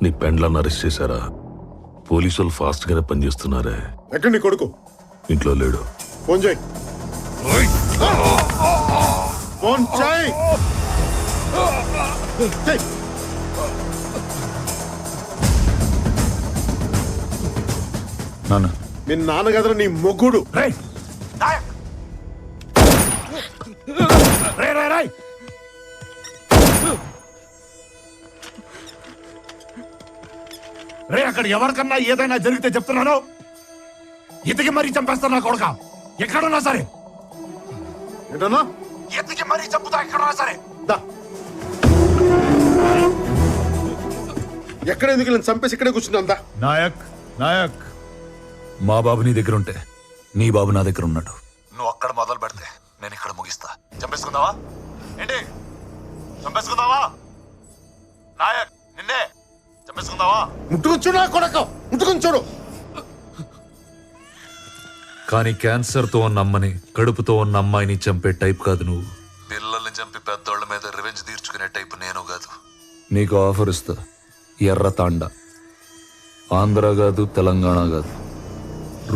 నీ పెండ్లాన్ని అరెస్ట్ చేశారా? పోలీసులు ఫాస్ట్ గానే పనిచేస్తున్నారే. ఎక్కడ నీ కొడుకు? ఇంట్లో లేడు. ఫోన్ చేయి. ఫోన్ చేయి. నాన్న, మీ నాన్న కదరా నీ మొగ్గుడు. రే, అక్కడ ఎవరికన్నా ఏదైనా జరిగితే చెప్తున్నాను, ఇతకి మరీ చంపేస్తాను నా కొడుక. ఎక్కడున్నా సరే ఎత్తికి మరీ చంపుతా. ఎక్కడున్నా సరే ఎక్కడ ఎందుకు నేను చంపేసి ఇక్కడే కూర్చుందా? నాయక్, నాయక్, మా బాబు నీ దగ్గర ఉంటే నీ బాబు నా దగ్గర ఉన్నాడు. నువ్వు అక్కడ మొదలు పెడితే నేను ఇక్కడ ముగిస్తా. చంపేసుకుందావా ఏంటి? చంపేసుకుందావా నాయక్? నిన్నే చంపేసుకుందావా? ముట్టుకుని చూడు నా కొడుకు, ముట్టుకుని చూడు. కానీ క్యాన్సర్తో ఉన్న అమ్మని, కడుపుతో ఉన్న అమ్మాయిని చంపే టైప్ కాదు నువ్వు. పిల్లల్ని చంపి పెద్దోళ్ళ నీకు ఆఫర్ ఇస్తా. ఎర్రతాండ. ఆంధ్ర కాదు, తెలంగాణ కాదు.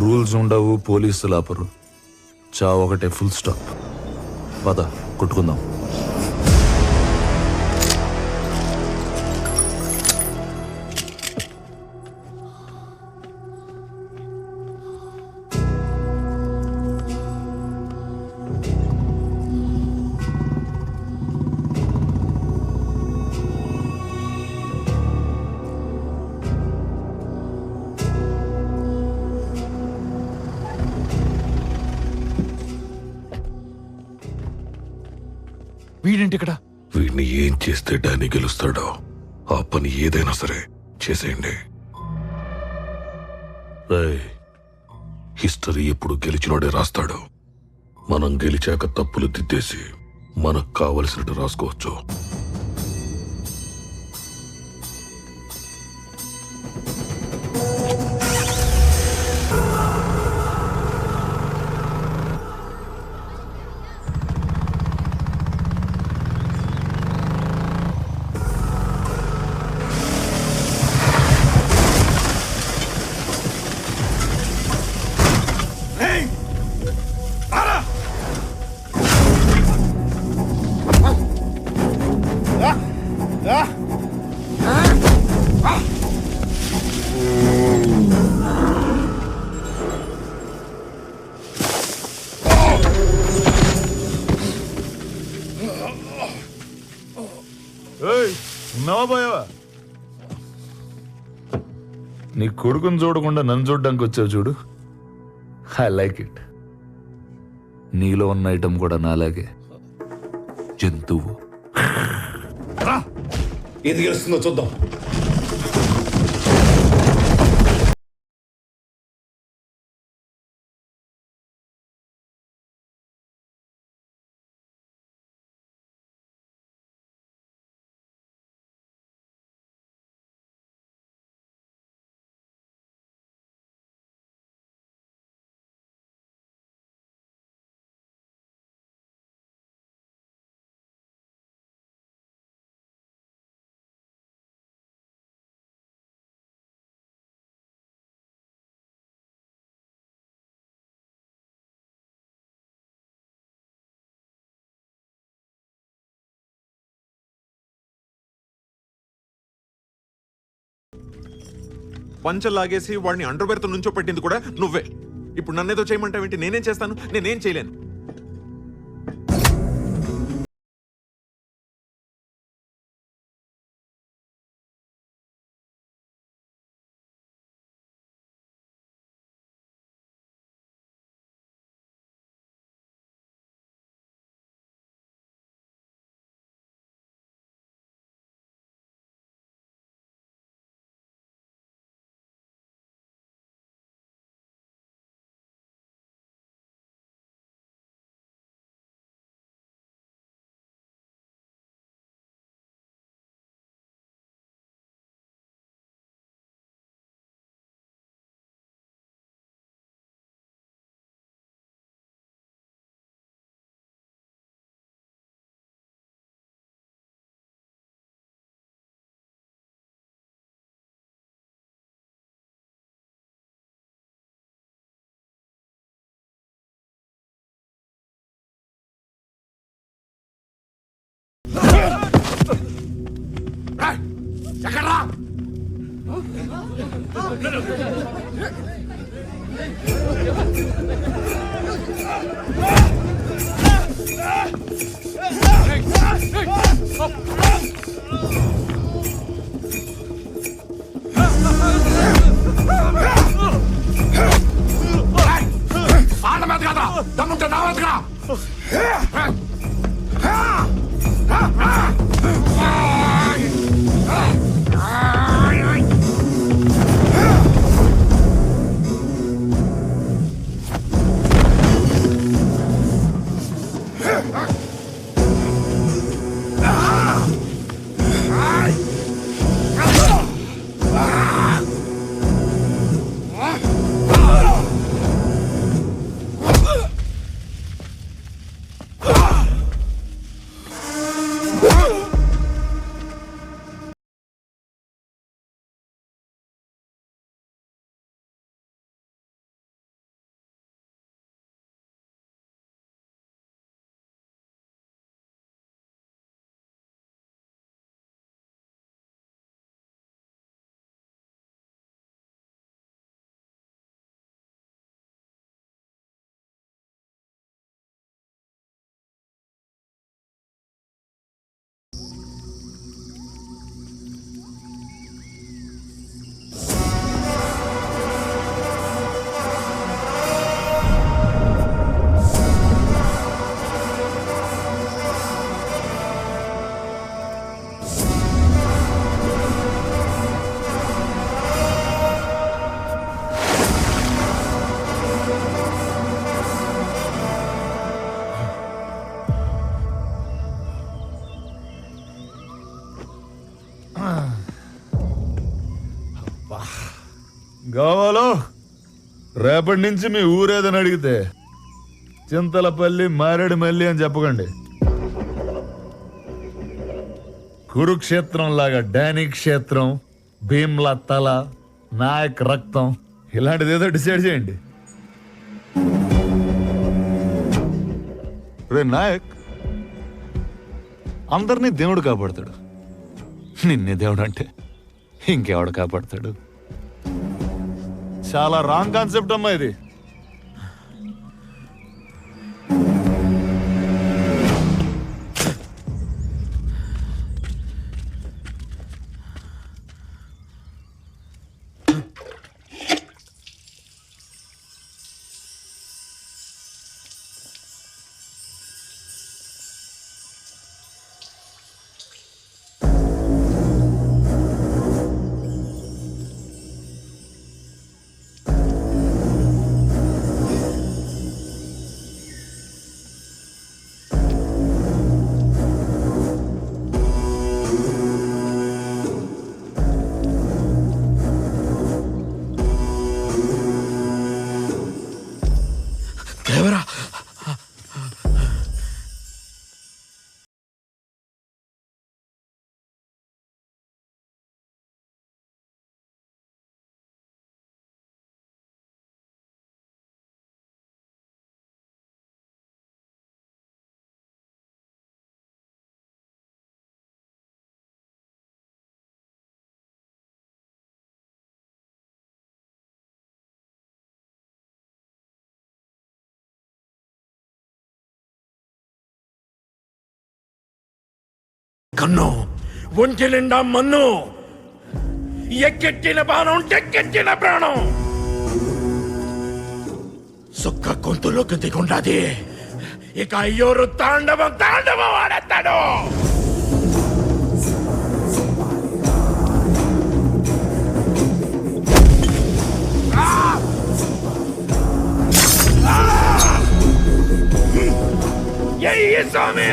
రూల్స్ ఉండవు, పోలీసులు ఆపరు. చావు ఒకటే, ఫుల్ స్టాప్. పద కొట్టుకుందాం. వీడేంటి ఇక్కడ? వీడిని ఏం చేస్తే డానీ గెలుస్తాడో ఆ పని ఏదైనా సరే చేసేయండి. హిస్టరీ ఎప్పుడు గెలిచినోడే రాస్తాడు. మనం గెలిచాక తప్పులు దిద్దేసి మనకు కావలసినట్టు రాసుకోవచ్చు. ఉన్నావా పోయావా? నీ కొడుకుని చూడకుండా నన్ను చూడడానికి వచ్చావు చూడు. I like it. నీలో ఉన్న ఐటమ్ కూడా నాలాగే జంతువు. ఏది గెలుస్తుందో చూద్దాం. పంచలు లాగేసి వాడిని అండర్వేర్తో నుంచో పెట్టింది కూడా నువ్వే. ఇప్పుడు నన్నేదో చేయమంటావేంటి? నేనేం చేస్తాను? నేనేం చేయలేను. ఎక్కడ్రా? ఆడ మీద కదా దమ్ముంటే నా మీదగా. Ah! కావాలో రేపటి నుంచి మీ ఊరేదని అడిగితే చింతలపల్లి మారేడుమల్లి అని చెప్పకండి. కురుక్షేత్రం లాగా డానీ క్షేత్రం, భీమ్లా తల, నాయక్ రక్తం ఇలాంటిది ఏదో డిసైడ్ చేయండి. రే నాయక్, అందరినీ దేవుడు కాపాడతాడు, నిన్నే దేవుడు అంటే ఇంకెవడు కాపాడతాడు? చాలా రాంగ్ కాన్సెప్ట్ అమ్మా ఇది. కన్ను ఒంటి నిండా మన్ను, ఎక్కెట్టిన బాణం టెక్కెట్టిన ప్రాణం, సుక్క గొంతులోకి దిగుండాది. ఇక అయ్యోరు తాండవం తాండవం ఆడతాడు. స్వామి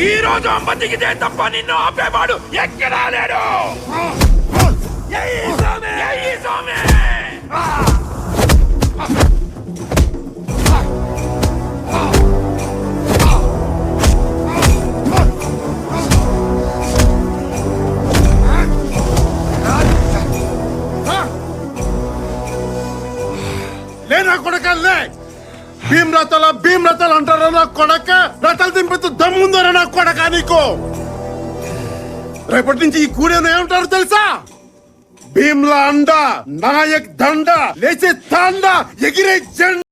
ఈ రోజు అమ్మ దిగితే తప్ప నిన్ను ఆపేవాడు ఎక్కడా లేడు. లేనా కొడకల్లే భీమ్ రథాలు అంటారా నా కొడక? రథాలు దింపెత్తు దమ్ముందరా నా కొడక నీకు? రేపటి నుంచి ఈ కూడేను ఏమంటారు తెలుసా? భీమ్లా అండ, నాయక్ దండ, లేచే తాండ, ఎగిరే జెండా.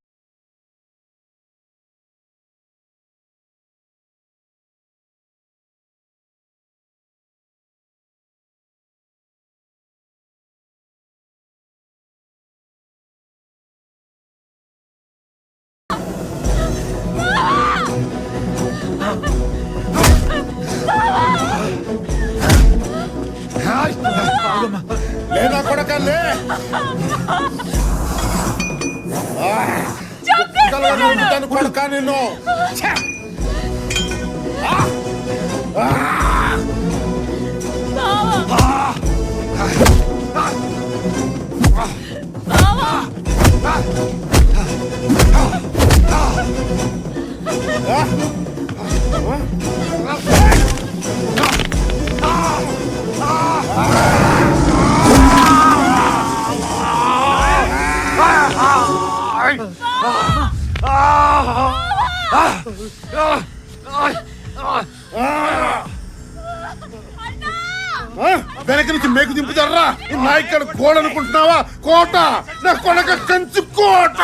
లేనా కొడకల్లే కొడక నిన్ను. వెనక నుంచి మేకు దింపుతారా? నాయకుడు కోడ అనుకుంటున్నావా? కోట నా కొడక కంచు కోట.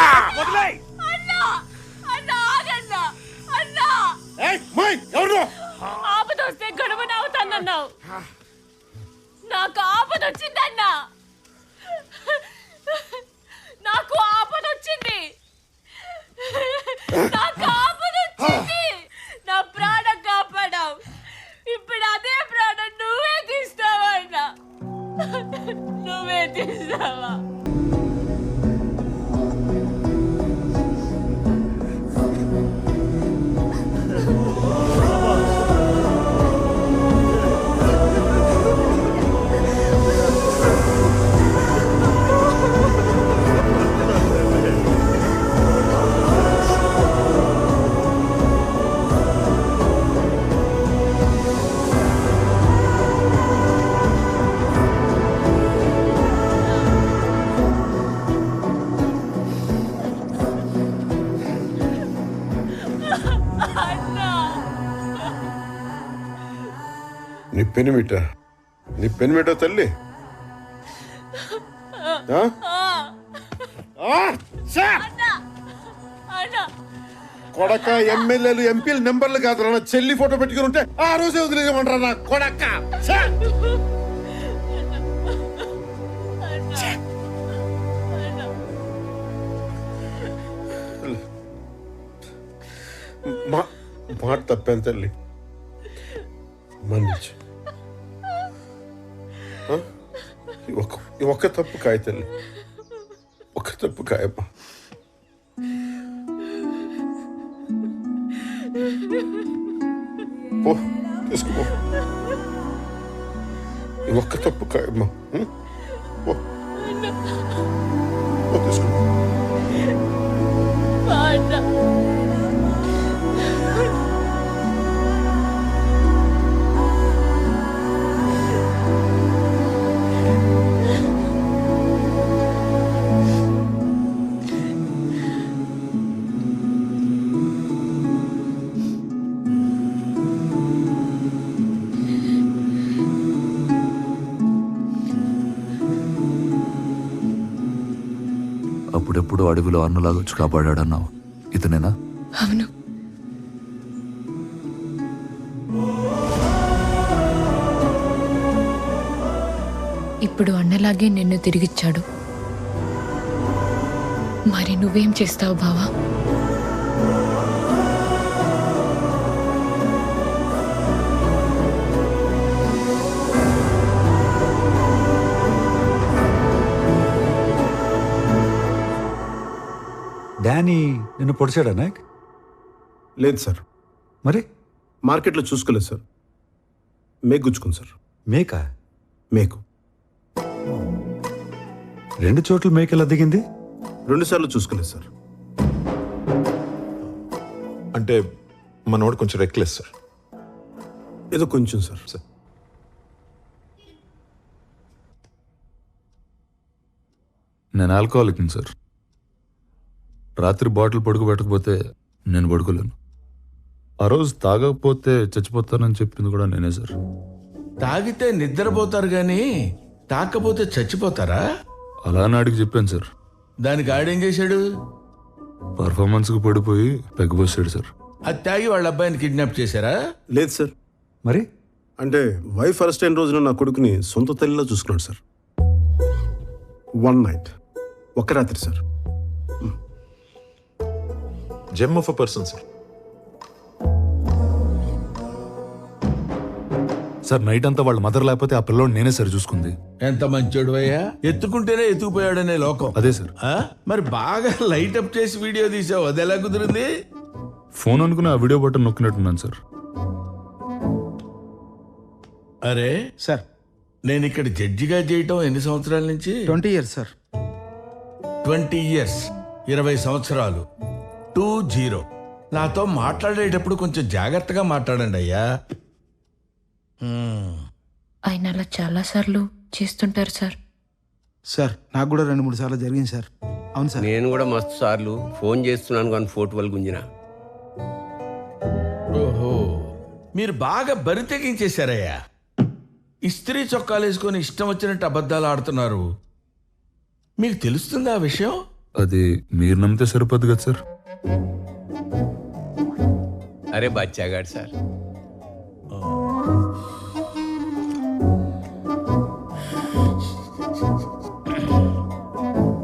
ఎవరు ఆపదొస్తే గొడవనవుతానన్నావు, నాకు ఆపదొచ్చిందన్నా. నాకు ఆపదొచ్చింది, నాకు ఆపదొచ్చింది. నా ప్రాణం కాపాడావు, ఇప్పుడు అదే ప్రాణం నువ్వే తీస్తావా అన్నా? నువ్వే తీస్తావా? పెనిమిట నీ పెనిమిట తల్లి ఆ? ఆ? ఛే! కొడక ఎమ్మెల్యేలు ఎంపీలు నెంబర్లు కాదు నా చెల్లి ఫోటో పెట్టుకుని ఉంటే ఆ రోజే వదిలేయమంటారా నా కొడక ఛే! మాట తప్పాను తల్లి మన్నించు ఈ ఒక్క తప్పు కాయ తల్లి ఒక్క తప్పు కాయమ్మా పో తీసుకో ఈ ఒక్క తప్పు కాయమ్మా పో తీసుకో అప్పుడెప్పుడు అడవిలో అన్నలాగా వచ్చి కాపాడాడన్నావు ఇతనేనా? అవును. ఇప్పుడు అన్నలాగే నిన్ను తిరిగిచ్చాడు. మరి నువ్వేం చేస్తావు బావా? డానీ నిన్ను పొడిచాడా నాయక్? లేదు సార్. మరి మార్కెట్లో చూసుకోలేదు సార్. మేకు గుచ్చుకుంది సార్. మేకా? మేకు 2 చోట్ల మేక ఎలా దిగింది? 2 సార్లు చూసుకోలేదు సార్. అంటే మనోడు కొంచెం రెక్లెస్ సార్. ఏదో కొంచెం సార్. నేను ఆల్కహాలిక్ సార్. రాత్రి బాటిల్ పడుకోబెట్టకపోతే నేను పడుకోలేను. ఆ రోజు తాగకపోతే చచ్చిపోతానని చెప్పింది కూడా నేనే సార్. తాగితే నిద్రపోతారు గాని తాకపోతే చచ్చిపోతారా? అలా నాడికి చెప్పాను సార్. దానికి ఆడేం చేశాడు? పర్ఫార్మెన్స్కి పడిపోయి పెగ్గబోసాడు సార్. అది తాగి వాళ్ళ అబ్బాయిని కిడ్నాప్ చేశారా? లేదు సార్. మరి అంటే వైఫ్ అరెస్ట్ అయిన రోజున నా కొడుకుని సొంత తల్లిలో చూసుకున్నాడు సార్. 1 నైట్, ఒక్క రాత్రి sir. Gem of a person sir. Sir night అంతా వాళ్ళ మదర్ లేకపోతే ఆ పిల్లోడు నేనే సార్ చూసుకుంది. ఎంత మంచోడు అయ్యా, ఎత్తుకుంటేనే ఎత్తుకుపోయాడనే లోకం. అదే సార్. మరి బాగా లైట్ అప్ చేసి వీడియో తీసావు, అది ఎలా కుదిరింది? ఫోన్ అనుకుని ఆ వీడియో బటన్ నొక్కినట్టున్నాను సార్. అరే సార్, నేను ఇక్కడ జడ్జిగా చేయటం ఎన్ని సంవత్సరాల నుంచి? 20 years సార్. 20 years, 20 సంవత్సరాలు. 20. నాతో మాట్లాడేటప్పుడు కొంచెం జాగ్రత్తగా మాట్లాడండి అయ్యా. ఆయన అలా చాలా సార్లు చేస్తుంటారు సార్. సార్ నాకు కూడా 2-3 సార్లు జరిగింది సార్. అవును సార్. నేను కూడా మస్తు సార్లు ఫోన్ చేస్తున్నాను కానీ ఫోటోలు గుంజిన. ఓహో, మీరు బాగా బరి తెగించేశారయ్యా. ఇస్త్రీ చొక్కాలు వేసుకొని ఇష్టం వచ్చినట్టు అబద్ధాలు ఆడుతున్నారు. మీకు తెలుస్తుందా ఆ విషయం? అది మీరు నమ్మితే సరిపోదు కదా సార్. అరే బచ్చాగాడు సార్.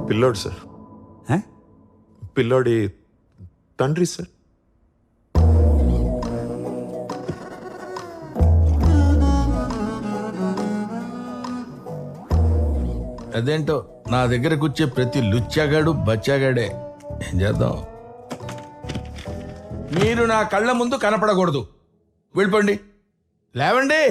పిల్లోడు సార్. పిల్లోడి తండ్రి సార్. అదేంటో నా దగ్గర కూర్చే ప్రతి లుచ్చాగాడు బచ్చాగాడే. ఏం చేద్దాం? మీరు నా కళ్ళ ముందు కనపడకూడదు. వెళ్ళిపోండి, లేవండి.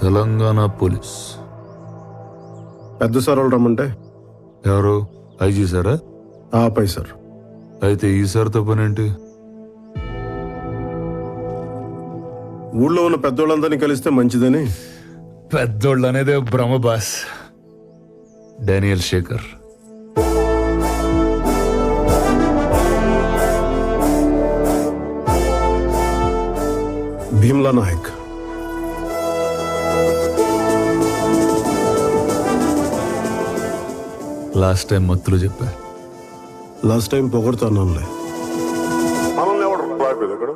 తెలంగాణ పోలీస్. పెద్ద సార్ వాళ్ళు రమ్మంటే ఎవరు? ఐజీ సారా? ఆపై సార్. అయితే ఈ సార్తో పనేంటి? ఊళ్ళో ఉన్న పెద్దోళ్ళందరినీ కలిస్తే మంచిదని. పెద్దోళ్ళు అనేదే భ్రమ boss. Daniel Shekhar. Bheemla Nayak. Last time మత్తులు చెప్పా. లాస్ట్ టైం పొగడుతున్నానులే. మనల్ని ఎవడు రాయలేదు ఇక్కడ